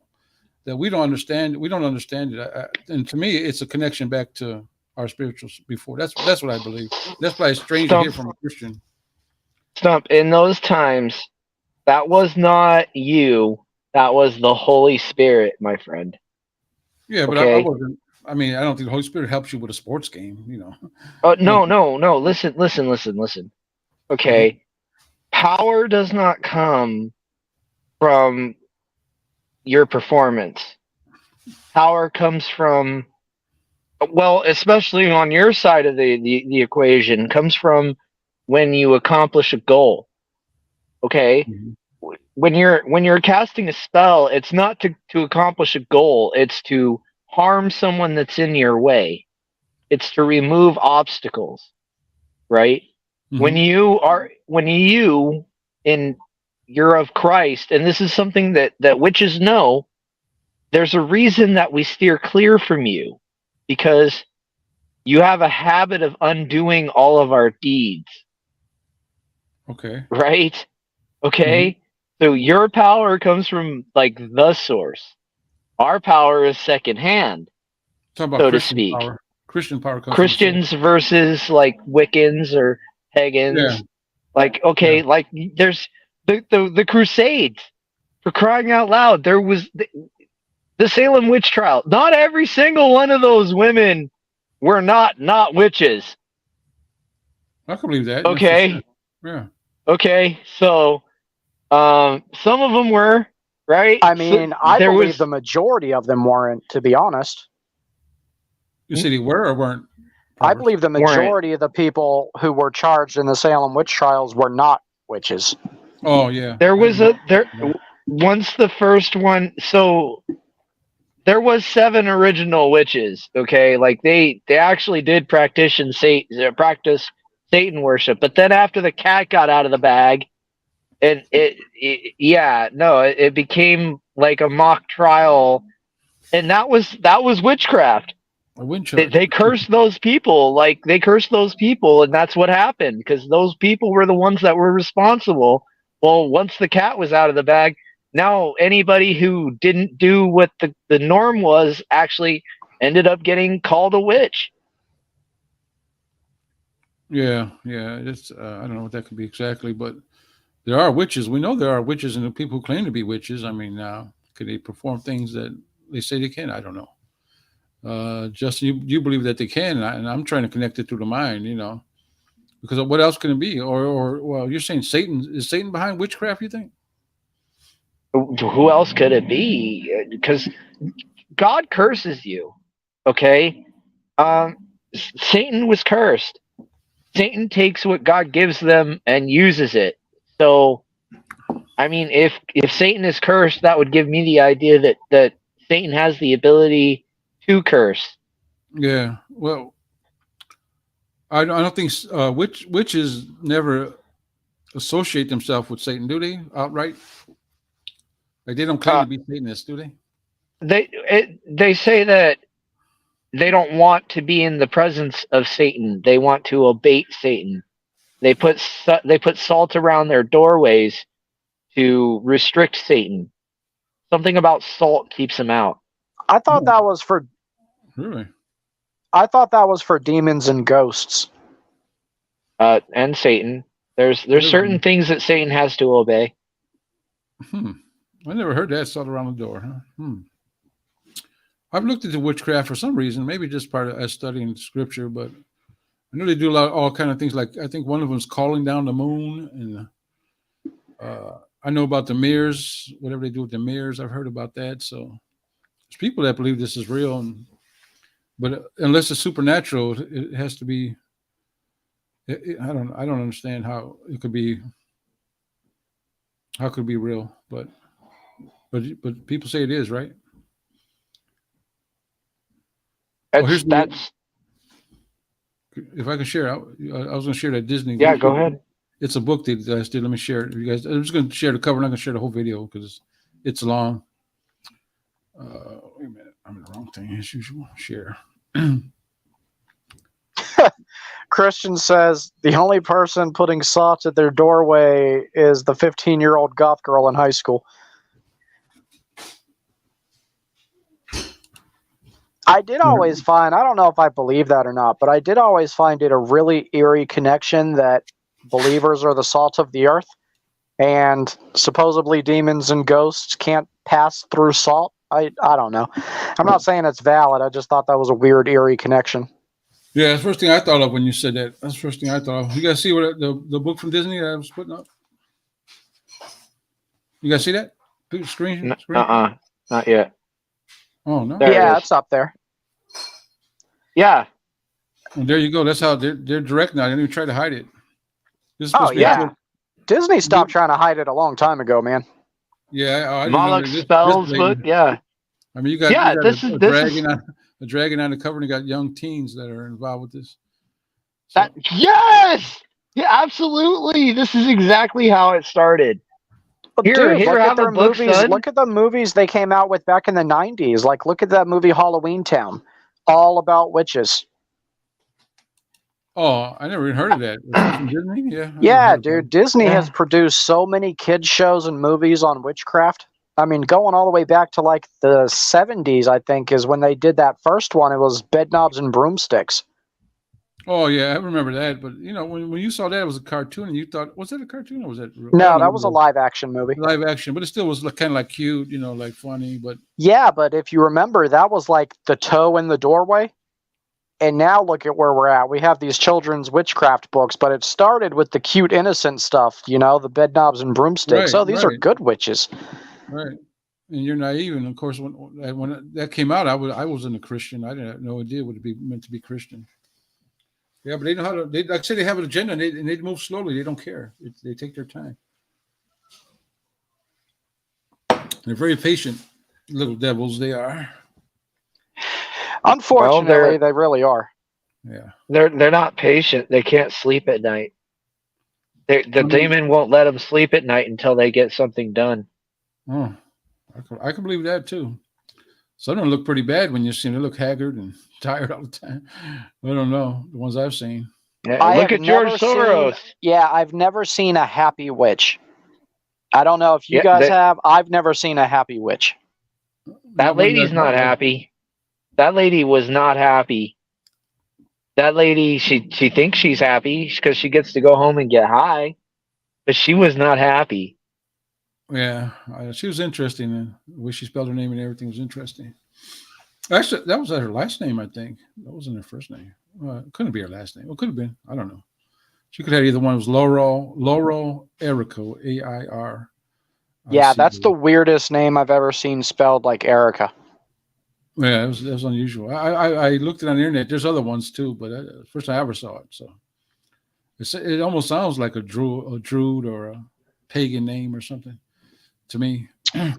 S1: that we don't understand it. And to me, it's a connection back to our spirituals before. That's what I believe. That's why it's strange to hear from a Christian.
S5: Stump, in those times, that was not you. That was the Holy Spirit, my friend.
S1: Yeah, but
S5: okay?
S1: I wasn't. I mean, I don't think the Holy Spirit helps you with a sports game,
S5: Oh, no. Listen. Okay. Mm-hmm. Power does not come from your performance. Power comes from, well, especially on your side of the equation, comes from when you accomplish a goal. Okay? Mm-hmm. When you're casting a spell, it's not to accomplish a goal, it's to harm someone that's in your way. It's to remove obstacles, right? Mm-hmm. When you in you're of Christ, and this is something that witches know, there's a reason that we steer clear from you, because you have a habit of undoing all of our deeds.
S1: Okay.
S5: Right? Okay? So your power comes from like the source. Our power is secondhand,
S1: Talk about
S5: so to
S1: Christian
S5: speak.
S1: power. Christian power comes from
S5: Christians versus like Wiccans or pagans.
S1: Yeah.
S5: Like, okay, like there's the Crusades, for crying out loud. There was the Salem witch trial. Not every single one of those women were not witches.
S1: I can believe that.
S5: Okay.
S1: Yeah.
S5: Okay. So, some of them were, right?
S4: I mean,
S5: So
S4: I
S5: there
S4: believe
S5: was
S4: the majority of them weren't, to be honest.
S1: You said they were or weren't?
S4: I believe the majority of the people who were charged in the Salem witch trials were not witches.
S1: Oh yeah.
S5: There was once the first one. So there was 7 original witches. Okay, like they actually did practice Satan worship. But then after the cat got out of the bag, and it became like a mock trial, and that was witchcraft. They cursed those people, and that's what happened, because those people were the ones that were responsible. Well, once the cat was out of the bag, now anybody who didn't do what the norm was actually ended up getting called a witch.
S1: Yeah. It's I don't know what that could be exactly, but there are witches. We know there are witches, and the people who claim to be witches. I mean, could they perform things that they say they can? I don't know. Justin, you believe that they can, and I'm trying to connect it through the mind, because what else can it be? Or well, you're saying is Satan behind witchcraft? You think?
S5: Who else could it be? Because God curses you. Okay, Satan was cursed. Satan takes what God gives them and uses it. So, I mean, if Satan is cursed, that would give me the idea that Satan has the ability to curse.
S1: Yeah. Well, I don't think witches never associate themselves with Satan, do they? Outright, like they don't claim to be Satanists, do they?
S5: They say that they don't want to be in the presence of Satan. They want to abate Satan. They put salt around their doorways to restrict Satan. Something about salt keeps him out.
S4: I thought that was for.
S1: Really?
S4: I thought that was for demons and ghosts.
S5: And Satan. There's certain things that Satan has to obey.
S1: I never heard that, salt around the door, huh? I've looked into witchcraft for some reason, maybe just part of studying scripture, but I know they do all kind of things. Like I think one of them is calling down the moon, and I know about the mirrors, whatever they do with the mirrors. I've heard about that. So there's people that believe this is real, but unless it's supernatural, it has to be. I don't understand how it could be. How could it be real? But people say it is, right?
S5: That's.
S1: If I can share, I was going to share that Disney.
S5: Yeah, go ahead.
S1: It's a book that I did. Let me share it. You guys, I'm just going to share the cover. I'm not going to share the whole video because it's long. Wait a minute, I'm in the wrong thing as usual. Share.
S4: Christian says the only person putting salt at their doorway is the 15-year-old goth girl in high school. I did always find, I don't know if I believe that or not, but I did always find it a really eerie connection that believers are the salt of the earth, and supposedly demons and ghosts can't pass through salt. I don't know. I'm not saying it's valid. I just thought that was a weird, eerie connection.
S1: Yeah, that's the first thing I thought of when you said that. That's the first thing I thought of. You guys see what the book from Disney that I was putting up? You guys see that? Screen?
S5: Not yet.
S1: Oh no!
S4: Yeah, it's up there.
S5: Yeah.
S1: Well, there you go. That's how they're direct now. They don't even try to hide it.
S4: Disney stopped trying to hide it a long time ago, man.
S1: Yeah, I
S5: Moloch spells, but yeah.
S1: I mean, you got a dragon on the cover, and you got young teens that are involved with this. So.
S5: Yes, yeah, absolutely. This is exactly how it started.
S4: Dude, look at
S5: have a
S4: their
S5: book,
S4: movies.
S5: son.
S4: Look at the movies they came out with back in the 90s. Like, look at that movie Halloween Town, all about witches.
S1: Oh, I never even heard of that. Was that from Disney? Yeah.
S4: Yeah, dude. Disney has produced so many kids shows and movies on witchcraft. I mean, going all the way back to like the 70s, I think, is when they did that first one. It was Bedknobs and Broomsticks.
S1: Oh yeah, I remember that. But you know, when you saw that, it was a cartoon, and you thought, was that a cartoon or was that real?
S4: No, that was a live action movie.
S1: Live action, but it still was kind of like cute, you know, like funny. But
S4: yeah, but if you remember, that was like the toe in the doorway. And now look at where we're at. We have these children's witchcraft books, but it started with the cute, innocent stuff, you know, the Bedknobs and Broomsticks.
S1: Right,
S4: Oh, these are good witches.
S1: Right. And you're naive. And of course, when that came out, I wasn't a Christian. I didn't have no idea what it meant to be Christian. Yeah, but they know how to. Like I said, they have an agenda, and they move slowly. They don't care. They take their time. They're very patient, little devils. They are.
S4: Unfortunately, they really are.
S1: Yeah.
S5: They're not patient. They can't sleep at night. The demon won't let them sleep at night until they get something done.
S1: Oh, I can believe that too. Some of them look pretty bad when you see them. They look haggard and tired all the time. I don't know. The ones I've seen.
S5: Yeah, look at George Soros.
S4: I've never seen a happy witch. I don't know if you guys have. I've never seen a happy witch.
S5: That lady's not happy. That lady was not happy. That lady, she thinks she's happy because she gets to go home and get high, but she was not happy.
S1: Yeah, she was interesting. The way she spelled her name and everything was interesting. Actually, that was her last name, I think. That wasn't her first name. It couldn't be her last name. It could have been. I don't know. She could have either one. It was Laurel Erico, A-I-R.
S4: Yeah, that's the weirdest name I've ever seen spelled like Erica.
S1: Yeah, it was unusual. I looked it on the internet. There's other ones too, but first time I ever saw it. So it almost sounds like a druid or a pagan name or something to me.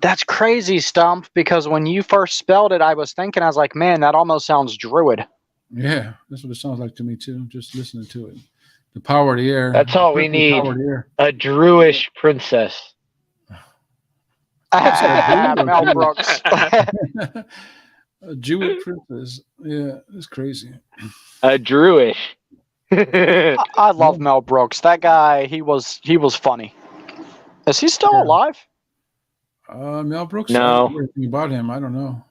S4: That's crazy, Stump, because when you first spelled it, I was like, man, that almost sounds druid.
S1: Yeah, that's what it sounds like to me too, just listening to it. The power of the air.
S5: That's all we need. A Druish princess.
S4: Mel Brooks.
S1: A Jewish princess. Yeah, it's crazy.
S5: A Druish.
S4: I love Mel Brooks. That guy, he was funny. Is he still alive?
S1: Mel Brooks?
S5: No.
S1: I don't know anything about him. I don't know.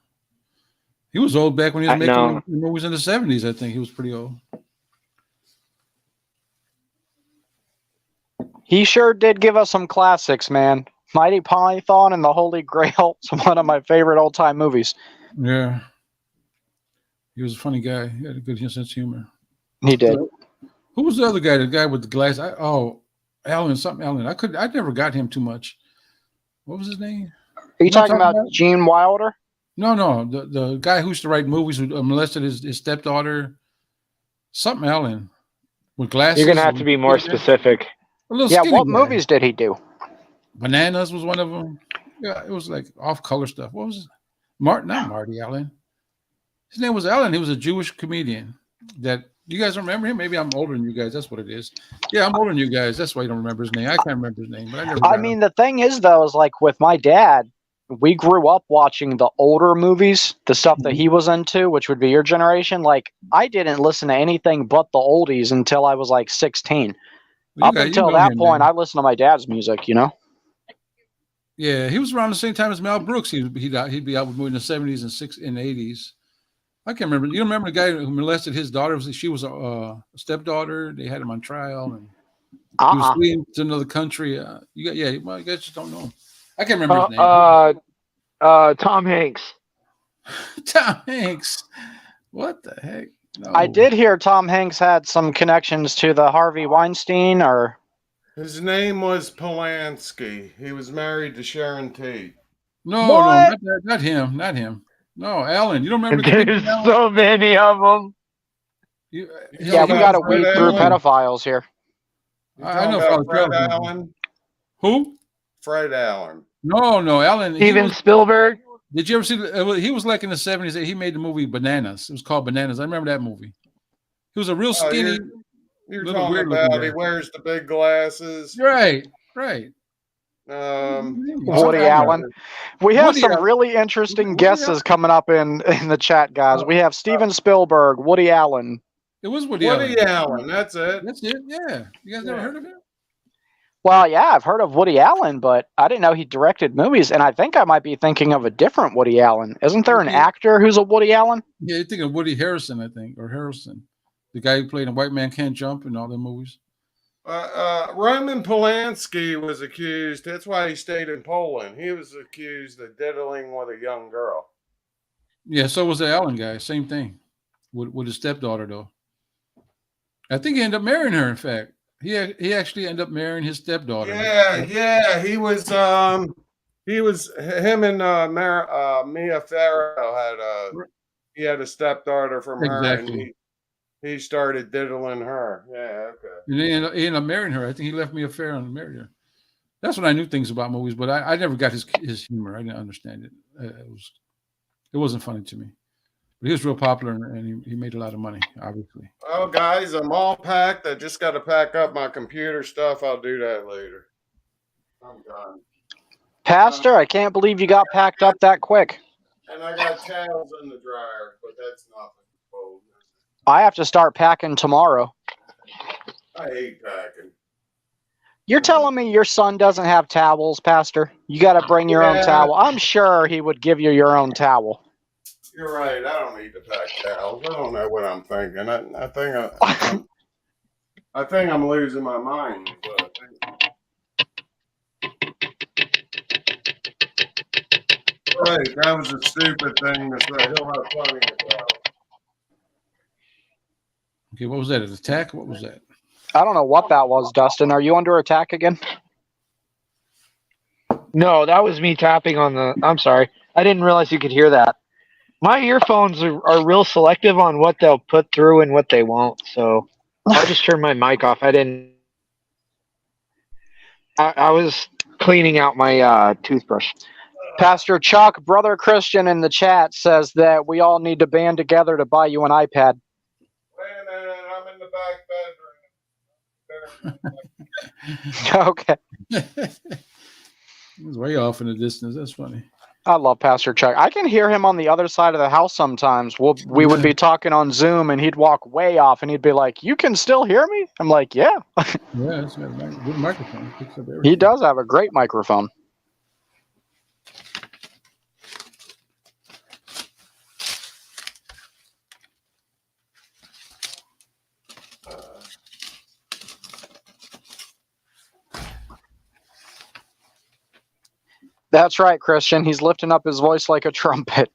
S1: He was old back when he was making movies in the 70s, I think. He was pretty old.
S4: He sure did give us some classics, man. Mighty Python and the Holy Grail. It's one of my favorite old-time movies.
S1: Yeah. He was a funny guy. He had a good sense of humor.
S4: He did.
S1: Who was the other guy? The guy with the glass? Alan. I never got him too much. What was his name?
S4: Are you talking about Gene Wilder?
S1: No. The guy who used to write movies who molested his stepdaughter. Something Allen. With glasses.
S5: You're going to have to be more specific.
S4: Yeah, what movies did he do?
S1: Bananas was one of them. Yeah, it was like off-color stuff. What was it? Not Marty Allen. His name was Allen. He was a Jewish comedian. That you guys remember him? Maybe I'm older than you guys. That's what it is. Yeah, I'm older than you guys. That's why you don't remember his name. I can't remember his name, but I mean,
S4: the thing is, though, is like with my dad, we grew up watching the older movies, the stuff that he was into, which would be your generation. Like, I didn't listen to anything but the oldies until I was like 16. Up until that point, I listened to my dad's music, you know?
S1: Yeah, he was around the same time as Mel Brooks. He'd be out with movies in the 70s and 80s. I can't remember. You remember the guy who molested his daughter? She was a stepdaughter. They had him on trial, and he was fleeing to another country. You guys just don't know him. I can't remember his name.
S5: Tom Hanks.
S1: Tom Hanks. What the heck? No.
S4: I did hear Tom Hanks had some connections to the Harvey Weinstein, or
S3: his name was Polanski. He was married to Sharon Tate.
S1: No, not him. Not him. No, Alan. You don't remember?
S5: There's so many of them.
S4: We got to weed through pedophiles here.
S1: I know
S3: Fred Allen.
S1: Who?
S3: Fred Allen.
S1: No, Alan.
S5: Steven Spielberg.
S1: Did you ever see? He was like in the 70s. He made the movie Bananas. It was called Bananas. I remember that movie. He was a real
S3: skinny. You're talking about he wears the big glasses.
S1: Right.
S4: Woody Allen. We have some
S3: Allen.
S4: really interesting guesses coming up in the chat, guys. We have Steven Spielberg, Woody Allen.
S1: It was Woody Allen.
S3: Allen. That's it.
S1: That's it. Yeah. You guys never heard of him?
S4: Well, yeah, I've heard of Woody Allen, but I didn't know he directed movies, and I think I might be thinking of a different Woody Allen. Isn't there an actor who's a Woody Allen?
S1: Yeah, you're thinking of Woody Harrelson, I think, or Harrelson. The guy who played in White Man Can't Jump and all the movies.
S3: Roman Polanski was accused. That's why he stayed in Poland. He was accused of diddling with a young girl.
S1: Yeah, so was the Allen guy. Same thing with his stepdaughter, though. I think he ended up marrying her, in fact. He actually ended up marrying his stepdaughter.
S3: Yeah. He was him and Mia Farrow had a stepdaughter from her, and he started diddling her. Yeah, okay.
S1: And he ended up marrying her. I think he left Mia Farrow and married her. That's when I knew things about movies, but I never got his humor. I didn't understand it. It wasn't funny to me. But he was real popular, and he made a lot of money, obviously.
S3: Oh, guys, I'm all packed. I just got to pack up my computer stuff. I'll do that later. I'm done.
S4: Pastor, I can't believe you got packed up that quick.
S3: And I got towels in the dryer, but that's nothing.
S4: I have to start packing tomorrow.
S3: I hate packing.
S4: You're telling me your son doesn't have towels, Pastor? You got to bring your own towel. I'm sure he would give you your own towel.
S3: You're right. I don't need to pack towels. I don't know what I'm thinking. I think I'm losing my mind. Right, that was a stupid thing to say. He'll have plenty of towels.
S1: Okay, what was that? An attack? What was that?
S4: I don't know what that was, Dustin. Are you under attack again?
S5: No, that was me tapping on the... I'm sorry. I didn't realize you could hear that. My earphones are real selective on what they'll put through and what they won't, so I'll just turn my mic off. I was cleaning out my toothbrush.
S4: Pastor Chuck, Brother Christian in the chat says that we all need to band together to buy you an iPad.
S3: Wait a minute, I'm in the back
S4: bedroom. Okay.
S1: It was way off in the distance. That's funny.
S4: I love Pastor Chuck. I can hear him on the other side of the house sometimes. We would be talking on Zoom, and he'd walk way off, and he'd be like, "You can still hear me?" I'm like, "Yeah."
S1: Yeah, it's got a good microphone. Picks up everything.
S4: He does have a great microphone. That's right, Christian. He's lifting up his voice like a trumpet.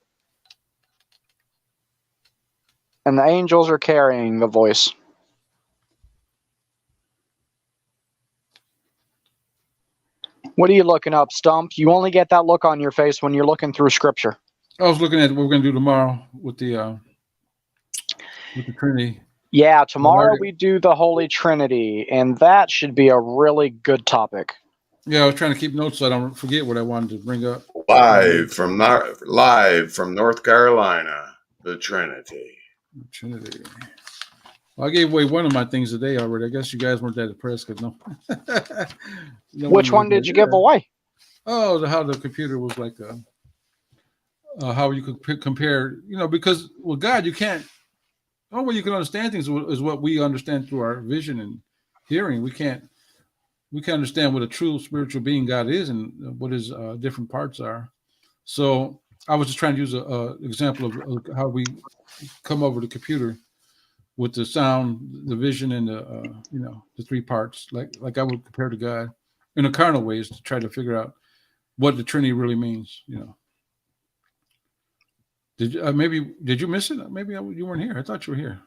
S4: And the angels are carrying the voice. What are you looking up, Stump? You only get that look on your face when you're looking through Scripture.
S1: I was looking at what we're going to do tomorrow with the Trinity.
S4: Yeah, tomorrow we do the Holy Trinity, and that should be a really good topic.
S1: Yeah, I was trying to keep notes so I don't forget what I wanted to bring up.
S3: Live from North Carolina, the Trinity.
S1: Trinity. Well, I gave away one of my things today already. I guess you guys weren't that impressed because no.
S4: Which one did you give away?
S1: Oh, how the computer was like, how you could compare, because with God you can't. The only way you can understand things is what we understand through our vision and hearing. We can't understand what a true spiritual being God is and what his different parts are. So I was just trying to use an example of how we come over the computer with the sound, the vision, and the three parts, like I would compare to God in a carnal ways to try to figure out what the Trinity really means. Did you miss it? Maybe you weren't here. I thought you were here.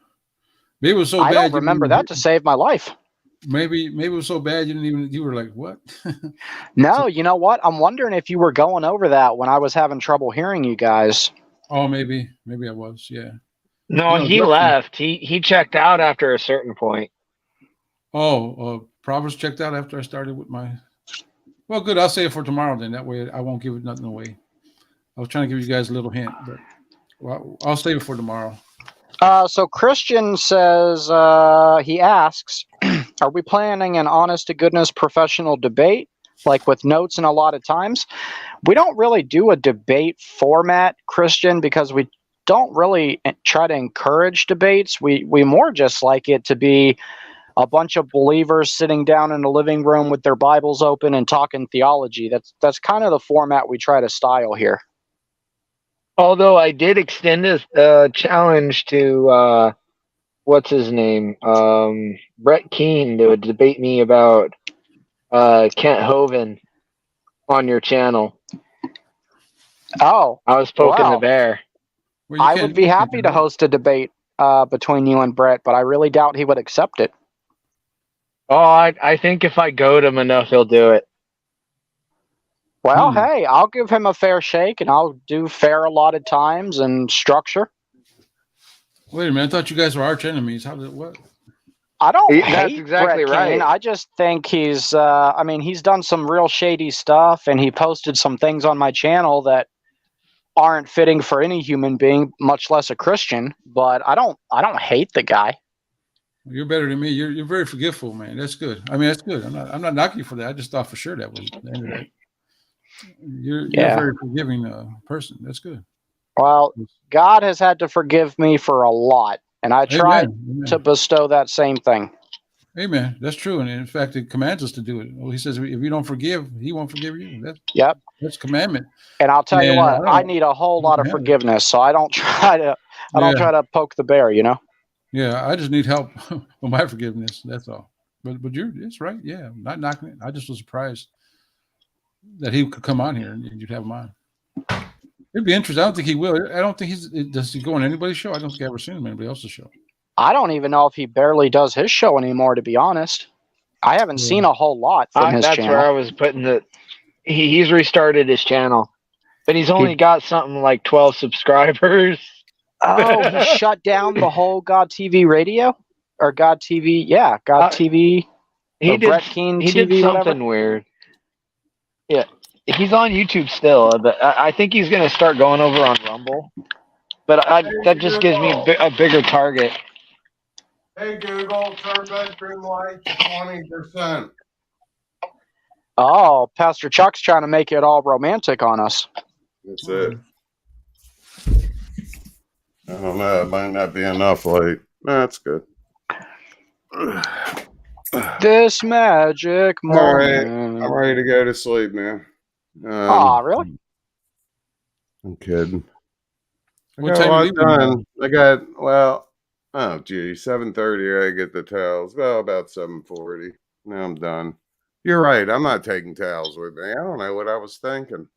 S1: Maybe it was so bad.
S4: I don't remember that to save my life.
S1: Maybe it was so bad you were like, what?
S4: No, you know what? I'm wondering if you were going over that when I was having trouble hearing you guys.
S1: Oh, maybe I was. Yeah.
S5: No, he left. He checked out after a certain point.
S1: Oh, Proverbs checked out after I started with my. Well, good. I'll say it for tomorrow then. That way I won't give it nothing away. I was trying to give you guys a little hint, but I'll save it for tomorrow.
S4: So Christian says, he asks, are we planning an honest to goodness professional debate, like with notes and a lot of times. We don't really do a debate format, Christian, because we don't really try to encourage debates. We more just like it to be a bunch of believers sitting down in a living room with their Bibles open and talking theology. That's kind of the format we try to style here.
S5: Although I did extend a challenge to what's his name, Brett Keane, to debate me about Kent Hovind on your channel.
S4: Oh,
S5: I was poking the bear.
S1: Well,
S4: I would be happy to host a debate between you and Brett, but I really doubt he would accept it.
S5: Oh, I think if I goad him enough, he'll do it.
S4: Well, hey, I'll give him a fair shake, and I'll do fair allotted times and structure.
S1: Wait a minute, I thought you guys were arch enemies. How did what?
S4: I don't
S5: That's
S4: hate
S5: exactly
S4: Brett Keane.
S5: right.
S4: I just think he's, I mean, he's done some real shady stuff, and he posted some things on my channel that aren't fitting for any human being, much less a Christian. But I don't hate the guy.
S1: You're better than me. You're very forgiveful, man. That's good. I mean, that's good. I'm not knocking you for that. I just thought for sure that was the end of that. You're a very forgiving person. That's good.
S4: Well, God has had to forgive me for a lot, and I tried to bestow that same thing.
S1: Amen. That's true. And in fact, it commands us to do it. Well, he says, if you don't forgive, he won't forgive you. That's commandment.
S4: And I'll tell you what, I need a whole lot of forgiveness, so I don't try to poke the bear, you know?
S1: Yeah, I just need help with my forgiveness. That's all. But it's right. Yeah, I'm not knocking it. I just was surprised that he could come on here and you'd have him on. It'd be interesting. I don't think he will. I don't think does he go on anybody's show? I don't think I've ever seen him on anybody else's show.
S4: I don't even know if he barely does his show anymore, to be honest. I haven't seen a whole lot from his channel.
S5: That's where I was putting the. He's restarted his channel, but he's only got something like 12 subscribers.
S4: Oh, he shut down the whole God TV radio or God TV. Yeah, God TV.
S5: He did.
S4: Brett Keane
S5: he
S4: TV,
S5: did something
S4: whatever.
S5: weird. Yeah, he's on YouTube still, but I think he's going to start going over on Rumble. But that just gives me a bigger target.
S3: Hey Google, turn bedroom light to 20%.
S4: Oh, Pastor Chuck's trying to make it all romantic on us.
S3: That's it. I don't know. It might not be enough light. That's good.
S4: This magic moment.
S3: All right, I'm ready to go to sleep, man.
S4: Really?
S3: I'm kidding.
S1: What time are you leaving?
S3: I got, well, oh, gee, 7:30, I get the towels. Well, about 7:40. Now I'm done. You're right. I'm not taking towels with me. I don't know what I was thinking.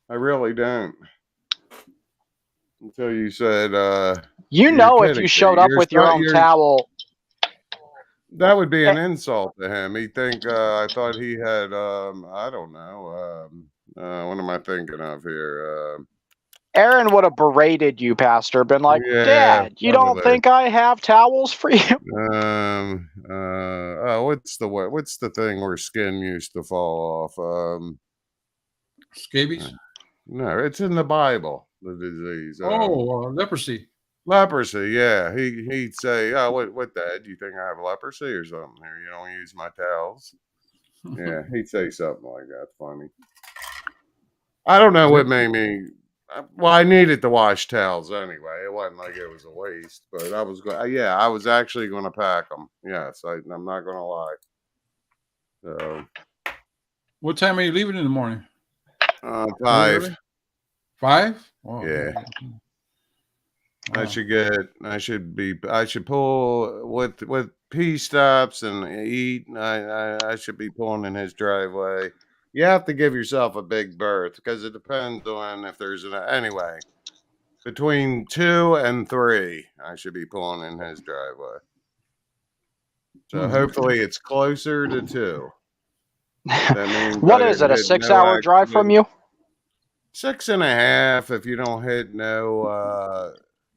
S3: I really don't. Until you said,
S4: you know, if you showed up with your own towel.
S3: That would be an insult to him. He'd think I thought he had, I don't know. What am I thinking of here?
S4: Aaron would have berated you, Pastor, been like, Dad, you don't think I have towels for you?
S3: What's the thing where skin used to fall off?
S1: Scabies?
S3: No, it's in the Bible, the disease.
S1: Leprosy.
S3: Leprosy, yeah. He'd say, "Oh, what, Dad? Do you think I have leprosy or something? Here, you don't use my towels." Yeah, he'd say something like that. Funny. I don't know what made me. Well, I needed to wash towels anyway. It wasn't like it was a waste, but I was going. Yeah, I was actually going to pack them. Yes, I'm not going to lie. So,
S1: what time are you leaving in the morning?
S3: 5.
S1: 5? Oh,
S3: yeah.
S1: Wow.
S3: I should pull with P stops and eat. I should be pulling in his driveway. You have to give yourself a big berth because it depends on if there's anyway. Between 2 and 3, I should be pulling in his driveway. So hopefully it's closer to 2. That means
S4: what is it? A 6-hour drive from you?
S3: 6.5 if you don't hit no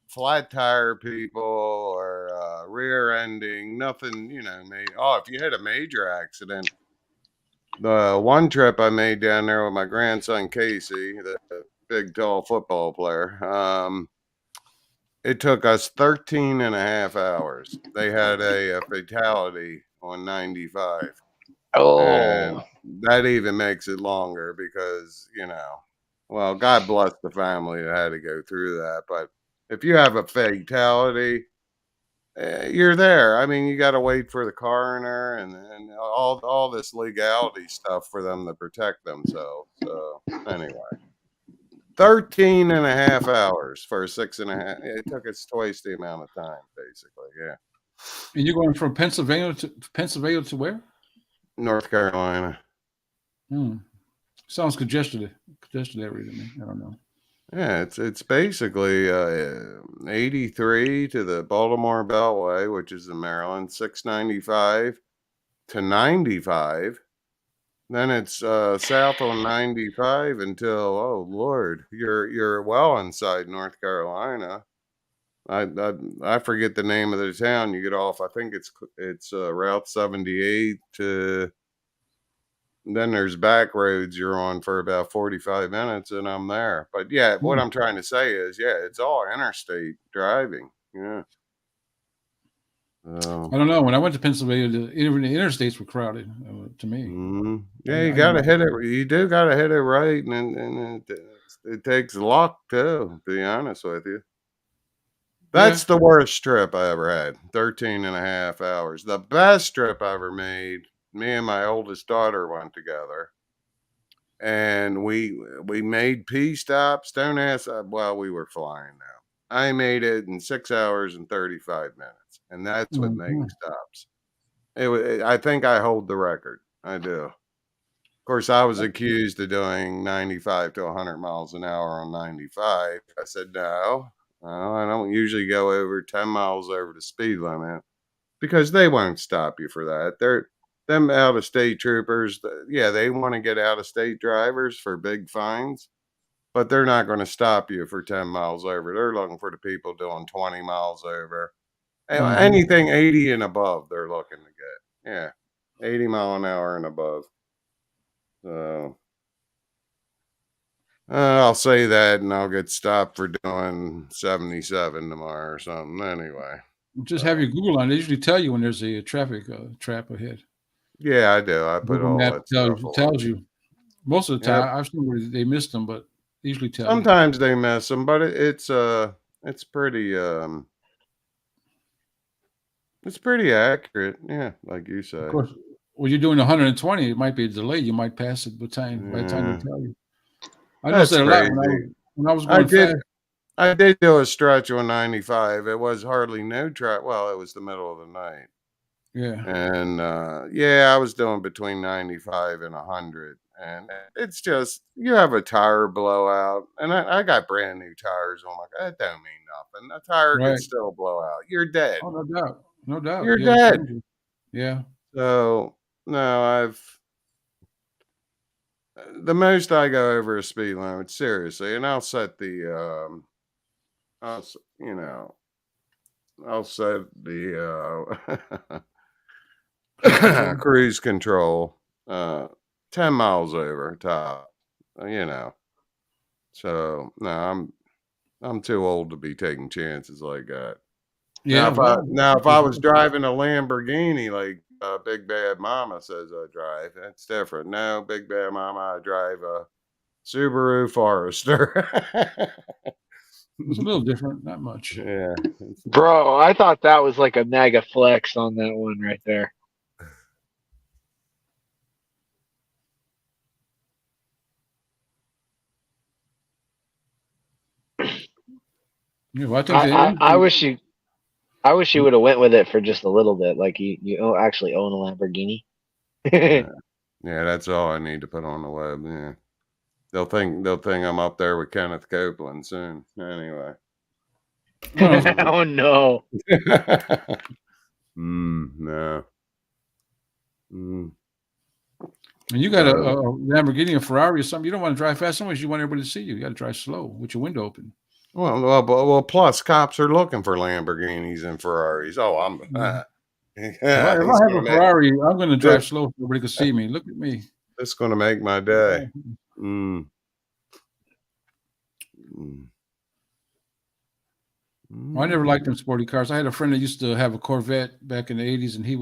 S3: flat tire people or rear ending, nothing, if you hit a major accident. The one trip I made down there with my grandson Casey, the big tall football player, it took us 13.5 hours. They had a fatality on 95. And that even makes it longer because, you know, well, God bless the family that had to go through that. But if you have a fatality, you're there. I mean, you got to wait for the coroner and all this legality stuff for them to protect themselves. So anyway, 13 and a half hours for 6.5. It took us twice the amount of time, basically. Yeah.
S1: And you're going from Pennsylvania to where?
S3: North Carolina.
S1: Sounds congested area to me. I don't know.
S3: Yeah, it's basically 83 to the Baltimore Beltway, which is in Maryland, 695 to 95. Then it's south on 95 until, oh Lord, you're well inside North Carolina. I forget the name of the town you get off. I think it's Route 78 to. Then there's back roads you're on for about 45 minutes and I'm there. But yeah, what I'm trying to say is, yeah, it's all interstate driving. Yeah.
S1: I don't know. When I went to Pennsylvania, even the interstates were crowded to me.
S3: Yeah, you got to hit it. You do got to hit it right. And it takes luck too, to be honest with you. That's the worst trip I ever had. 13 and a half hours. The best trip I ever made, me and my oldest daughter went together. And we made P stops. Don't ask. Well, we were flying now. I made it in 6 hours and 35 minutes, and that's with making stops. I think I hold the record. I do. Of course, I was accused of doing 95 to 100 miles an hour on 95. I said no. I don't usually go over 10 miles over the speed limit because they won't stop you for that. Them out-of-state troopers, yeah, they want to get out-of-state drivers for big fines, but they're not going to stop you for 10 miles over. They're looking for the people doing 20 miles over. Anything 80 and above, they're looking to get. Yeah, 80 mile an hour and above. So I'll say that, and I'll get stopped for doing 77 tomorrow or something. Anyway.
S1: Just have your Google on. They usually tell you when there's a traffic trap ahead.
S3: Yeah, I do. I put all that stuff
S1: tells you. Most of the time, I've seen where they missed them, but they usually tell you.
S3: Sometimes they miss them, but it's pretty it's pretty accurate. Yeah, like you say.
S1: Of course, when you're doing 120, it might be a delay. You might pass it by the time they tell you. I noticed that a lot when I was going fast.
S3: I did do a stretch on 95. It was hardly no traffic. Well, it was the middle of the night.
S1: Yeah.
S3: And I was doing between 95 and 100. And it's just, you have a tire blowout. And I got brand new tires on my car. That don't mean nothing. A tire could still blow out. You're dead.
S1: Oh, no doubt. No doubt.
S3: You're dead.
S1: Yeah.
S3: So, no, the most I go over a speed limit, seriously. And I'll set the, I'll set the cruise control 10 miles over top, So no, I'm too old to be taking chances like that. Yeah. Now if I was driving a Lamborghini like Big Bad Mama says I drive, that's different. No, Big Bad Mama, I drive a Subaru Forester.
S1: It's a little different, not much.
S3: Yeah.
S5: Bro, I thought that was like a mega flex on that one right there.
S1: Yeah, well,
S5: I wish you would have went with it for just a little bit. Like you actually own a Lamborghini.
S3: Yeah, that's all I need to put on the web. Yeah. They'll think I'm up there with Kenneth Copeland soon. Anyway.
S5: Oh no.
S3: No.
S1: And you got a Lamborghini or Ferrari or something. You don't want to drive fast. Sometimes you want everybody to see you. You got to drive slow with your window open.
S3: Well. Plus, cops are looking for Lamborghinis and Ferraris. Oh, I'm.
S1: If I have a Ferrari, I'm going to drive slow so everybody can see me. Look at me.
S3: It's going to make my day.
S1: I never liked them sporty cars. I had a friend that used to have a Corvette back in the 80s, and he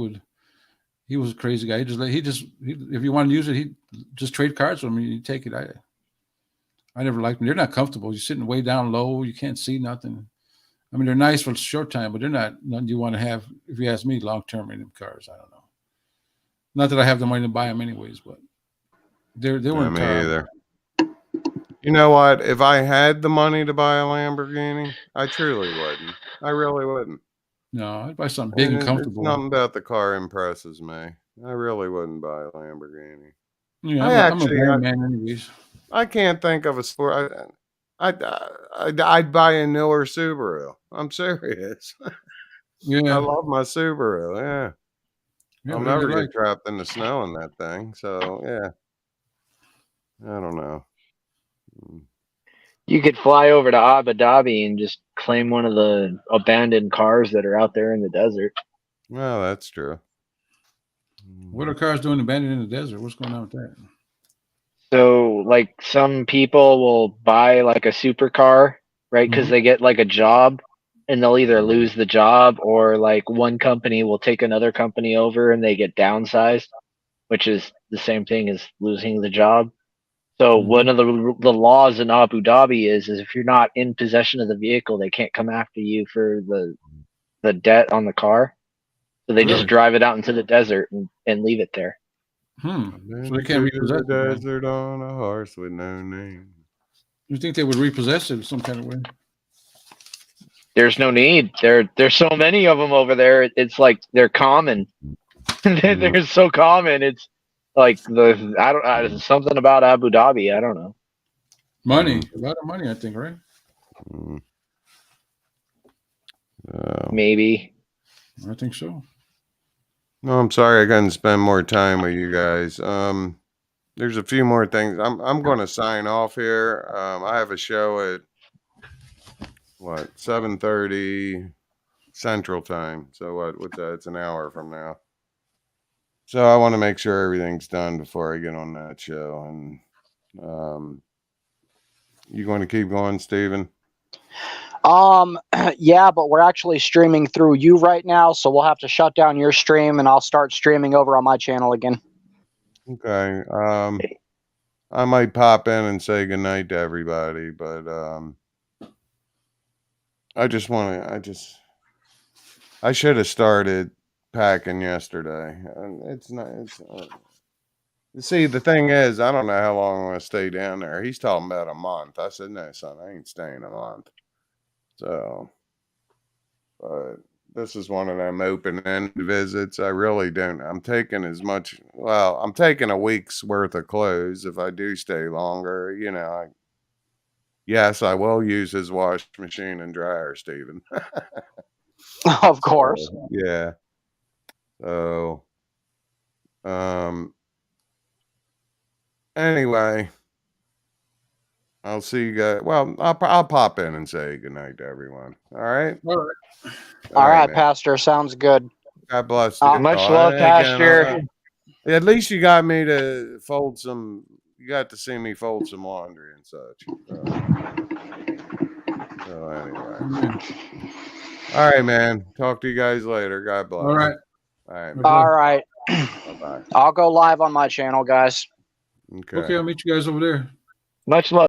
S1: he was a crazy guy. If you want to use it, he just trade cards with him. You take it. I never liked them. They're not comfortable. You're sitting way down low. You can't see nothing. I mean, they're nice for a short time, but they're not nothing you want to have, if you ask me, long term in them cars. I don't know. Not that I have the money to buy them anyways, but they weren't
S3: me either. You know what? If I had the money to buy a Lamborghini, I truly wouldn't. I really wouldn't.
S1: No, I'd buy something big and comfortable.
S3: Nothing about the car impresses me. I really wouldn't buy a Lamborghini.
S1: Yeah, I'm a man anyways.
S3: I can't think of a sport. I'd buy a newer Subaru. I'm serious.
S1: Yeah,
S3: I love my Subaru.
S1: Yeah,
S3: I'll never get trapped in the snow in that thing. So yeah, I don't know.
S5: You could fly over to Abu Dhabi and just claim one of the abandoned cars that are out there in the desert.
S3: Well, that's true.
S1: What are cars doing abandoned in the desert? What's going on with that?
S5: So, like, some people will buy like a supercar, right? Because they get like a job, and they'll either lose the job or like one company will take another company over and they get downsized, which is the same thing as losing the job. So one of the laws in Abu Dhabi is if you're not in possession of the vehicle, they can't come after you for the debt on the car. So they just drive it out into the desert and leave it there.
S1: So they can't repossess it.
S3: The desert on a horse with no name.
S1: You think they would repossess it in some kind of way?
S5: There's no need. There's so many of them over there. It's like they're common. They're so common. It's like something about Abu Dhabi. I don't know.
S1: Money, a lot of money, I think, right?
S5: Maybe.
S1: I think so.
S3: No, I'm sorry I couldn't spend more time with you guys. There's a few more things. I'm going to sign off here. I have a show at 7:30 Central Time. So what's that? It's an hour from now. So I want to make sure everything's done before I get on that show. And you going to keep going, Steven?
S4: Yeah, but we're actually streaming through you right now, so we'll have to shut down your stream and I'll start streaming over on my channel again. Okay.
S3: I might pop in and say goodnight to everybody, but I should have started packing yesterday. See, the thing is, I don't know how long I'm going to stay down there. He's talking about a month. I said, no, son, I ain't staying a month. So, but this is one of them open-end visits. I really don't. I'm taking I'm taking a week's worth of clothes if I do stay longer. You know, yes, I will use his wash machine and dryer, Stephen.
S4: Of course.
S3: So, yeah. So, anyway, I'll see you guys. Well, I'll pop in and say goodnight to everyone. All right.
S4: All right, Pastor. Sounds good.
S3: God bless you.
S5: Much love, Pastor.
S3: Again, at least you got me to fold some. You got to see me fold some laundry and such. So anyway. All right, man. Talk to you guys later. God bless.
S1: All right.
S3: All right.
S4: All right.
S3: Bye-bye.
S4: I'll go live on my channel, guys.
S3: Okay.
S1: Okay, I'll meet you guys over there.
S5: Much love.